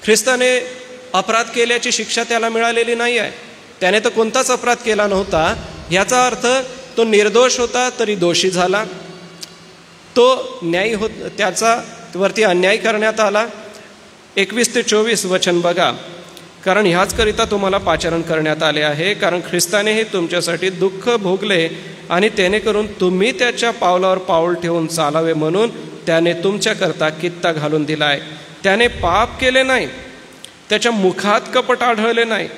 S1: ख्रिस्ताने अपराध केल्याची शिक्षा त्याला मिळालेली नाही आहे. त्याने तर कोणताच अपराध केला नव्हता. याचा अर्थ तो निर्दोष होता तरी दोषी झाला. तो न्यायी त्याचा वरती अन्याय करण्यात आला. 21 ते 24 वचन बघा. कारण ह्याचकरिता तुम्हाला पाचारण करण्यात आले आहे, कारण ख्रिस्ताने हे तुमच्यासाठी दुःख भोगले आणि त्याने करून तुम्ही त्याच्या पावलावर पाऊल ठेवून चालावे म्हणून त्याने तुमच्याकरता कित्ता घालून दिलाय. त्याने पाप केले नाही, त्याच्या मुखात कपट आढळले नाही,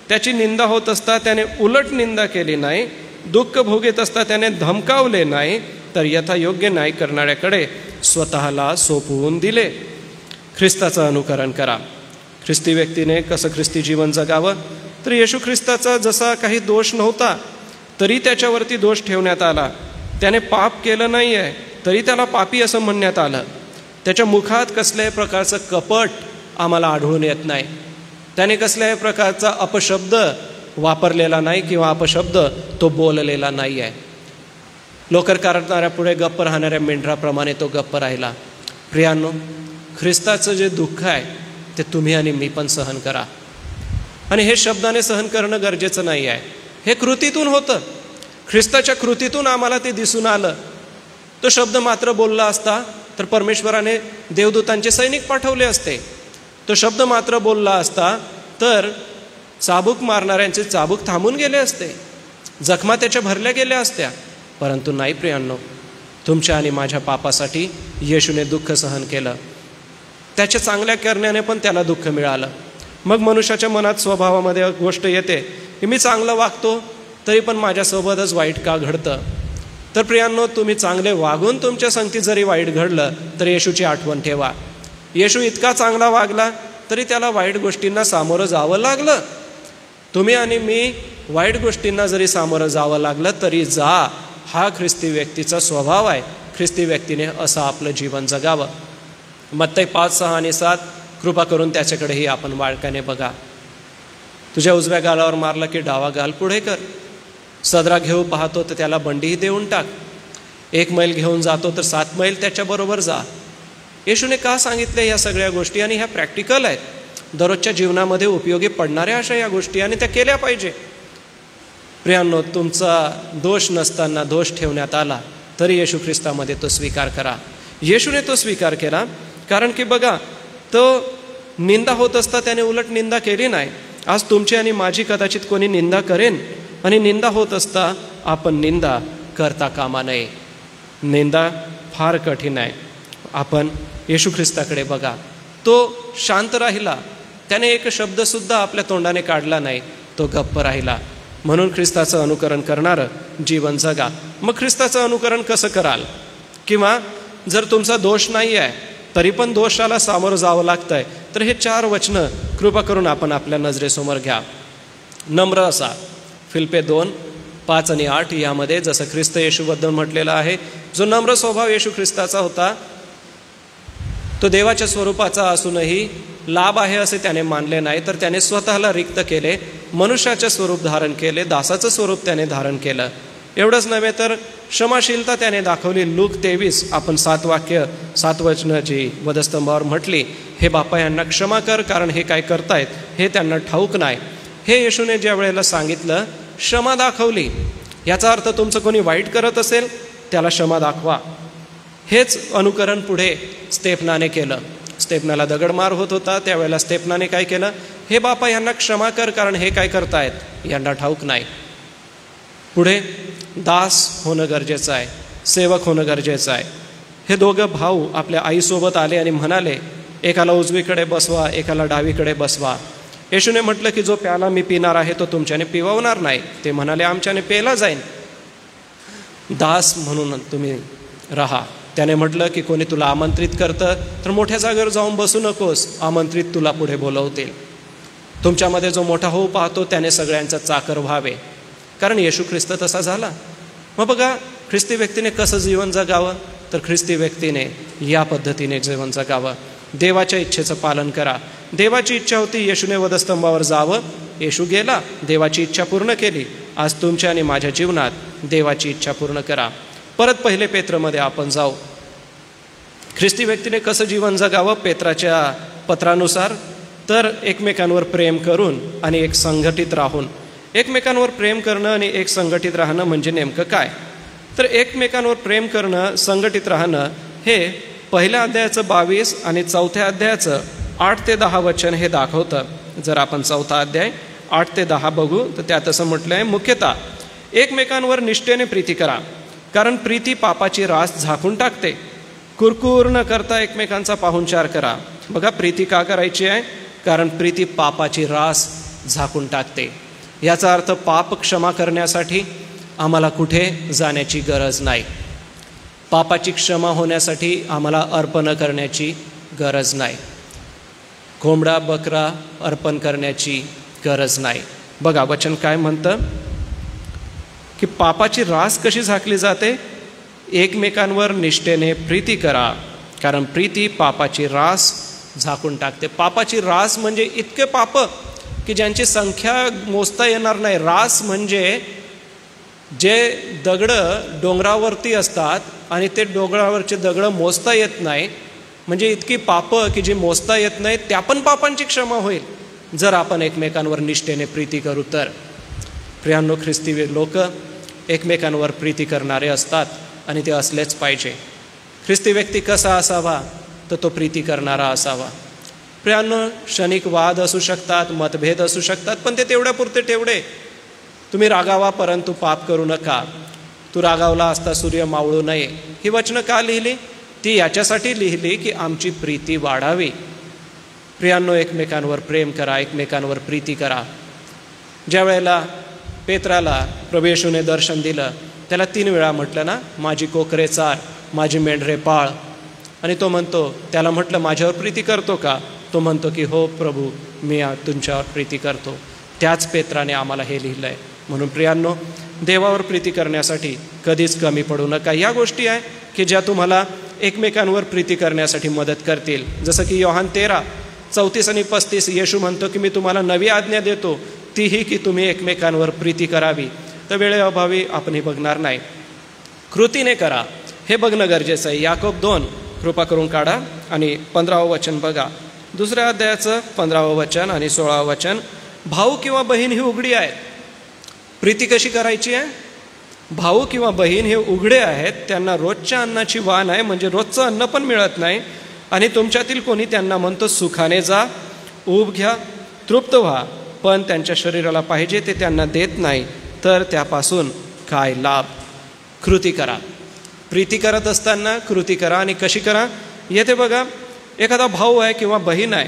S1: त्याची निंदा होत असता त्याने उलट निंदा केली नाही, दुःख भोगत असता त्याने धमकावले नाही, तर यथायोग्य न्याय करणाऱ्याकडे स्वतःला सोपवून दिले. ख्रिस्ताचं अनुकरण करा. ख्रिस्ती व्यक्तीने कसं ख्रिस्ती जीवन जगावं? तर येशू ख्रिस्ताचा जसा काही दोष नव्हता तरी त्याच्यावरती दोष ठेवण्यात आला. त्याने पाप केलं नाही आहे तरी त्याला पापी असं म्हणण्यात आलं. त्याच्या मुखात कसल्याही प्रकारचं कपट आम्हाला आढळून येत नाही. त्याने कसल्याही प्रकारचा अपशब्द वापरलेला नाही किंवा अपशब्द तो बोललेला नाही आहे. लोकर करणाऱ्या पुढे गप्प राहणाऱ्या मेंढराप्रमाणे तो गप्प राहिला. प्रियांनो, ख्रिस्ताचं जे दुःख आहे ते तुम्ही आणि मी पण सहन करा. आणि हे शब्दाने सहन करणं गरजेचं नाही आहे, हे कृतीतून होतं. ख्रिस्ताच्या कृतीतून आम्हाला ते दिसून आलं. तो शब्द मात्र बोलला असता तर परमेश्वराने देवदूतांचे सैनिक पाठवले असते. तो शब्द मात्र बोलला असता तर चाबूक मारणाऱ्यांचे चाबूक थांबून गेले असते, जखमा त्याच्या भरल्या गेल्या असत्या. परंतु नाही प्रियांनो, तुमच्या आणि माझ्या पापासाठी येशूने दुःख सहन केलं. त्याच्या चांगल्या करण्याने पण त्याला दुःख मिळालं. मग मनुष्याच्या मनात स्वभावामध्ये गोष्ट येते की मी चांगलं वागतो तरी पण माझ्यासोबतच वाईट का घडतं? तर प्रियांनो, तुम्ही चांगले वागून तुमच्या संगती जरी वाईट घडलं तर येशूची आठवण ठेवा. येशू इतका चांगला वागला तरी त्याला वाईट गोष्टींना सामोरं जावं लागलं. तुम्ही आणि मी वाईट गोष्टींना जरी सामोरं जावं लागलं तरी जा. हा ख्रिस्ती व्यक्तीचा स्वभाव आहे. ख्रिस्ती व्यक्तीने असं आपलं जीवन जगावं. मत्ती 5, 6 आणि 7 कृपा करून त्याच्याकडेही आपण बाळकाने बघा. तुझ्या उजव्या गालावर मारलं की डावा गाल पुढे कर. सदरा घेऊ पाहतो तर त्याला बंडीही देऊन टाक. 1 मैल घेऊन जातो तर 7 मैल त्याच्याबरोबर जा. येशूने का सांगितले या सगळ्या गोष्टी? आणि ह्या प्रॅक्टिकल आहेत, दररोजच्या जीवनामध्ये उपयोगी पडणाऱ्या अशा या गोष्टी, आणि त्या केल्या पाहिजे. प्रियांनो, तुमचा दोष नसताना दोष ठेवण्यात आला तरी येशू ख्रिस्तामध्ये तो स्वीकार करा. येशूने तो स्वीकार केला. कारण की बघा, तो निंदा होत असता त्याने उलट निंदा केली नाही. आज तुमची आणि माझी कदाचित कोणी निंदा करेन, आणि निंदा होत असता आपण निंदा करता कामा नये. निंदा फार कठीण आहे. आपण येशू ख्रिस्ताकडे बघा. तो शांत राहिला, त्याने एक शब्दसुद्धा आपल्या तोंडाने काढला नाही, तो गप्प राहिला. म्हणून ख्रिस्ताचं अनुकरण करणारं जीवन जगा. मग ख्रिस्ताचं अनुकरण कसं कराल? किंवा जर तुमचा दोष नाही आहे तरी पण दोषाला सामोरं जावं लागतं आहे तर हे 4 वचनं कृपा करून आपण आपल्या नजरेसमोर घ्या. नम्र असा. फिलिप्पे 2, 5 आणि 8 यामध्ये जसं ख्रिस्त येशूबद्दल म्हटलेलं आहे, जो नम्र स्वभाव येशू ख्रिस्ताचा होता, तो देवाच्या स्वरूपाचा असूनही लाभ आहे असे त्याने मानले नाही, तर त्याने स्वतःला रिक्त केले, मनुष्याचे स्वरूप धारण केले, दासाचं स्वरूप त्याने धारण केलं. एवढंच नव्हे तर क्षमाशीलता त्याने दाखवली. लूक 23 आपण 7 वचनं जी वधस्तंभावर म्हटली, हे बापा यांना क्षमा कर, कारण हे काय करतायत हे त्यांना ठाऊक नाही. हे येशूने ज्या वेळेला सांगितलं, क्षमा दाखवली, याचा अर्थ तुमचं कोणी वाईट करत असेल त्याला क्षमा दाखवा. हेच अनुकरण पुढे स्तेफनाने केलं. स्तेफनाला दगडमार होत होता, त्यावेळेला स्तेफनाने काय केलं, हे बापा यांना क्षमा कर, कारण हे काय करतायत यांना ठाऊक नाही. पुढे दास होणं गरजेचं आहे, सेवक होणं गरजेचं आहे. हे दोघं भाऊ आपल्या आईसोबत आले आणि म्हणाले, एकाला उजवीकडे बसवा, एकाला डावीकडे बसवा. येशूने म्हटलं की जो प्याला मी पिणार आहे तो तुमच्याने पिववणार नाही. ते म्हणाले, आमच्याने पेला जाईन. दास म्हणून तुम्ही राहा. त्याने म्हटलं की कोणी तुला आमंत्रित करतं तर मोठ्या जागेवर जाऊन बसू नकोस, आमंत्रित तुला पुढे बोलवतील. तुमच्यामध्ये जो मोठा होऊ पाहतो त्याने सगळ्यांचा चाकर व्हावे, कारण येशू ख्रिस्त तसा झाला. मग बघा, ख्रिस्ती व्यक्तीने कसं जीवन जगावं, तर ख्रिस्ती व्यक्तीने या पद्धतीने जीवन जगावं. देवाच्या इच्छेचं पालन करा. देवाची इच्छा होती येशूने वधस्तंभावर जावं, येशू गेला, देवाची इच्छा पूर्ण केली. आज तुमच्या आणि माझ्या जीवनात देवाची इच्छा पूर्ण करा. परत 1 पेत्रमध्ये आपण जाऊ. ख्रिस्ती व्यक्तीने कसं जीवन जगावं पेत्राच्या पत्रानुसार, तर एकमेकांवर प्रेम करून आणि एक संघटित राहून. एकमेकांवर प्रेम करणं आणि एक संघटित राहणं म्हणजे नेमकं काय, तर एकमेकांवर प्रेम करणं, संघटित राहणं हे 1 अध्यायाचं 22 आणि 4 अध्यायाचं 8 ते 10 वचन हे दाखवतं. जर आपण 4 अध्याय 8 ते 10 बघू तर त्यात असं म्हटलं आहे, मुख्यतः एकमेकांवर निष्ठेने प्रीती करा, कारण प्रीती पापाची रास झाकून टाकते. कुरकुर न करता एकमेकांचा पाहुणचार करा. बघा, प्रीती का करायची आहे, कारण प्रीती पापाची रास झाकून टाकते. याचा अर्थ पाप क्षमा करण्यासाठी आम्हाला कुठे जाण्याची गरज नाही. पापाची क्षमा होण्यासाठी आम्हाला अर्पण करण्याची गरज नाही. कोंबडा बकरा अर्पण करण्याची गरज नाही. बघा वचन काय म्हणतं की पापाची रास कशी झाकली जाते, एकमेकांवर निष्ठेने प्रीती करा, कारण प्रीती पापाची रास झाकून टाकते. पापाची रास म्हणजे इतके पाप की ज्यांची संख्या मोजता येणार नाही. रास म्हणजे जे दगडं डोंगरावरती असतात आणि ते डोंगरावरचे दगडं मोजता येत नाही, म्हणजे इतकी पापं की जी मोजता येत नाहीत, त्या पण पापांची क्षमा होईल जर आपण एकमेकांवर निष्ठेने प्रीती करू तर. प्रियांनो, ख्रिस्ती लोक एकमेकांवर प्रीती करणारे असतात आणि ते असलेच पाहिजे. ख्रिस्ती व्यक्ती कसा असावा, तर तो प्रीती करणारा असावा. प्रियांनो, क्षणिक वाद असू शकतात, मतभेद असू शकतात, पण ते तेवढ्यापुरते तेवढे. तुम्ही रागावा परंतु पाप करू नका. तू रागावला असता सूर्य मावळू नये. ही वचनं का लिहिली, ती याच्यासाठी लिहिली की आमची प्रीती वाढावी. प्रियांनो, एकमेकांवर प्रेम करा, एकमेकांवर प्रीती करा. ज्या वेळेला पेत्राला प्रभू येशूने दर्शन दिलं, त्याला 3 वेळा म्हटलं ना, माझी कोकरे चार, माझी मेंढरे पाळ. आणि तो म्हणतो, त्याला म्हटलं माझ्यावर प्रीती करतो का, तो म्हणतो की हो प्रभू, मी तुमच्यावर प्रीती करतो. त्याच पेत्राने आम्हाला हे लिहिलं आहे. म्हणून प्रियांनो, देवावर प्रीती करण्यासाठी कधीच कमी पडू नका. या गोष्टी आहे की ज्या तुम्हाला एकमेकांवर प्रीती करण्यासाठी मदत करतील. जसं की योहान 13:34 आणि 35 येशू म्हणतो की मी तुम्हाला नवी आज्ञा देतो, तीही की तुम्ही एकमेकांवर प्रीती करावी. तर वेळेअभावी आपण हे बघणार नाही, कृतीने करा, हे बघणं गरजेचं आहे. याकोब 2 कृपा करून काढा आणि 15वं वचन बघा. 2 अध्यायाचं 15वं वचन आणि 16वं वचन. भाऊ किंवा बहीण ही उघडी आहेत. प्रीती कशी करायची आहे, भाऊ किंवा बहीण हे उघडे आहेत, त्यांना रोजच्या अन्नाची वाण आहे, म्हणजे रोजचं अन्न पण मिळत नाही. आणि तुमच्यातील कोणी त्यांना म्हणतो सुखाने जा, ऊब घ्या, तृप्त व्हा, पण त्यांच्या शरीराला पाहिजे ते त्यांना देत नाही, तर त्यापासून काय लाभ. कृती करा. प्रीती करत असताना कृती करा. आणि कशी करा, येथे बघा, एखादा भाऊ आहे किंवा बहीण आहे,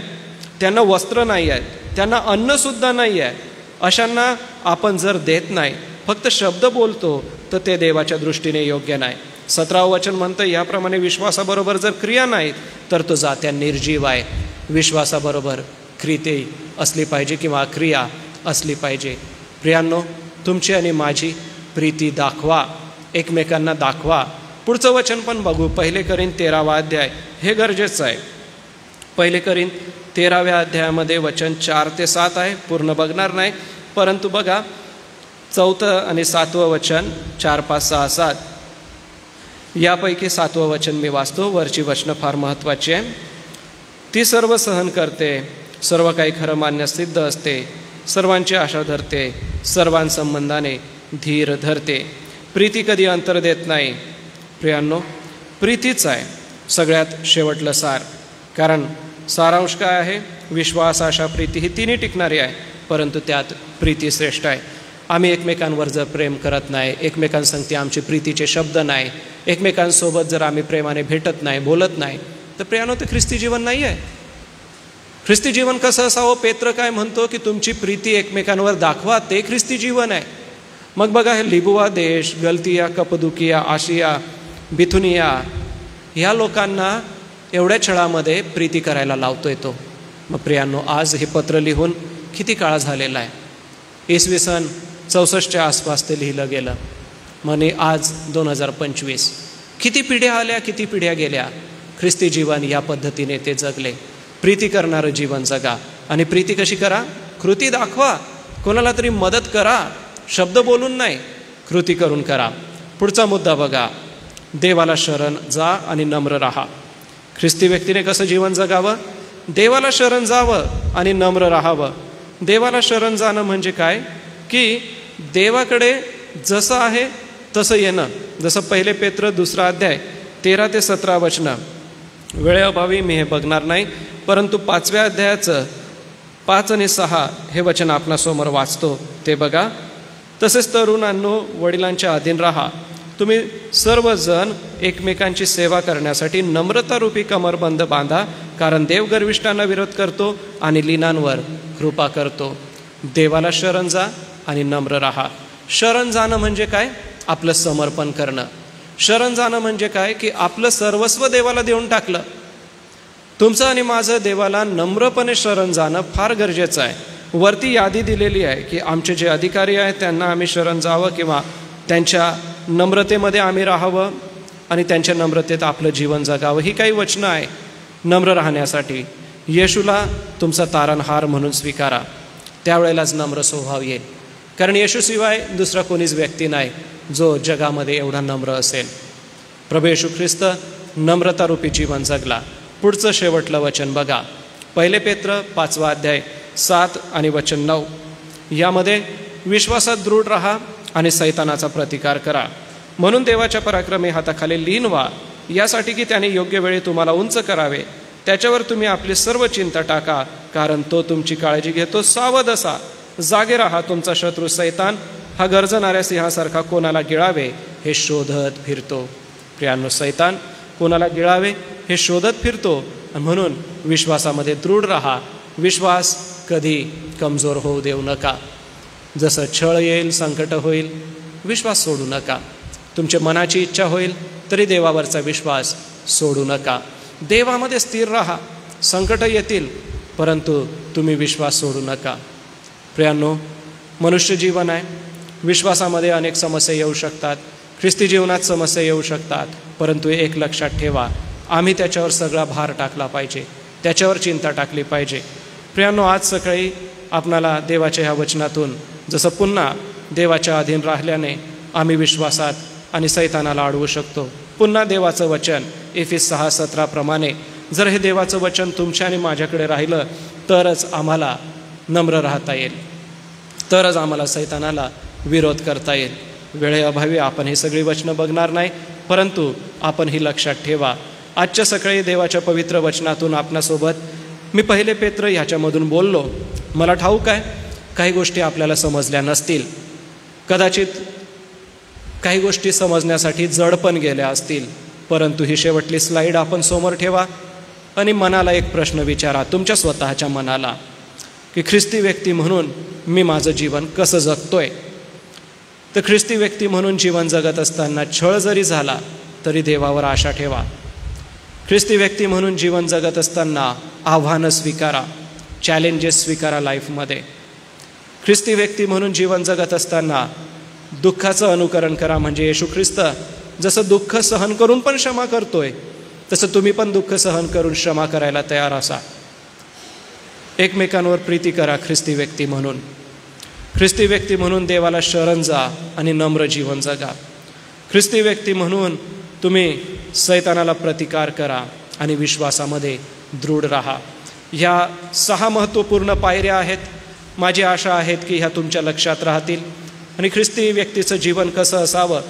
S1: त्यांना वस्त्र नाही आहेत, त्यांना अन्नसुद्धा नाही आहे, अशांना आपण जर देत नाही, फक्त शब्द बोलतो, तर ते देवाच्या दृष्टीने योग्य नाही. 17वं वचन म्हणतं, याप्रमाणे विश्वासाबरोबर जर क्रिया नाहीत तर तो जात्या निर्जीव आहे. विश्वासाबरोबर क्रिया असली पाहिजे किंवा क्रिया असली पाहिजे. प्रियांनो, तुमची आणि माझी प्रीती दाखवा, एकमेकांना दाखवा. पुढचं वचन पण बघू. 1 कोरिंथ 13वा अध्याय, हे गरजेचं आहे. 1 कोरिंथ 13व्या अध्यायामध्ये वचन 4 ते 7 आहे. पूर्ण बघणार नाही, परंतु बघा 4 आणि 7वं वचन, 4, 5, 6, 7. यापैकी 7वं वचन मी वाचतो. वरची वचनं फार महत्त्वाची आहे. ती सर्व सहन करते, सर्व काही खरं मान्य सिद्ध असते, सर्वांची आशा धरते, सर्वांसंबंधाने धीर धरते, प्रीती कधी अंतर देत नाही. प्रियांनो, प्रीतीच आहे सगळ्यात शेवटलं सार. कारण सारांश काय आहे? विश्वास, आशा, प्रीती ही तिन्ही टिकणारी आहे, परंतु त्यात प्रीती श्रेष्ठ आहे. आम्ही एकमेकांवर जर प्रेम करत नाही, एकमेकांसंगती आमचे प्रीतीचे शब्द नाही, एकमेकांसोबत जर आम्ही प्रेमाने भेटत नाही, बोलत नाही, तर प्रियानो ते ख्रिस्ती जीवन नाही आहे. ख्रिस्ती जीवन कसं असावं? पेत्र काय म्हणतो की तुमची प्रीती एकमेकांवर दाखवा, ते ख्रिस्ती जीवन आहे. मग बघा, हे लिबुआ देश, गलतिया, कपदुकिया, आशिया, बिथुनिया ह्या लोकांना एवढ्या छळामध्ये प्रीती करायला लावतोय तो. मग प्रियांनो, आज हे पत्र लिहून किती काळ झालेला आहे? इसवी सन 64च्या आसपास ते लिहिलं गेलं. म्हणे आज 2025. किती पिढ्या आल्या, किती पिढ्या गेल्या. ख्रिस्ती जीवन या पद्धतीने ते जगले. प्रीती करणारं जीवन जगा. आणि प्रीती कशी करा? कृती दाखवा. कोणाला तरी मदत करा, शब्द बोलून नाही, कृती करून करा. पुढचा मुद्दा बघा. देवाला शरण जा आणि नम्र राहा. ख्रिस्ती व्यक्तीने कसं जीवन जगावं? देवाला शरण जावं आणि नम्र राहावं. देवाला शरण जाणं म्हणजे काय? की देवाकडे जसं आहे तसं येणं. जसं 1 पेत्र 2 अध्याय 13 ते 17 वचनं. वेळेअभावी मी हे बघणार नाही, परंतु 5व्या अध्यायाचं 5 आणि 6 हे वचन आपणासमोर वाचतो, ते बघा. तसेच तरुणांनो, वडिलांच्या अधीन राहा. तुम्ही सर्वजण एकमेकांची सेवा करण्यासाठी नम्रतारूपी कमरबंद बांधा, कारण देव गर्विष्ठांना विरोध करतो आणि लीनांवर कृपा करतो. देवाला शरण जा आणि नम्र राहा. शरण जाणं म्हणजे काय? आपलं समर्पण करणं. शरण जाणं म्हणजे काय? की आपलं सर्वस्व देवाला देऊन टाकलं. तुमचं आणि माझं देवाला नम्रपणे शरण जाणं फार गरजेचं आहे. वरती यादी दिलेली आहे की आमचे जे अधिकारी आहेत त्यांना आम्ही शरण जावं किंवा त्यांच्या नम्रतेमध्ये आम्ही राहावं आणि त्यांच्या नम्रतेत आपलं जीवन जगावं. ही काही वचनं आहे नम्र राहण्यासाठी. येशूला तुमचा तारणहार म्हणून स्वीकारा, त्यावेळेलाच नम्र स्वभाव येईल. कारण येशूशिवाय दुसरा कोणीच व्यक्ती नाही जो जगामध्ये एवढा नम्र असेल. प्रभू येशू ख्रिस्त नम्रतारूपी जीवन जगला. पुढचं शेवटलं वचन बघा. 1 पेत्र 5वा अध्याय 7 आणि वचन 9. यामध्ये विश्वासात दृढ राहा आणि सैतानाचा प्रतिकार करा. म्हणून देवाच्या पराक्रमी हाताखाली लीन व्हा, यासाठी की त्याने योग्य वेळी तुम्हाला उंच करावे. त्याच्यावर तुम्ही आपली सर्व चिंता टाका, कारण तो तुमची काळजी घेतो. सावध असा, जागे राहा. तुमचा शत्रू सैतान हा गर्जणाऱ्या सिंहासारखा कोणाला गिळावे हे शोधत फिरतो. प्रियांनो, सैतान कोणाला गिळावे हे शोधत फिरतो. म्हणून विश्वासामध्ये दृढ राहा. विश्वास कधी कमजोर होऊ देऊ नका. जसं छळ येईल, संकट होईल, विश्वास सोडू नका. तुमच्या मनाची इच्छा होईल तरी देवावरचा विश्वास सोडू नका. देवामध्ये स्थिर राहा. संकट येतील, परंतु तुम्ही विश्वास सोडू नका. प्रियांनो, मनुष्य जीवन आहे. विश्वासामध्ये अनेक समस्या येऊ शकतात. ख्रिस्ती जीवनात समस्या येऊ शकतात, परंतु एक लक्षात ठेवा, आम्ही त्याच्यावर सगळा भार टाकला पाहिजे, त्याच्यावर चिंता टाकली पाहिजे. प्रियांनो, आज सकाळी आपणाला देवाच्या ह्या वचनातून जसं पुन्हा देवाच्या अधीन राहिल्याने आम्ही विश्वासात आणि सैतानाला अडवू शकतो. पुन्हा देवाचं वचन एफेस 6:17 प्रमाणे जर हे देवाचं वचन तुमच्या आणि माझ्याकडे राहिलं तरच आम्हाला नम्र राहता येईल, तरच आम्हाला सैतानाला विरोध करता येईल. वेळेअभावी आपण ही सगळी वचनं बघणार नाही, परंतु आपण ही लक्षात ठेवा. आजच्या सकाळी देवाच्या पवित्र वचनातून आपणासोबत मी 1 पेत्र ह्याच्यामधून बोललो. मला ठाऊक आहे काही गोष्टी आपल्याला समजल्या नसतील, कदाचित काही गोष्टी समजण्यासाठी जड पण गेल्या असतील, परंतु ही शेवटली स्लाईड आपण समोर ठेवा आणि मनाला एक प्रश्न विचारा, तुमच्या स्वतःच्या मनाला, की ख्रिस्ती व्यक्ती म्हणून मी माझं जीवन कसं जगतोय. तर ख्रिस्ती व्यक्ती म्हणून जीवन जगत असताना छळ जरी झाला तरी देवावर आशा ठेवा. ख्रिस्ती व्यक्ती म्हणून जीवन जगत असताना आव्हानं स्वीकारा, चॅलेंजेस स्वीकारा लाईफमध्ये. ख्रिस्ती व्यक्ती म्हणून जीवन जगत असताना दुःखाचं अनुकरण करा, म्हणजे येशू ख्रिस्त जसं दुःख सहन करून पण क्षमा करतोय तसं तुम्ही पण दुःख सहन करून क्षमा करायला तयार असा. एकमेकांवर प्रीती करा ख्रिस्ती व्यक्ती म्हणून. ख्रिस्ती व्यक्ती म्हणून देवाला शरण जा आणि नम्र जीवन जगा. ख्रिस्ती व्यक्ती म्हणून तुम्ही सैतानाला प्रतिकार करा आणि विश्वासामध्ये दृढ राहा. ह्या 6 महत्त्वपूर्ण पायऱ्या आहेत. माझी आशा आहे की ह्या तुमच्या लक्षात राहतील. आणि ख्रिस्ती व्यक्तीचं जीवन कसं असावं,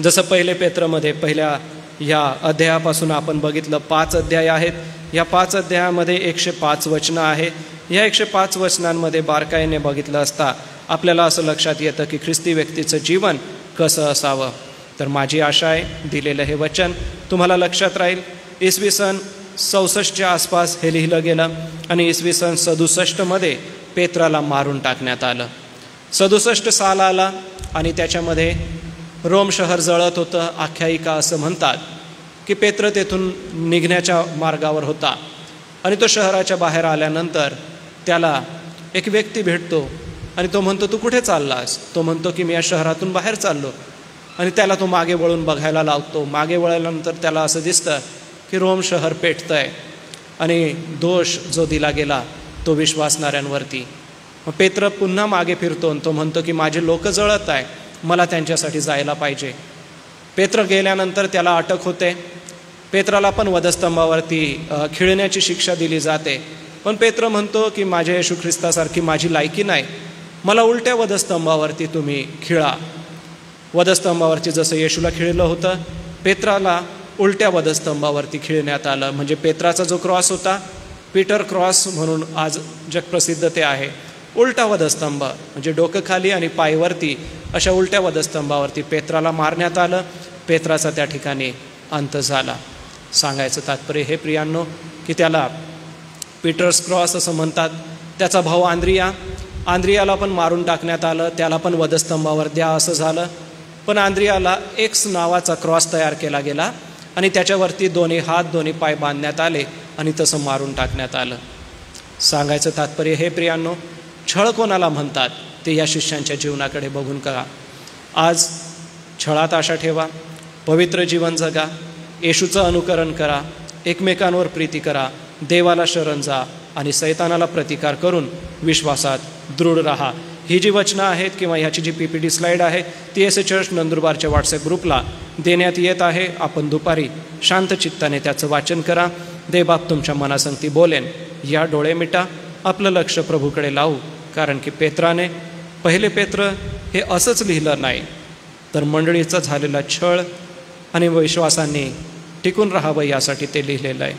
S1: जसं पहिले पेत्रमध्ये पहिल्या ह्या अध्यायापासून आपण बघितलं 5 अध्याय आहेत. या 5 अध्यायामध्ये 105 वचनं आहे. या 105 वचनांमध्ये बारकाईने बघितलं असता आपल्याला असं लक्षात येतं की ख्रिस्ती व्यक्तीचं जीवन कसं असावं. तर माझी आशा आहे दिलेलं हे वचन तुम्हाला लक्षात राहील. इसवी सन 64च्या आसपास हे लिहिलं गेलं आणि इसवी सन 67मध्ये पेत्राला मारून टाकण्यात आलं. 67 साल आला आणि त्याच्यामध्ये रोम शहर जळत होतं. आख्यायिका असं म्हणतात की पेत्र तेथून निघण्याच्या मार्गावर होता आणि तो शहराच्या बाहेर आल्यानंतर त्याला एक व्यक्ती भेटतो आणि तो म्हणतो, तू कुठे चाललास? तो म्हणतो की मी या शहरातून बाहेर चाललो. आणि त्याला तो मागे वळून बघायला लावतो. मागे वळल्यानंतर त्याला असं दिसतं की रोम शहर पेटतं आहे आणि दोष जो दिला गेला तो विश्वासणाऱ्यांवरती. मग पेत्र पुन्हा मागे फिरतो आणि तो म्हणतो की माझे लोक जळत आहे, मला त्यांच्यासाठी जायला पाहिजे. पेत्र गेल्यानंतर त्याला अटक होते. पेत्राला पण वधस्तंभावरती खिळण्याची शिक्षा दिली जाते. पण पेत्र म्हणतो की माझ्या येशू ख्रिस्तासारखी माझी लायकी नाही, मला उलट्या वधस्तंभावरती तुम्ही खिळा. वधस्तंभावरती जसं येशूला खिळलं होतं, पेत्राला उलट्या वधस्तंभावरती खिळण्यात आलं. म्हणजे पेत्राचा जो क्रॉस होता, पीटर क्रॉस म्हणून आज जगप्रसिद्ध ते आहे. उलटा वधस्तंभ म्हणजे डोकं खाली आणि पायवरती अशा उलट्या वधस्तंभावरती पेत्राला मारण्यात आलं. पेत्राचा त्या ठिकाणी अंत झाला. सांगायचं तात्पर्य हे प्रियांनो की त्याला पीटर्स क्रॉस असं म्हणतात. त्याचा भाऊ आंद्रियाला पण मारून टाकण्यात आलं. त्याला पण वधस्तंभावर द्या असं झालं. पण आंद्रियाला एक्स नावाचा क्रॉस तयार केला गेला आणि त्याच्यावरती 2 हात 2 पाय बांधण्यात आले आणि तसं मारून टाकण्यात आलं. सांगायचं तात्पर्य हे प्रियांनो, छळ कोणाला म्हणतात ते या शिष्यांच्या जीवनाकडे बघून करा. आज छळात आशा ठेवा, पवित्र जीवन जगा, येशूचं अनुकरण करा, एकमेकांवर प्रीती करा, देवाला शरण जा आणि सैतानाला प्रतिकार करून विश्वासात दृढ राहा. ही जी वचनं आहेत किंवा ह्याची जी PPT स्लाईड आहे ती एस चर्च नंदुरबारच्या व्हॉट्सॲप ग्रुपला देण्यात येत आहे. आपण दुपारी शांत चित्ताने त्याचं वाचन करा. देवबाप तुमच्या मनासंगती बोलेन. या डोळे मिटा, आपलं लक्ष प्रभूकडे लावू. कारण की पेत्राने पहिले पेत्र हे असंच लिहिलं नाही, तर मंडळीचा झालेला छळ आणि विश्वासाने टिकून राहावं यासाठी ते लिहिलेलं आहे.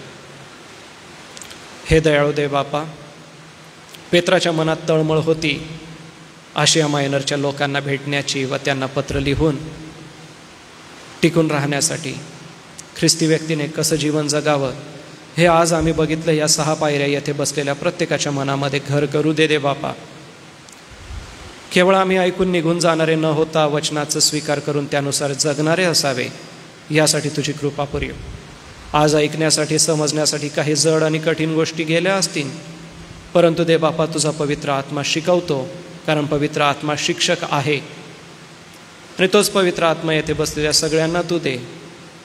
S1: हे दयाळू देवबापा, पेत्राच्या मनात तळमळ होती आशिया मायनरच्या लोकांना भेटण्याची व त्यांना पत्र लिहून टिकून राहण्यासाठी. ख्रिस्ती व्यक्तीने कसं जीवन जगावं हे आज आम्ही बघितलं. या 6 पायऱ्या येथे बसलेल्या प्रत्येकाच्या मनामध्ये घर करू दे बापा. केवळ आम्ही ऐकून निघून जाणारे न होता वचनाचं स्वीकार करून त्यानुसार जगणारे असावे यासाठी तुझी कृपा पुरेव. आज ऐकण्यासाठी समजण्यासाठी काही जड आणि कठीण गोष्टी गेल्या असतील, परंतु दे बापा तुझा पवित्र आत्मा शिकवतो, कारण पवित्र आत्मा शिक्षक आहे. आणि तोच पवित्र आत्मा येथे बसलेल्या सगळ्यांना तू दे.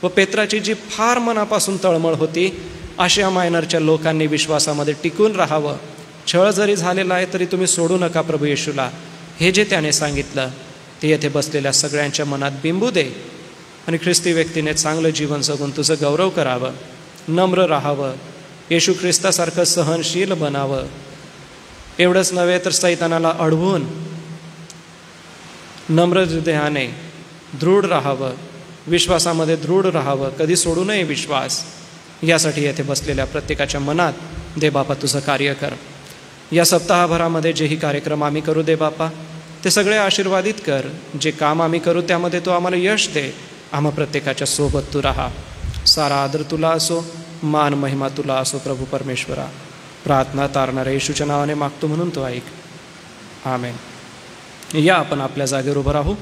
S1: व पेत्राची जी फार मनापासून तळमळ होती आशिया मायनरच्या लोकांनी विश्वासामध्ये टिकून राहावं, छळ जरी झालेला आहे तरी तुम्ही सोडू नका प्रभू येशूला, हे जे त्याने सांगितलं ते येथे बसलेल्या सगळ्यांच्या मनात बिंबू दे. आणि ख्रिस्ती व्यक्तीने चांगलं जीवन जगून तुझं गौरव करावं, नम्र राहावं, येशू ख्रिस्तासारखं सहनशील बनावं. एवढंच नव्हे तर सैतानाला अडवून नम्र हृदयाने दृढ राहावं, विश्वासामध्ये दृढ राहावं, कधी सोडू नये विश्वास. यासाठी येथे बसलेल्या प्रत्येकाच्या मनात दे बापा तुझं कार्य कर. या सप्ताहभरामध्ये जेही कार्यक्रम आम्ही करू दे बापा, ते सगळे आशीर्वादित कर. जे काम आम्ही करू त्यामध्ये तो आम्हाला यश दे. आम्हा प्रत्येकाच्या सोबत तू राहा. सारा आदर तुला असो, मान महिमा तुला असो प्रभू परमेश्वरा. प्रार्थना तारणाऱ्या येशूच्या नावाने मागतो म्हणून तो ऐक. आमेन. या आपण आपल्या जागेवर उभं राहू.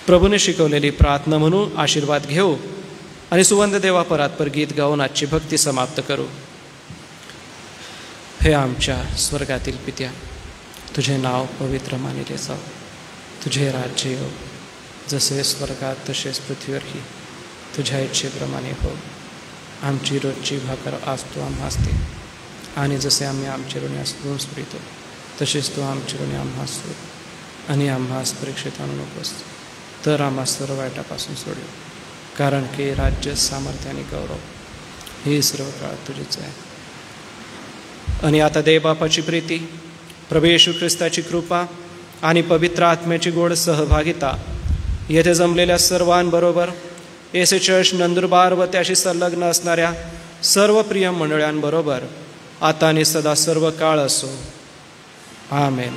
S1: प्रभूने शिकवलेली प्रार्थना म्हणून आशीर्वाद घेऊ आणि सुवंद देवा परात्पर गीत गाऊन आजची भक्ती समाप्त करू. हे आमच्या स्वर्गातील पित्या, तुझे नाव पवित्र मानिले जाव. तुझे राज्य येव, जसे स्वर्गात तसेच पृथ्वीवरही तुझ्या इच्छेप्रमाणे हो. आमची रोजची भाकर आज तू आम्हास दे, आणि जसे आम्ही आमचे ऋणी ऋण सोडितो तसेच तू आमचे ऋणी आम्हास सोड. आणि आम्हास परीक्षेत आणू नकोस, तर आम्हा सर्व वाईटापासून सोडव. कारण की राज्य, सामर्थ्य आणि गौरव हे सर्व काळ तुझेच आहे. आणि आता देवबापाची प्रीती, प्रभू येशू ख्रिस्ताची कृपा आणि पवित्र आत्म्याची गोड सहभागिता येथे जमलेल्या सर्वांबरोबर, येसे चर्च नंदुरबार व त्याशी संलग्न असणाऱ्या सर्व प्रिय मंडळांबरोबर आता आणि सदा सर्व काळ असो. आमेन.